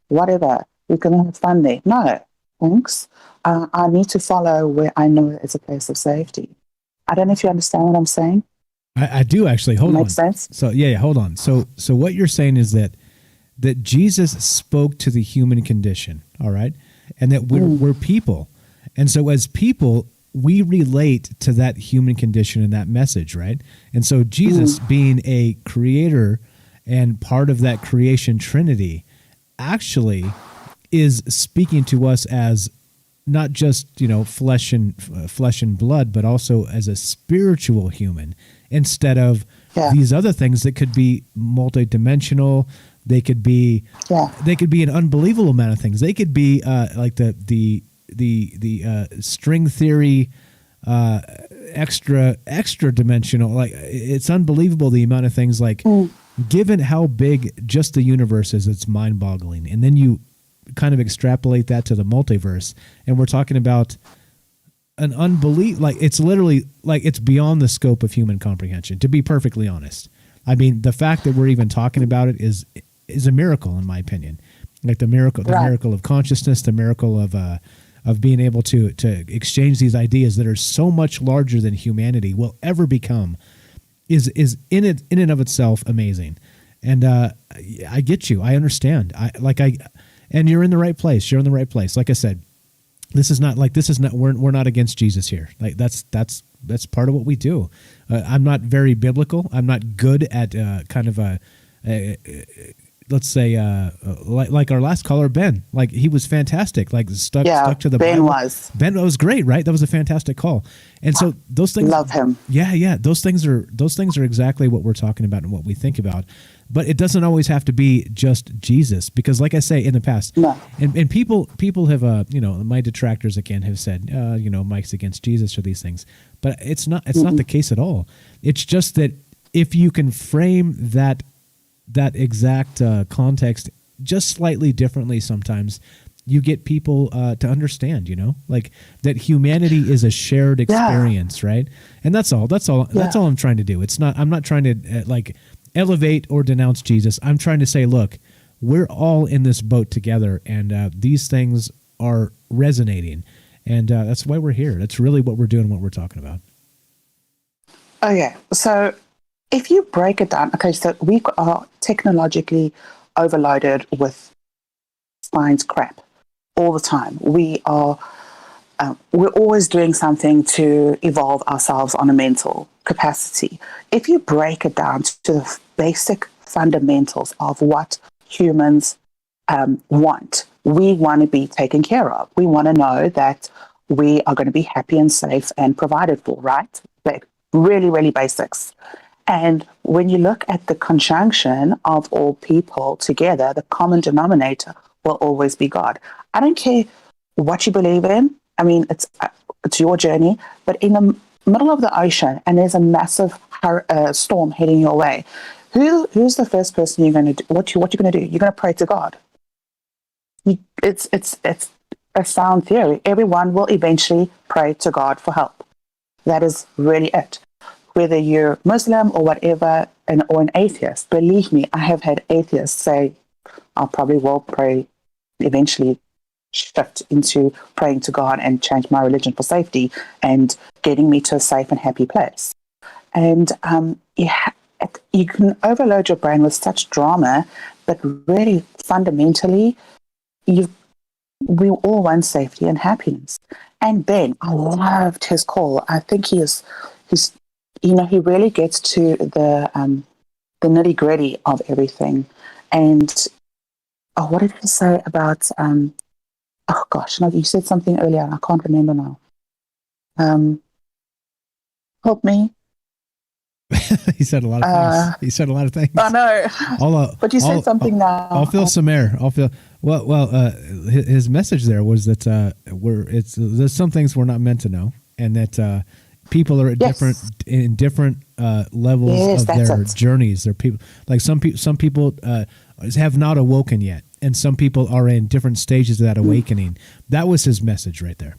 whatever, you can have fun there. No, thanks. I need to follow where I know is a place of safety. I don't know if you understand what I'm saying. I do actually. Hold on. Makes sense? So yeah, hold on. So what you're saying is that Jesus spoke to the human condition, all right? And that we're people. And so as people, we relate to that human condition and that message, right? And so Jesus being a creator and part of that creation trinity actually is speaking to us as not just, flesh and blood, but also as a spiritual human, instead of these other things that could be multidimensional. They could be an unbelievable amount of things. They could be like the string theory, extra dimensional. Like, it's unbelievable the amount of things. Like, given how big just the universe is, it's mind boggling. And then you kind of extrapolate that to the multiverse, and we're talking about an like it's literally like it's beyond the scope of human comprehension. To be perfectly honest, I mean, the fact that we're even talking about it is a miracle, in my opinion. Like the miracle of consciousness, the miracle of being able to exchange these ideas that are so much larger than humanity will ever become is in and of itself amazing. And I get you. I understand. And you're in the right place. You're in the right place. Like I said, we're not against Jesus here. Like that's part of what we do. I'm not very biblical. I'm not good at kind of let's say like our last caller, Ben. Like, he was fantastic. Like stuck to the Ben Bible. Ben was great, right? That was a fantastic call. And so those things, love him. Yeah. Those things are exactly what we're talking about and what we think about. But it doesn't always have to be just Jesus, because, like I say in the past, and people have my detractors again have said Mike's against Jesus or these things, but it's not the case at all. It's just that if you can frame that exact context just slightly differently, sometimes you get people to understand, like that humanity is a shared experience, right? And that's all I'm trying to do. I'm not trying to elevate or denounce Jesus. I'm trying to say, look, we're all in this boat together, and these things are resonating, and that's why we're here. That's really what we're doing, what we're talking about. Okay, so if you break it down, okay, so we are technologically overloaded with science crap all the time. We're always doing something to evolve ourselves on a mental capacity. If you break it down to the basic fundamentals of what humans want, we want to be taken care of. We want to know that we are going to be happy and safe and provided for, right? Like really, really basics. And when you look at the conjunction of all people together, the common denominator will always be God. I don't care what you believe in. I mean, it's your journey, but in the middle of the ocean and there's a massive storm heading your way, who's the first person you're going to do? What you're going to do? You're going to pray to God. It's a sound theory. Everyone will eventually pray to God for help. That is really it. Whether you're Muslim or whatever, or an atheist, believe me, I have had atheists say, I probably will pray, eventually shift into praying to God and change my religion for safety and getting me to a safe and happy place. And you can overload your brain with such drama, but really fundamentally, we all want safety and happiness. And Ben, I loved his call. I think he's he really gets to the nitty gritty of everything. And what did he say about? Oh gosh, no, you said something earlier. And I can't remember now. Help me. He said a lot of things. I know. But you said something now. I'll fill some air. His message there was that there's some things we're not meant to know, and that people are at different levels of their journeys. They're people like some people have not awoken yet, and some people are in different stages of that awakening. That was his message right there.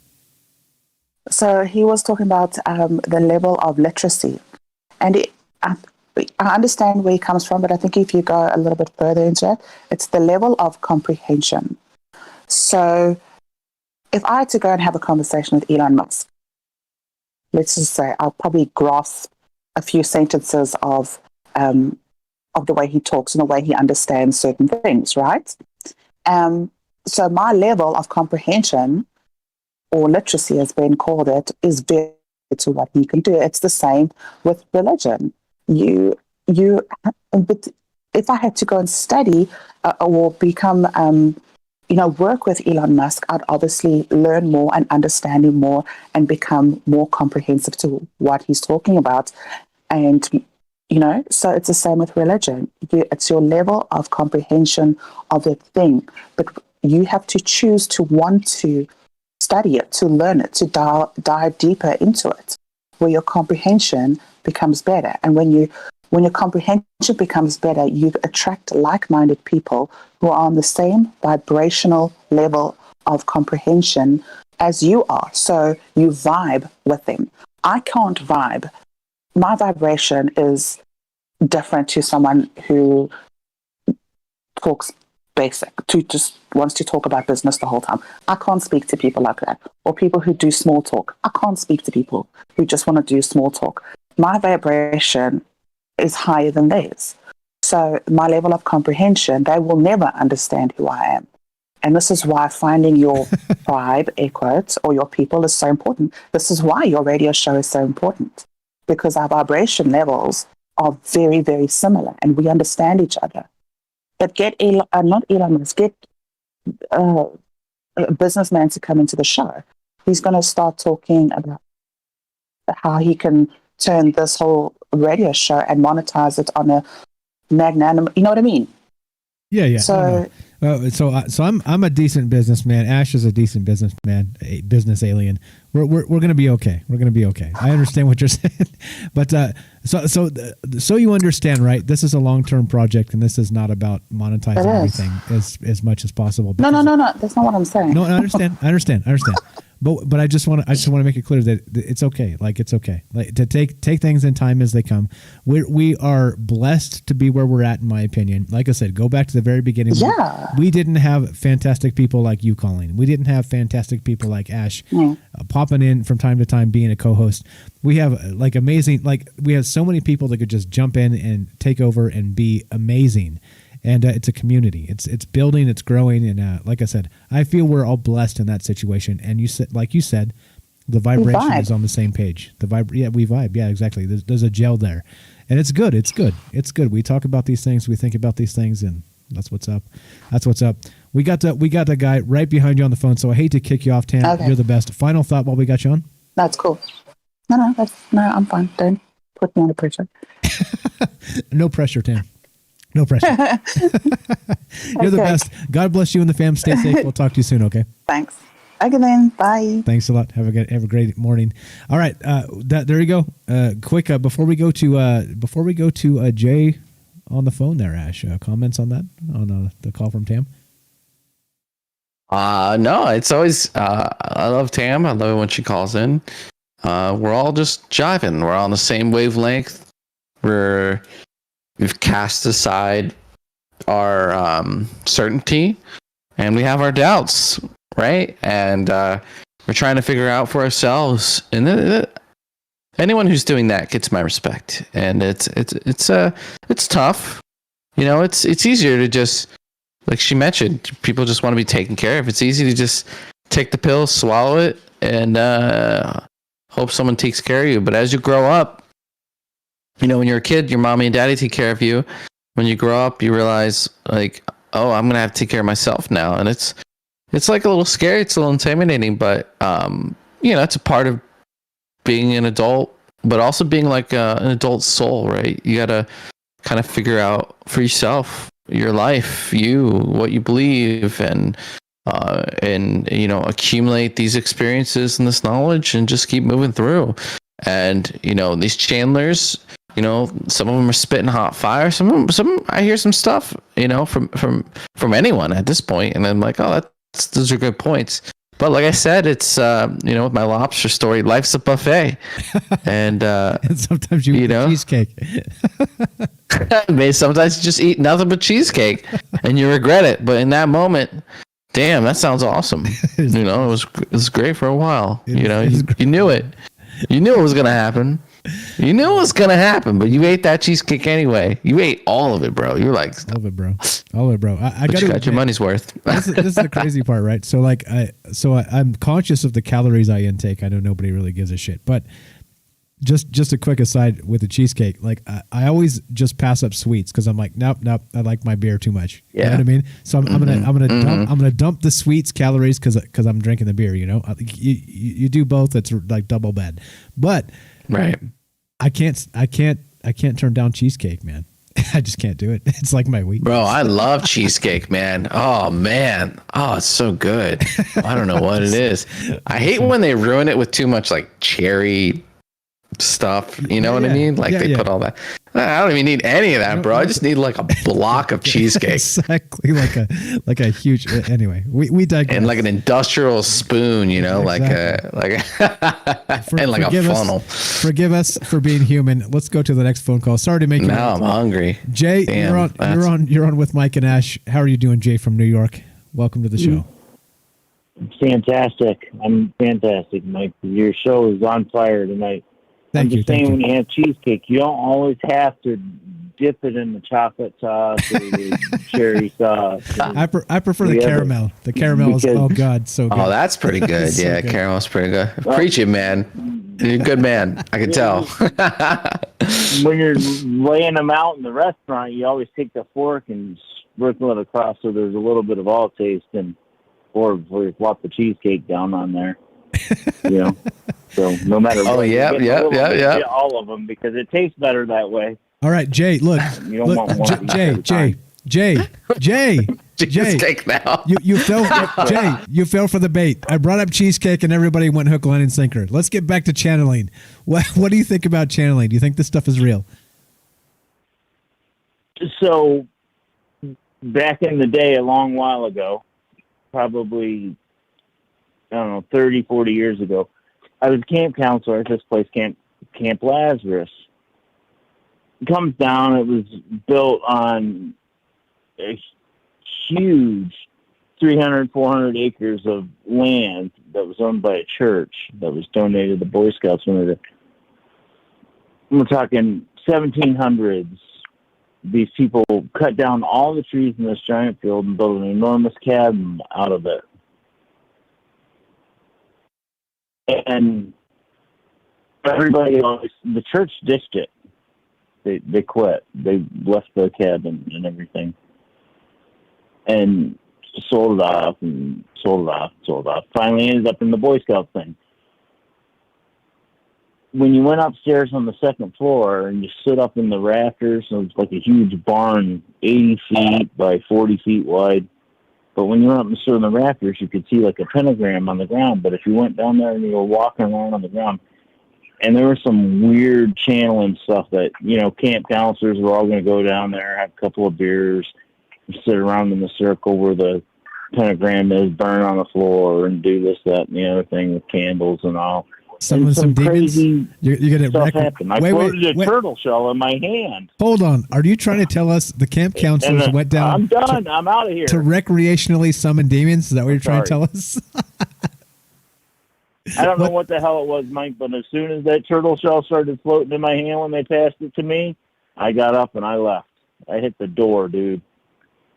So he was talking about the level of literacy. And I understand where he comes from, but I think if you go a little bit further into it, it's the level of comprehension. So if I had to go and have a conversation with Elon Musk, let's just say I'll probably grasp a few sentences of the way he talks and the way he understands certain things, right? So my level of comprehension, or literacy as Ben called it, is very to what he can do. It's the same with religion. But if I had to go and study or become, work with Elon Musk, I'd obviously learn more and understand him more and become more comprehensive to what he's talking about. And, so it's the same with religion. It's your level of comprehension of the thing, but you have to choose to want to study it, to learn it, to dive deeper into it, where your comprehension becomes better. And when your comprehension becomes better, you attract like-minded people who are on the same vibrational level of comprehension as you are. So you vibe with them. I can't vibe. My vibration is different to someone who talks basic, who just wants to talk about business the whole time. I can't speak to people like that. Or people who do small talk. I can't speak to people who just want to do small talk. My vibration is higher than theirs. So my level of comprehension, they will never understand who I am. And this is why finding your tribe, air quotes, or your people is so important. This is why your radio show is so important, because our vibration levels are very, very similar and we understand each other. But get not Elon Musk, get a businessman to come into the show. He's going to start talking about how he can turn this whole radio show and monetize it on a magnanimous, you know what I mean? Yeah. So, I'm a decent businessman. Ash is a decent businessman, a business alien. We're going to be okay. We're going to be okay. I understand what you're saying, but so you understand, right? This is a long-term project, and this is not about monetizing everything as much as possible. No. That's not what I'm saying. No, I understand. But I just want to make it clear that it's okay. Like, it's okay. Like, to take things in time as they come. We are blessed to be where we're at, in my opinion. Like I said, go back to the very beginning. Yeah. We didn't have fantastic people like you, Colleen. We didn't have fantastic people like Ash popping in from time to time, being a co-host. We have we have so many people that could just jump in and take over and be amazing. And it's a community. It's building. It's growing. And like I said, I feel we're all blessed in that situation. And you said, the vibration is on the same page. We vibe. Yeah, exactly. There's a gel there, and it's good. It's good. It's good. We talk about these things. We think about these things, and that's what's up. That's what's up. We got that guy right behind you on the phone. So I hate to kick you off, Tam. Okay. You're the best. Final thought while we got you on. That's cool. No, I'm fine. Don't put me under pressure. No pressure, Tam. No pressure. You're the best. God bless you and the fam. Stay safe. We'll talk to you soon, okay? Thanks. Okay then. Bye. Thanks a lot. Have a great morning. All right. There you go. Quick before we go to Jay on the phone there, Ash. Comments on that, on the call from Tam? No, it's always I love Tam. I love it when she calls in. We're all just jiving. We're on the same wavelength. We've cast aside our certainty, and we have our doubts, right? And we're trying to figure out for ourselves. And anyone who's doing that gets my respect. And it's tough. You know, it's easier to just, like she mentioned, people just want to be taken care of. It's easy to just take the pill, swallow it, and hope someone takes care of you. But as you grow up, you know, when you're a kid, your mommy and daddy take care of you. When you grow up, you realize, like, oh, I'm gonna have to take care of myself now, and it's like a little scary. It's a little intimidating, but you know, it's a part of being an adult, but also being like an adult soul, right? You gotta kind of figure out for yourself your life, what you believe, and you know, accumulate these experiences and this knowledge, and just keep moving through. And you know, these Chandlers, you know, some of them are spitting hot fire. Some I hear some stuff, you know, from anyone at this point, and I'm like, oh, those are good points. But like I said, it's you know, with my lobster story, life's a buffet, and sometimes you eat cheesecake. Sometimes you just eat nothing but cheesecake, and you regret it. But in that moment, damn, that sounds awesome. You know, it was great for a while. You know, you knew it. You knew it was gonna happen. You knew it was gonna happen, but you ate that cheesecake anyway. You ate all of it, bro. You're like, all of it, bro. All of it, bro. I got your money's worth. This is the crazy part, right? So like, I'm conscious of the calories I intake. I know nobody really gives a shit, but just a quick aside with the cheesecake. Like, I always just pass up sweets because I'm like, nope. I like my beer too much. Yeah. You know what I mean? So I'm gonna dump the sweets calories because I'm drinking the beer. You know, you do both. It's like double bad, but right. I can't turn down cheesecake, man. I just can't do it. It's like my weakness. Bro, I love cheesecake, man. Oh, man. Oh, it's so good. I don't know what it is. I hate when they ruin it with too much like cherry stuff. You know what I mean? Like they put all that. I don't even need any of that, bro. I just need like a block of cheesecake. Exactly, like a huge. Anyway, we digress. And like an industrial spoon, you know, exactly. And like a funnel. Forgive us for being human. Let's go to the next phone call. Sorry to make you. Now I'm hungry. Jay, damn, you're on with Mike and Ash. How are you doing, Jay from New York? Welcome to the show. Fantastic. I'm fantastic, Mike. Your show is on fire tonight. Thank you. When you have cheesecake, you don't always have to dip it in the chocolate sauce or the cherry sauce. I prefer the caramel. The caramel is, oh God, so good. Oh, that's pretty good. So yeah, caramel's pretty good. Preach it, man. You're a good man. I can tell. When you're laying them out in the restaurant, you always take the fork and sprinkle it across so there's a little bit of all taste, and or you flop the cheesecake down on there. You know, so no matter what. Oh yeah, all of them, because it tastes better that way. All right, Jay. Look, you don't want one Jay. Cheesecake now. You fell, Jay. You fell for the bait. I brought up cheesecake, and everybody went hook, line, and sinker. Let's get back to channeling. What do you think about channeling? Do you think this stuff is real? So, back in the day, a long while ago, probably I don't know, 30, 40 years ago. I was camp counselor at this place, Camp Lazarus. It comes down, it was built on a huge 300, 400 acres of land that was owned by a church that was donated to the Boy Scouts when they were, we're talking 1700s. These people cut down all the trees in this giant field and built an enormous cabin out of it. And everybody else, the church ditched it. They quit. They left the cabin and everything. And sold it off and sold it off, sold it off. Finally ended up in the Boy Scout thing. When you went upstairs on the second floor and you stood up in the rafters, it was like a huge barn, 80 feet by 40 feet wide. But when you went up and stood in the rafters, you could see like a pentagram on the ground. But if you went down there and you were walking around on the ground, and there was some weird channeling stuff that, camp counselors were all going to go down there, have a couple of beers, sit around in the circle where the pentagram is, burn on the floor, and do this, that, and the other thing with candles and all. Some crazy demons. You're gonna stuff happened. I floated a turtle shell in my hand. Hold on. Are you trying to tell us the camp counselors went down? I'm done. I'm out of here. To recreationally summon demons? Is that what you're trying to tell us? I don't know what the hell it was, Mike, but as soon as that turtle shell started floating in my hand when they passed it to me, I got up and I left. I hit the door, dude.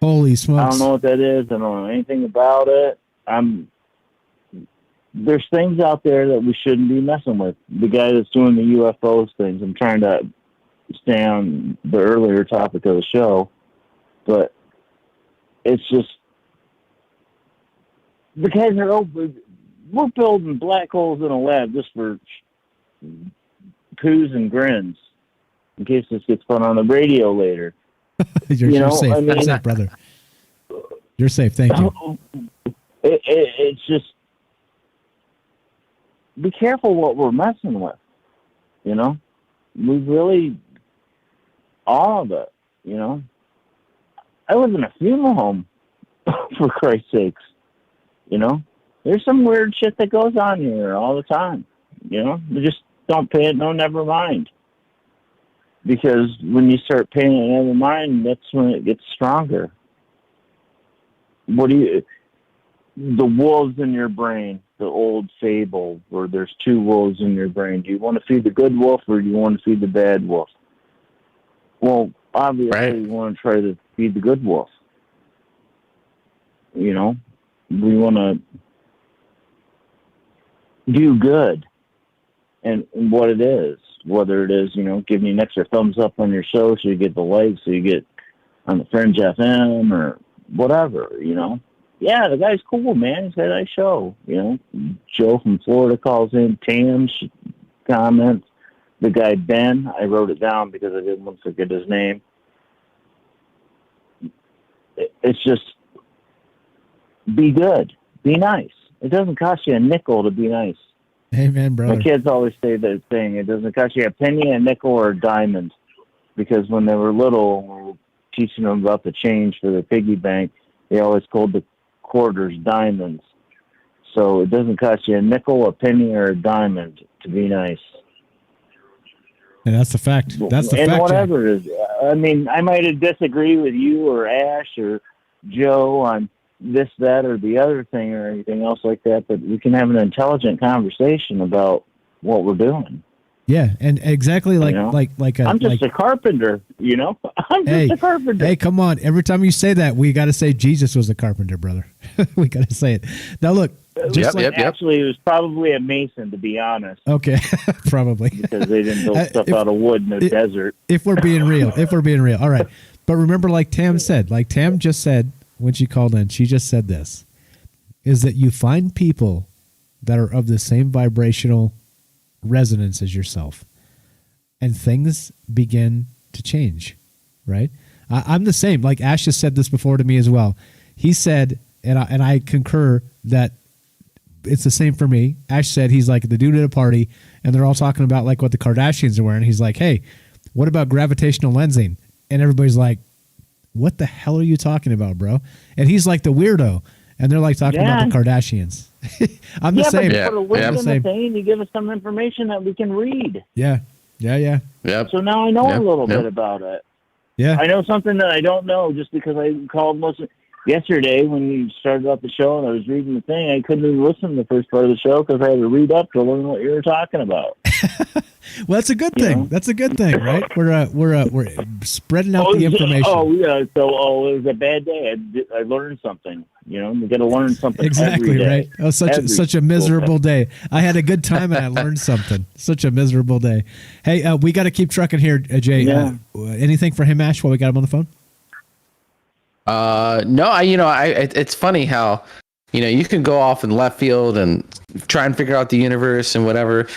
Holy smokes. I don't know what that is. I don't know anything about it. There's things out there that we shouldn't be messing with. The guy that's doing the UFOs things, I'm trying to stay on the earlier topic of the show, but it's just, the guys are open. We're building black holes in a lab just for poos and grins in case this gets put on the radio later. You're safe. You're safe, brother. You're safe. Thank you. It's just, be careful what we're messing with. We really, all of it. I live in a funeral home, for Christ's sakes. There's some weird shit that goes on here all the time. We just don't pay it no never mind. Because when you start paying it never mind, that's when it gets stronger. The wolves in your brain, the old fable where there's two wolves in your brain. Do you want to feed the good wolf or do you want to feed the bad wolf? Well, obviously you want to try to feed the good wolf. We want to do good and what it is, whether it is, giving you an extra thumbs up on your show so you get the likes, so you get on the Fringe FM or whatever, Yeah, the guy's cool, man. He's got a nice show. Joe from Florida calls in. Tam comments. The guy Ben, I wrote it down because I didn't want to forget his name. It's just, be good. Be nice. It doesn't cost you a nickel to be nice. Amen, brother. My kids always say that thing. It doesn't cost you a penny, a nickel, or a diamond. Because when they were little, we were teaching them about the change for their piggy bank, they always called the quarters diamonds. So it doesn't cost you a nickel, a penny, or a diamond to be nice. And that's the fact. That's the fact. And Jim. whatever it is. I mean, I might disagree with you or Ash or Joe on this, that, or the other thing or anything else like that, but we can have an intelligent conversation about what we're doing. Yeah, and exactly like I'm just a carpenter, I'm just a carpenter. Hey, come on! Every time you say that, we got to say Jesus was a carpenter, brother. We got to say it. Now, look. Actually, it was probably a mason, to be honest. Okay, probably because they didn't build stuff out of wood in the desert. If we're being real, all right. But remember, like Tam just said when she called in, she just said this: is that you find people that are of the same vibrational resonance as yourself, and things begin to change, right? I'm the same. Like Ash just said this before to me as well. He said, and I concur that it's the same for me. Ash said he's like the dude at a party, and they're all talking about like what the Kardashians are wearing. He's like, hey, what about gravitational lensing? And everybody's like, what the hell are you talking about, bro? And he's like the weirdo. and they're like talking about the Kardashians. I'm the same. But put a link I'm the in same. the thing to give us some information that we can read. Yeah. Yep. So now I know a little bit about it. Yeah. I know something that I don't know just because I called yesterday when you started up the show and I was reading the thing. I couldn't even listen to the first part of the show because I had to read up to learn what you were talking about. Well, that's a good thing. That's a good thing, right? We're spreading out the information. Oh yeah. So it was a bad day. I learned something. You got to learn something. Exactly every day. right. Oh, such a miserable day. I had a good time and I learned something. Such a miserable day. Hey, we got to keep trucking here, Jay. Yeah. Anything for him, Ash? While we got him on the phone. No, it's funny how, you can go off in left field and try and figure out the universe and whatever.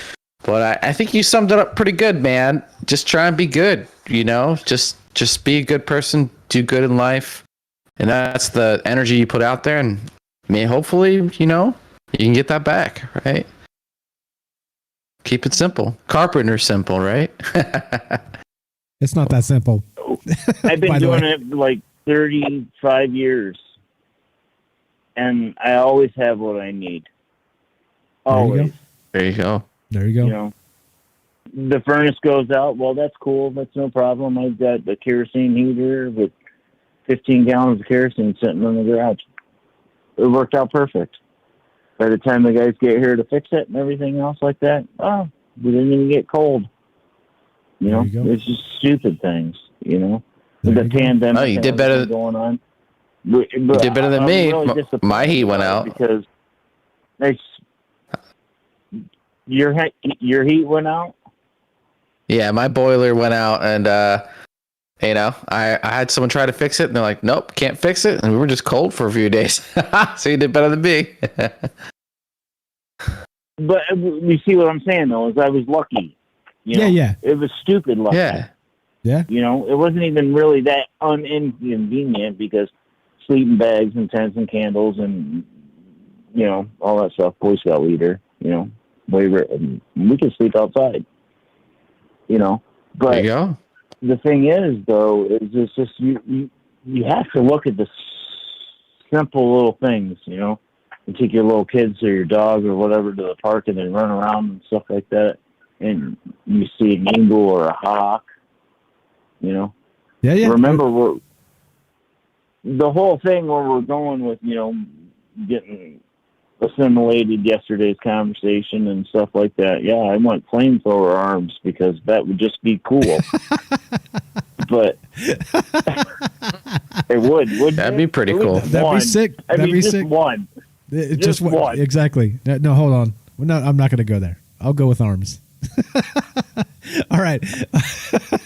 But I think you summed it up pretty good, man. Just try and be good, just be a good person, do good in life. And that's the energy you put out there. And hopefully, you can get that back, right? Keep it simple. Carpenter simple, right? It's not that simple. I've been doing it like 35 years. And I always have what I need. Always. There you go. There you go. The furnace goes out. Well, that's cool. That's no problem. I've got a kerosene heater with 15 gallons of kerosene sitting in the garage. It worked out perfect. By the time the guys get here to fix it and everything else like that, we didn't even get cold. It's just stupid things, The pandemic. Oh, you did better going on. You did better than me. Really my heat went out. Because your heat went out? Yeah, my boiler went out, and I had someone try to fix it, and they're like, "Nope, can't fix it," and we were just cold for a few days. So you did better than me. But you see what I'm saying, though, is I was lucky. Yeah. It was stupid lucky. Yeah. It wasn't even really that inconvenient because sleeping bags and tents and candles and all that stuff. Boy Scout leader. We could sleep outside. But there you go. The thing is, though, is it's just you have to look at the simple little things, You take your little kids or your dog or whatever to the park and then run around and stuff like that, and you see an eagle or a hawk, Yeah. Remember, the whole thing where we're going with, getting assimilated yesterday's conversation and stuff like that. Yeah, I want flamethrower arms because that would just be cool. But it would. That'd be pretty cool. That'd be sick. That'd be sick. One. Just one. Exactly. No, hold on. No, I'm not going to go there. I'll go with arms. All right.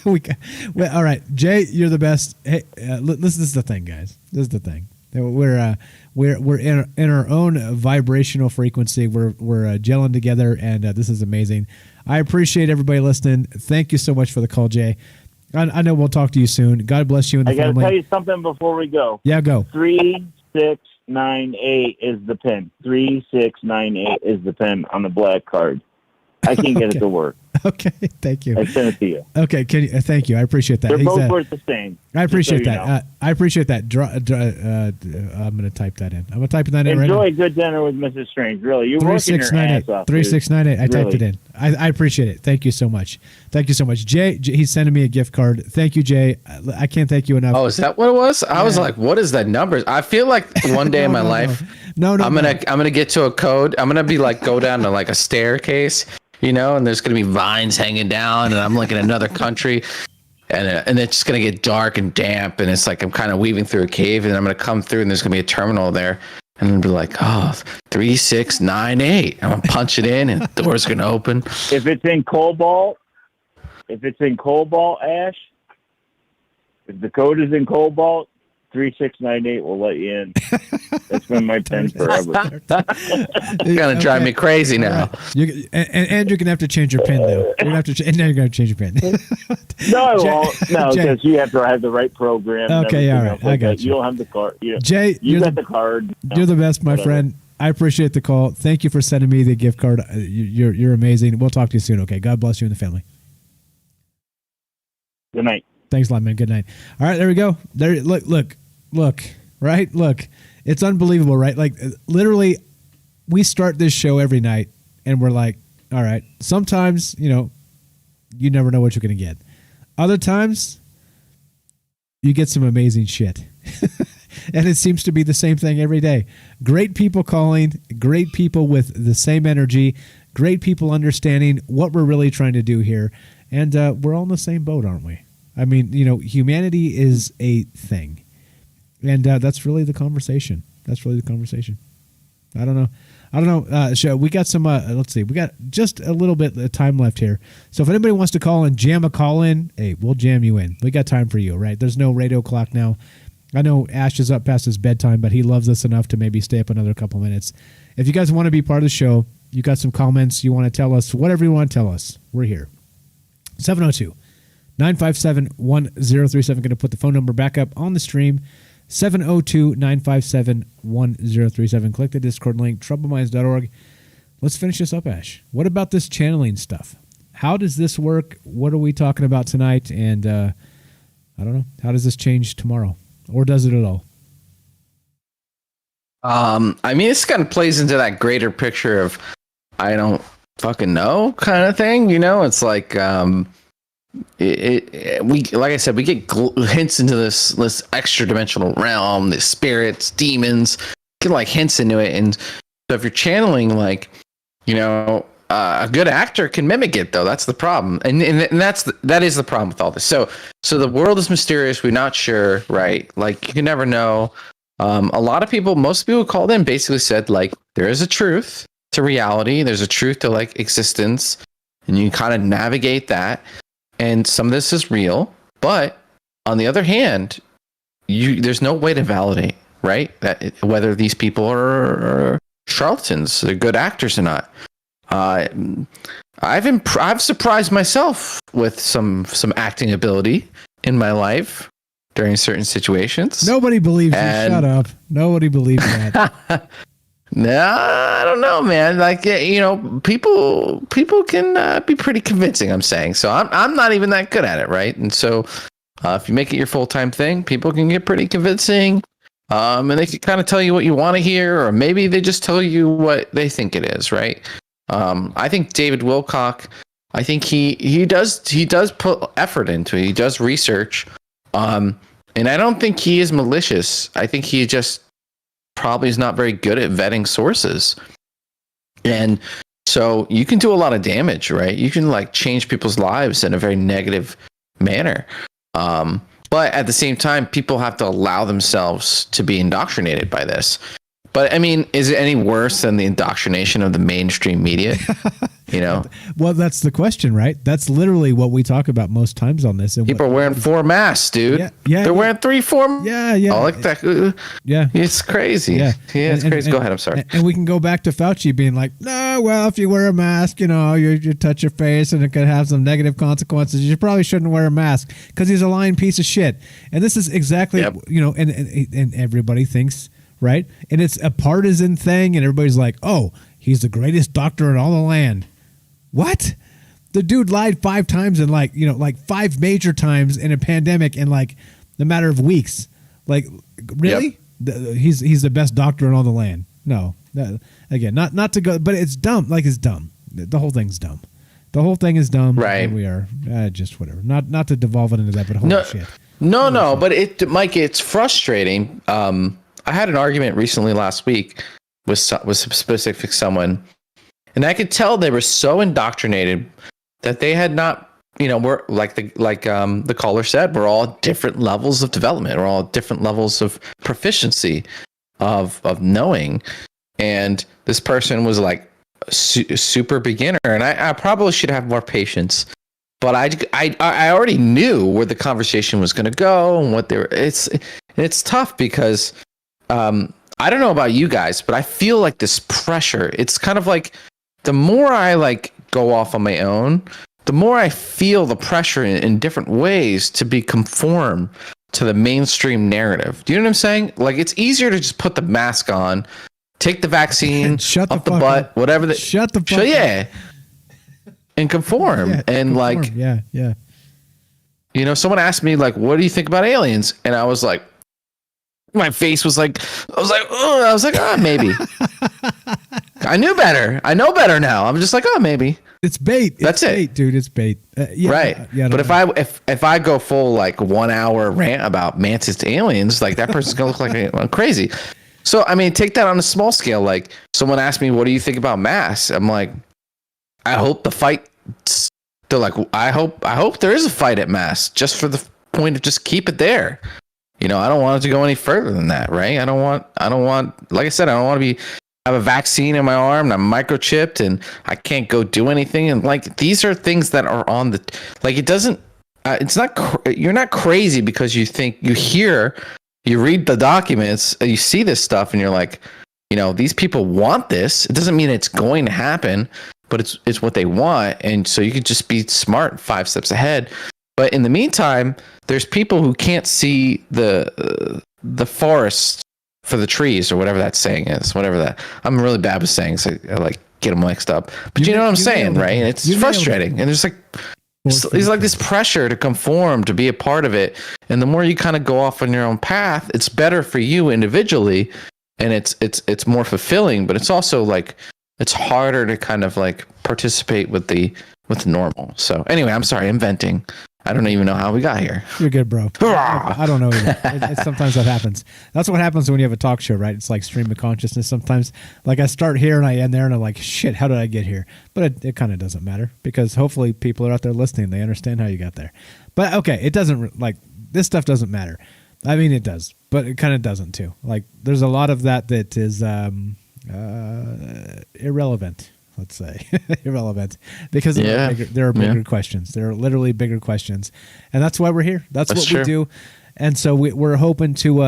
All right, Jay, you're the best. Hey, this is the thing, guys. This is the thing. We're in our own vibrational frequency. We're gelling together, and this is amazing. I appreciate everybody listening. Thank you so much for the call, Jay. I know we'll talk to you soon. God bless you and the family. I got to tell you something before we go. Yeah, go. 3698 is the pin. 3698 is the pin on the black card. I can't get it to work. Okay, thank you. I sent it to you. Okay, thank you. I appreciate that. They're both worth the same. I appreciate that. I appreciate that. I'm going to type that in. I'm going to type that in right now. Enjoy a good dinner with Mrs. Strange. Really, you're working your ass off. 3698. I typed it in. I appreciate it. Thank you so much. Thank you so much, Jay. He's sending me a gift card. Thank you, Jay. I can't thank you enough. Oh, is that what it was? I was like, what is that number? I feel like one day in my life, I'm gonna get to a code. I'm gonna be like go down to like a staircase. And there's going to be vines hanging down, and I'm like in another country, and it's just going to get dark and damp, and it's like I'm kind of weaving through a cave, and I'm going to come through, and there's going to be a terminal there, and I'll be like, 3698. I'm going to punch it in, and the door's going to open. If it's in cobalt, Ash, if the code is in cobalt, 3698 will let you in. That's been my pen forever. You're gonna drive me crazy now. And you're gonna have to change your pin though. You're gonna have to. And now you're gonna change your pin. No, I won't. No, because you have to have the right program. Okay, all right, I got you. You don't have the card. Jay, you got the card. You're the best, my friend. I appreciate the call. Thank you for sending me the gift card. You're amazing. We'll talk to you soon. Okay, God bless you and the family. Good night. Thanks a lot, man. Good night. All right, there we go. There, look. Right, look. It's unbelievable, right? Like literally, we start this show every night and we're like, all right, sometimes, you never know what you're going to get. Other times, you get some amazing shit. And it seems to be the same thing every day. Great people calling, great people with the same energy, great people understanding what we're really trying to do here. And we're all in the same boat, aren't we? I mean, humanity is a thing. And that's really the conversation. I don't know. We got some, let's see. We got just a little bit of time left here. So if anybody wants to call and jam a call in, hey, we'll jam you in. We got time for you, right? There's no radio clock now. I know Ash is up past his bedtime, but he loves us enough to maybe stay up another couple minutes. If you guys want to be part of the show, you got some comments, you want to tell us, whatever you want to tell us, we're here. 702-957-1037. Going to put the phone number back up on the stream. 702-957-1037. Click the Discord link, troubleminds.org. Let's finish this up, Ash. What about this channeling stuff? How does this work? What are we talking about tonight? And I don't know. How does this change tomorrow? Or does it at all? I mean, this kind of plays into that greater picture of I don't fucking know kind of thing. It's like we like I said, we get hints into this extra dimensional realm, the spirits, demons, get like hints into it. And so if you're channeling, like, a good actor can mimic it, though. That's the problem, and that is the problem with all this. So the world is mysterious. We're not sure, right? Like, you can never know. A lot of people, most people called in, basically said, like, there is a truth to reality. There's a truth to, like, existence, and you kind of navigate that. And some of this is real, but on the other hand, there's no way to validate, right? That whether these people are charlatans, they're good actors or not. I've surprised myself with some acting ability in my life during certain situations. Nobody believes you. Shut up. Nobody believes that. No, I don't know, man. Like, people can be pretty convincing. I'm saying, so I'm not even that good at it, right? And so, if you make it your full-time thing, people can get pretty convincing, and they can kind of tell you what you want to hear, or maybe they just tell you what they think it is, right? I think David Wilcock, I think he does put effort into it. He does research, and I don't think he is malicious. I think he just probably is not very good at vetting sources. And so you can do a lot of damage, right? You can like change people's lives in a very negative manner. But at the same time, people have to allow themselves to be indoctrinated by this. But I mean, is it any worse than the indoctrination of the mainstream media? Well, that's the question, right? That's literally what we talk about most times on this. And people are wearing 4 masks, dude. Yeah, they're wearing 3, 4. Yeah. I like that. Yeah, it's crazy. Yeah, it's crazy. Go ahead. I'm sorry. And we can go back to Fauci being like, no, well, if you wear a mask, you touch your face and it could have some negative consequences. You probably shouldn't wear a mask because he's a lying piece of shit. And this is exactly, and everybody thinks. Right. And it's a partisan thing. And everybody's like, oh, he's the greatest doctor in all the land. What? The dude lied 5 times and like 5 major times in a pandemic in like the matter of weeks. Like, really? Yep. He's the best doctor in all the land. No, again, not to go, but it's dumb. Like, it's dumb. The whole thing's dumb. The whole thing is dumb. Right. And we are just whatever. Not to devolve it into that, but holy shit. No, but Mike, it's frustrating. I had an argument recently last week with specific someone, and I could tell they were so indoctrinated that they had not, we're the caller said, we're all different levels of development, we're all different levels of proficiency of knowing, and this person was like super beginner, and I probably should have more patience. But I already knew where the conversation was going to go and what they were. It's tough because I don't know about you guys, but I feel like this pressure. It's kind of like the more I like go off on my own, the more I feel the pressure in different ways to be conform to the mainstream narrative. Do you know what I'm saying? Like, it's easier to just put the mask on, take the vaccine, shut up the butt, up. whatever. Shut the fuck up. And conform. Like, yeah. Someone asked me, like, what do you think about aliens? And I was like, My face was like, maybe. I knew better. I know better now. I'm just like, oh, maybe. It's bait. That's it's bait, dude. It's bait. Yeah, right. Yeah, but if I go full like 1 hour rant about mantis aliens, like that person's gonna look like crazy. So I mean, take that on a small scale. Like someone asked me, "What do you think about mass?" I'm like, I hope the fight. They're like, I hope there is a fight at mass, just for the point of just keep it there. You know, I don't want it to go any further than that, right? I don't want. Like I said, I don't want to have a vaccine in my arm and I'm microchipped and I can't go do anything. And like, these are things that are on the, like, it doesn't, it's not, you're not crazy because you think, you read the documents, you see this stuff and you're like, you know, these people want this. It doesn't mean it's going to happen, but it's what they want. And so you could just be smart 5 steps ahead. But in the meantime, there's people who can't see the forest for the trees or whatever that saying is, whatever that. I'm really bad with saying, so I like get them mixed up. But you know what I'm saying, right? And it's frustrating. And there's like this pressure to conform, to be a part of it. And the more you kind of go off on your own path, it's better for you individually, and it's more fulfilling. But it's also like it's harder to kind of like participate with the normal. So anyway, I'm sorry, I'm venting. I don't even know how we got here. You're good, bro. I don't know either. Sometimes that happens. That's what happens when you have a talk show, right? It's like stream of consciousness. Sometimes, like I start here and I end there, and I'm like, shit, how did I get here? But it kind of doesn't matter because hopefully people are out there listening. They understand how you got there. But okay, it doesn't, like, this stuff doesn't matter. I mean, it does, but it kind of doesn't too. Like, there's a lot of that is irrelevant. Let's say irrelevant because there are bigger questions. There are literally bigger questions, and that's why we're here. That's what we do, and so we're hoping to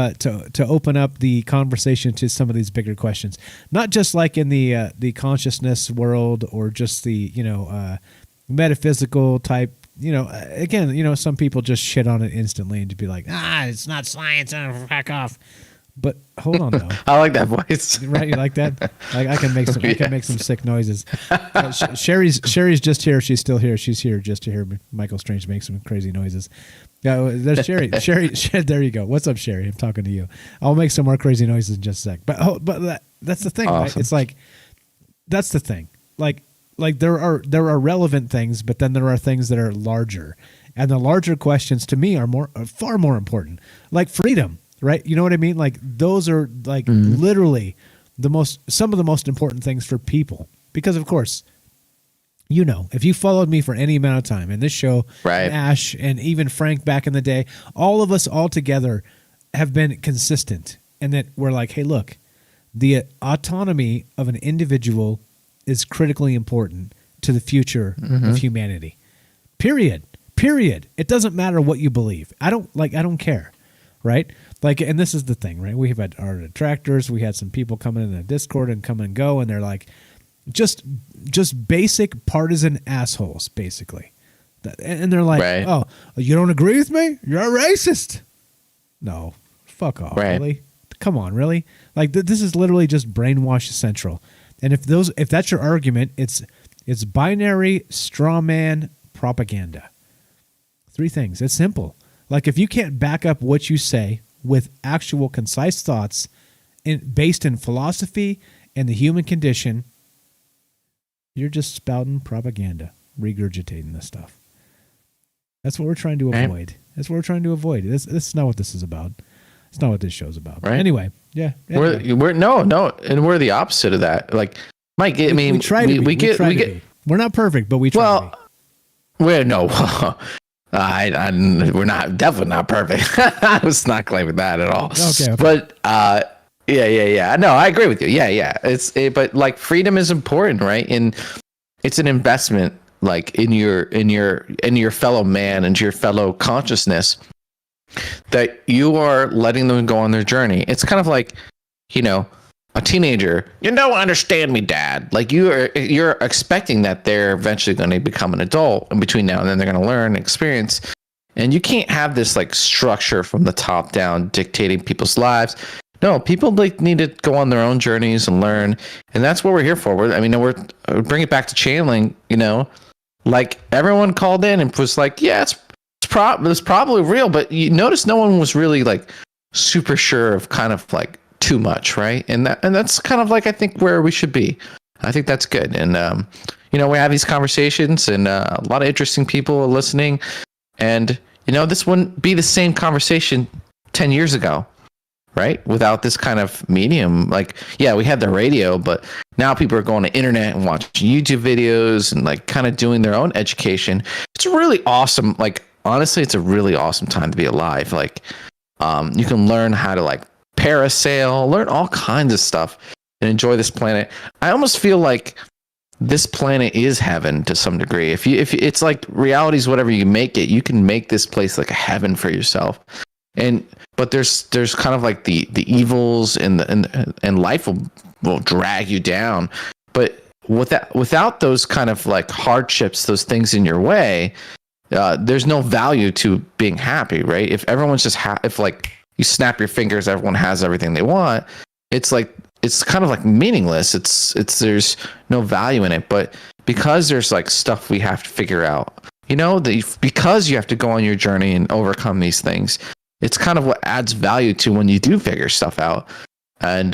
open up the conversation to some of these bigger questions, not just like in the consciousness world or just the metaphysical type. Again, some people just shit on it instantly and to be like, it's not science, back off. But hold on though. I like that voice. Right, you like that? I can make some. I can make some sick noises. Sherry's just here. She's still here. She's here just to hear Michael Strange make some crazy noises. Yeah, there's Sherry. Sherry, there you go. What's up, Sherry? I'm talking to you. I'll make some more crazy noises in just a sec. But that's the thing, awesome. Right? It's like that's the thing. Like there are relevant things, but then there are things that are larger, and the larger questions to me are far more important. Like freedom. Right? You know what I mean? Like those are like literally some of the most important things for people. Because of course, if you followed me for any amount of time in this show, right. And Ash and even Frank back in the day, all of us all together have been consistent in that we're like, hey, look, the autonomy of an individual is critically important to the future of humanity. Period. It doesn't matter what you believe. I don't care. Right? Like, and this is the thing, right? We have had our detractors. We had some people coming in the Discord and come and go, and they're like, just basic partisan assholes, basically. And they're like, right. Oh, you don't agree with me? You're a racist. No, fuck off, right. Really? Come on, really? Like, this is literally just brainwash central. And if that's your argument, it's binary straw man propaganda. 3 things. It's simple. Like, if you can't back up what you say with actual concise thoughts based in philosophy and the human condition, you're just spouting propaganda, regurgitating this stuff. That's what we're trying to avoid. That's what we're trying to avoid. This is not what this is about. It's not what this show's about. Right. Anyway, yeah. Anyway. We're and we're the opposite of that. Like, Mike, I mean, we try to be. We're not perfect, but we try to be. We're not definitely not perfect. I was not claiming that at all. Okay. But yeah. No, I agree with you. Yeah. But like freedom is important, right? And it's an investment, like in your fellow man and your fellow consciousness, that you are letting them go on their journey. It's kind of like, a teenager, you don't understand me, Dad. Like you're expecting that they're eventually going to become an adult, and between now and then they're going to learn and experience. And you can't have this like structure from the top down dictating people's lives. No, people need to go on their own journeys and learn, and that's what we're here for. We're bring it back to channeling. Like everyone called in and was like, yeah, it's probably real, but you notice no one was really like super sure of kind of like too much, right? And that's kind of like I think where we should be. I think that's good. And you know, we have these conversations, and a lot of interesting people are listening. And you know, this wouldn't be the same conversation 10 years ago, right? Without this kind of medium. Like, yeah, we had the radio, but now people are going to internet and watching YouTube videos and like kind of doing their own education. It's really awesome. Like, honestly, it's a really awesome time to be alive. Like, you can learn how to like parasail, learn all kinds of stuff, and enjoy this planet. I almost feel like this planet is heaven to some degree. If it's like reality is whatever you make it, you can make this place like a heaven for yourself. But there's kind of like the evils and life will drag you down. But without those kind of like hardships, those things in your way, there's no value to being happy, right? If everyone's just if like you snap your fingers, everyone has everything they want. It's like it's kind of like meaningless. It's there's no value in it. But because there's like stuff we have to figure out, you know, because you have to go on your journey and overcome these things. It's kind of what adds value to when you do figure stuff out. And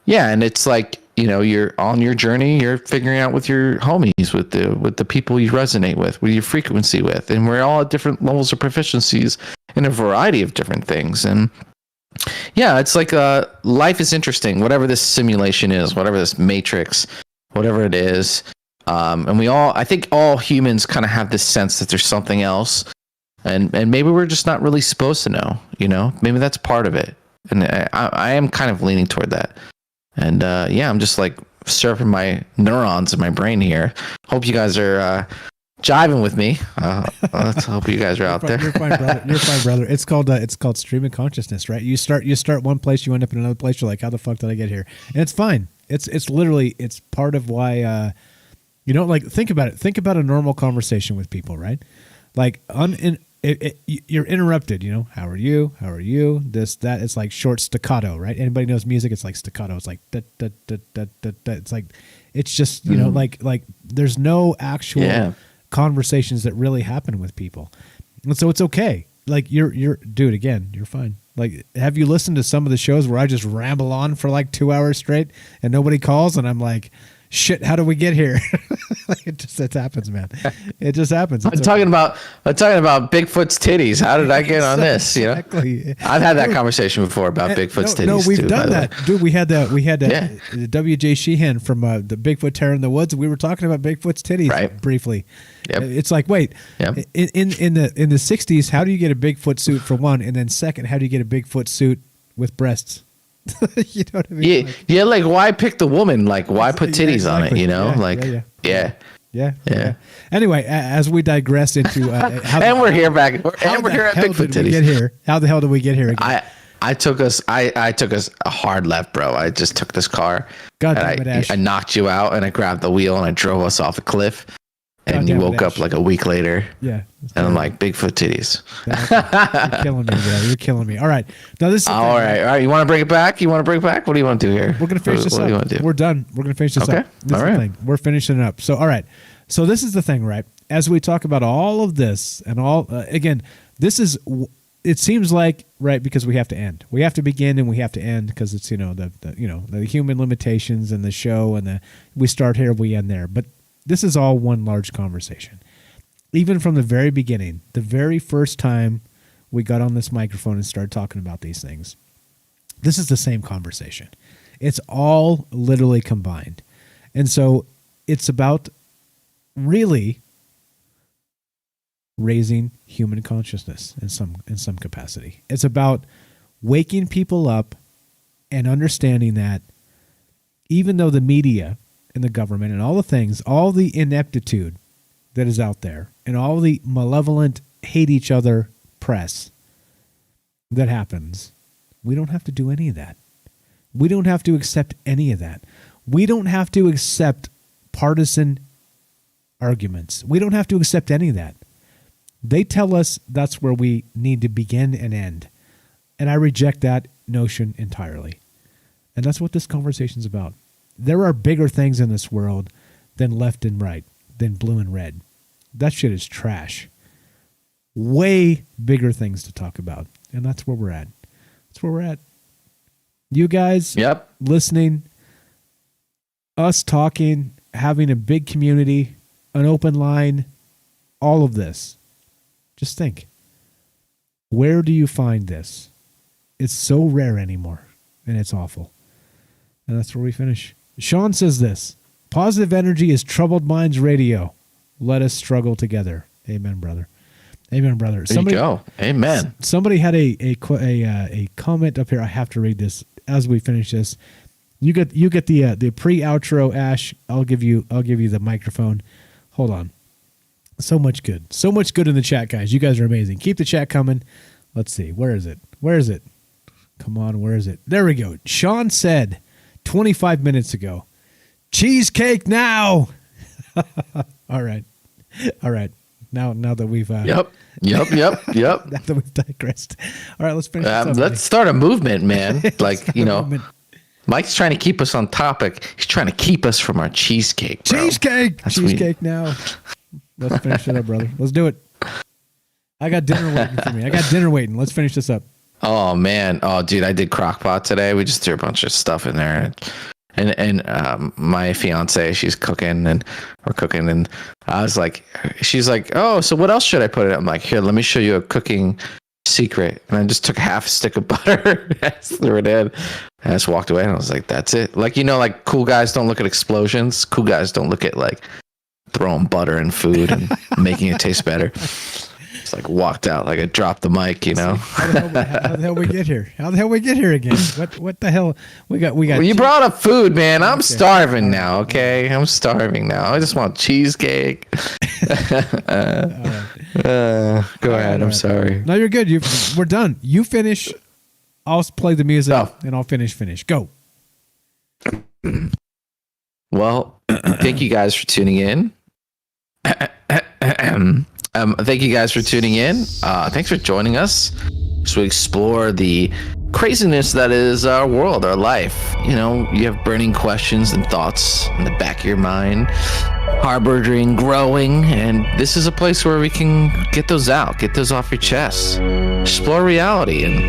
yeah, and it's like, you know, you're on your journey, you're figuring out with your homies, with the people you resonate with your frequency with. And we're all at different levels of proficiencies in a variety of different things. And yeah, it's like life is interesting, whatever this simulation is, whatever this matrix, whatever it is. And I think all humans kind of have this sense that there's something else. And maybe we're just not really supposed to know, you know, maybe that's part of it. And I am kind of leaning toward that. And yeah, I'm just like surfing my neurons in my brain here. Hope you guys are jiving with me. Let's hope you guys are out there. You're fine, brother. You're fine, brother. It's called stream of consciousness, right? You start one place, you end up in another place. You're like, how the fuck did I get here? And it's fine. It's literally, it's part of why, you know, like think about it. Think about a normal conversation with people, right? Like you're interrupted, you know, how are you? How are you? This, that, it's like short staccato, right? Anybody knows music? It's like staccato. It's like, da, da, da, da, da, da. It's like, it's just, you know, like there's no actual conversations that really happen with people. And so it's okay. Like you're dude, again, you're fine. Like, have you listened to some of the shows where I just ramble on for like 2 hours straight and nobody calls and I'm like, shit, how do we get here? It happens, man. It just happens. I'm talking about Bigfoot's titties. How did I get on this? You know, I've had that conversation before about Bigfoot's titties. No, we've done that, dude. We had the W.J. Sheehan from the Bigfoot Terror in the Woods. We were talking about Bigfoot's titties briefly. Yep. It's like, wait, in the 60s, how do you get a Bigfoot suit for one, and then second, how do you get a Bigfoot suit with breasts? You know what I mean? Yeah, like why pick the woman? Like why put titties on it? You know, yeah. Anyway, as we digress into and we're here back, and we're here at Bigfoot titties. Get here? How the hell did we get here again? I took us a hard left, bro. I just took this car. God damn it, Ash. I knocked you out, and I grabbed the wheel, and I drove us off a cliff. And you woke up like a week later. Yeah. And I'm like, Bigfoot titties. You're killing me, bro. You're killing me. All right. Now this is all right. You want to bring it back? What do you want to do here? We're going to finish this up. What do you want to do? We're done. We're going to finish this up. This is the thing. We're finishing it up. So, all right. So this is the thing, right? As we talk about all of this and all, again, this is, it seems like, right, because we have to end. We have to begin and we have to end because it's, you know, the human limitations and the show and we start here, we end there. But this is all one large conversation. Even from the very beginning, the very first time we got on this microphone and started talking about these things, this is the same conversation. It's all literally combined. And so it's about really raising human consciousness in some capacity. It's about waking people up and understanding that even though the media and the government and all the things, all the ineptitude that is out there and all the malevolent hate each other press that happens, we don't have to do any of that. We don't have to accept any of that. We don't have to accept partisan arguments. We don't have to accept any of that. They tell us that's where we need to begin and end. And I reject that notion entirely. And that's what this conversation is about. There are bigger things in this world than left and right, than blue and red. That shit is trash. Way bigger things to talk about. And that's where we're at. That's where we're at. You guys listening, us talking, having a big community, an open line, all of this. Just think, where do you find this? It's so rare anymore, and it's awful. And that's where we finish. Sean says this: positive energy is troubled minds radio. Let us struggle together. Amen, brother. Amen, brother. There you go. Amen. Somebody had a comment up here. I have to read this as we finish this. You get the pre-outro, Ash. I'll give you the microphone. Hold on. So much good in the chat, guys. You guys are amazing. Keep the chat coming. Let's see. Where is it? Come on, where is it? There we go. Sean said 25 minutes ago, cheesecake now. All right. Now that we've Yep. Now that we've digressed. All right, let's finish this up, let's start a movement, man. Like, Mike's trying to keep us on topic. He's trying to keep us from our cheesecake, bro. Cheesecake now. Let's finish it up, brother. Let's do it. I got dinner waiting for me. Let's finish this up. Oh man. Oh dude, I did crockpot today. We just threw a bunch of stuff in there. And my fiance, she's cooking and we're cooking, and I was like, she's like, oh, so what else should I put in it? I'm like, here, let me show you a cooking secret. And I just took half a stick of butter, threw it in, and I just walked away, and I was like, that's it. Like, like cool guys don't look at explosions. Cool guys don't look at like throwing butter in food and making it taste better. It's like walked out, like I dropped the mic, How the hell we get here? How the hell we get here again? What the hell? We got. Well, you brought up food, man. I'm starving now. Okay, I'm starving now. I just want cheesecake. Go ahead. I'm sorry. No, you're good. We're done. You finish. I'll play the music and I'll finish. Go. Well, thank you guys for tuning in. Thank you guys for tuning in. Thanks for joining us as we explore the craziness that is our world, our life. You have burning questions and thoughts in the back of your mind, harboring, growing, and this is a place where we can get those out, get those off your chest, explore reality, and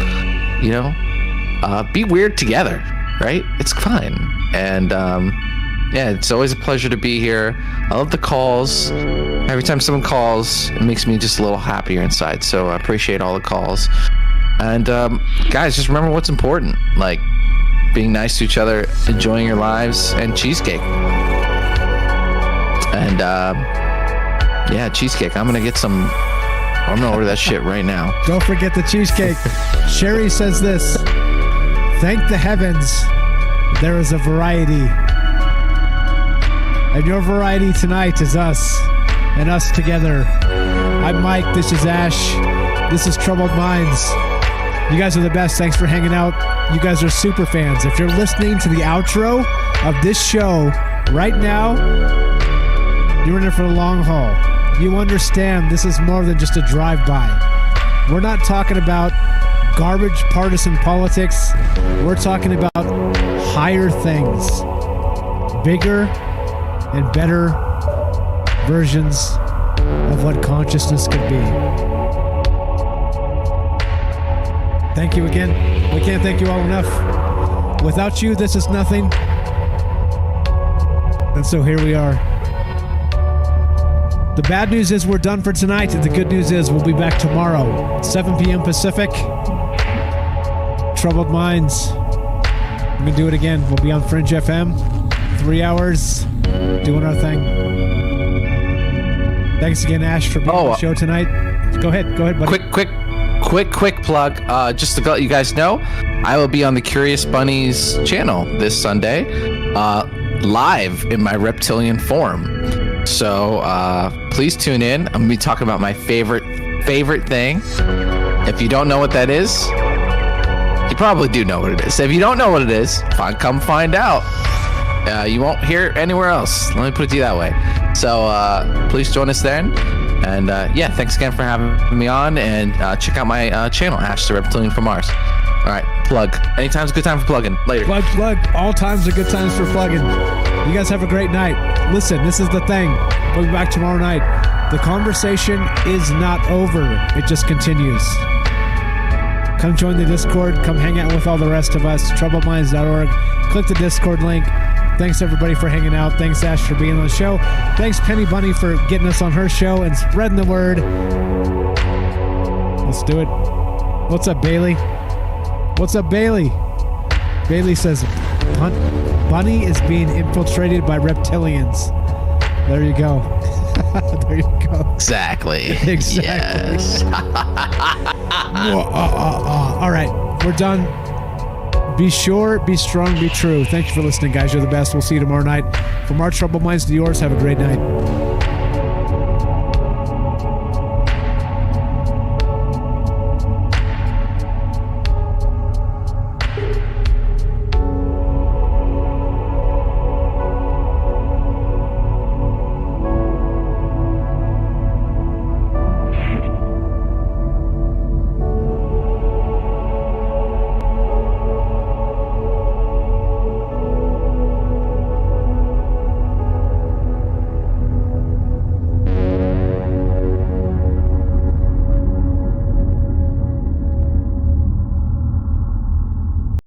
be weird together, right? It's fine. And yeah, it's always a pleasure to be here. I love the calls. Every time someone calls, it makes me just a little happier inside. So I appreciate all the calls. And guys, just remember what's important. Like being nice to each other, enjoying your lives, and cheesecake. And yeah, cheesecake. I'm going to get some. I'm going to order that shit right now. Don't forget the cheesecake. Sherry says this: thank the heavens there is a variety. And your variety tonight is us, and us together. I'm Mike, this is Ash, this is Troubled Minds. You guys are the best, thanks for hanging out. You guys are super fans. If you're listening to the outro of this show right now, you're in it for the long haul. You understand this is more than just a drive-by. We're not talking about garbage partisan politics. We're talking about higher things, bigger and better versions of what consciousness could be. Thank you again. We can't thank you all enough. Without you, this is nothing. And so here we are. The bad news is we're done for tonight, and the good news is we'll be back tomorrow, 7 p.m. Pacific. Troubled Minds. We're going to do it again. We'll be on Fringe FM. 3 hours. Doing our thing. Thanks again, Ash, for being on the show tonight. Go ahead, buddy. Quick plug. Just to let you guys know, I will be on the Curious Bunnies channel this Sunday, live in my reptilian form. So please tune in. I'm gonna be talking about my favorite thing. If you don't know what that is, you probably do know what it is. If you don't know what it is, come find out. You won't hear it anywhere else. Let me put it to you that way. So please join us then. And yeah, thanks again for having me on. And check out my channel, Ash the Reptilian from Mars. All right, plug. Anytime's a good time for plugging. Later. Plug. All times are good times for plugging. You guys have a great night. Listen, this is the thing. We'll be back tomorrow night. The conversation is not over. It just continues. Come join the Discord. Come hang out with all the rest of us. TroubledMinds.org. Click the Discord link. Thanks, everybody, for hanging out. Thanks, Ash, for being on the show. Thanks, Penny Bunny, for getting us on her show and spreading the word. Let's do it. What's up, Bailey? What's up, Bailey? Bailey says, Bunny is being infiltrated by reptilians. There you go. There you go. Exactly. Yes. All right. We're done. Be sure, be strong, be true. Thank you for listening, guys. You're the best. We'll see you tomorrow night. From our troubled minds to yours, have a great night.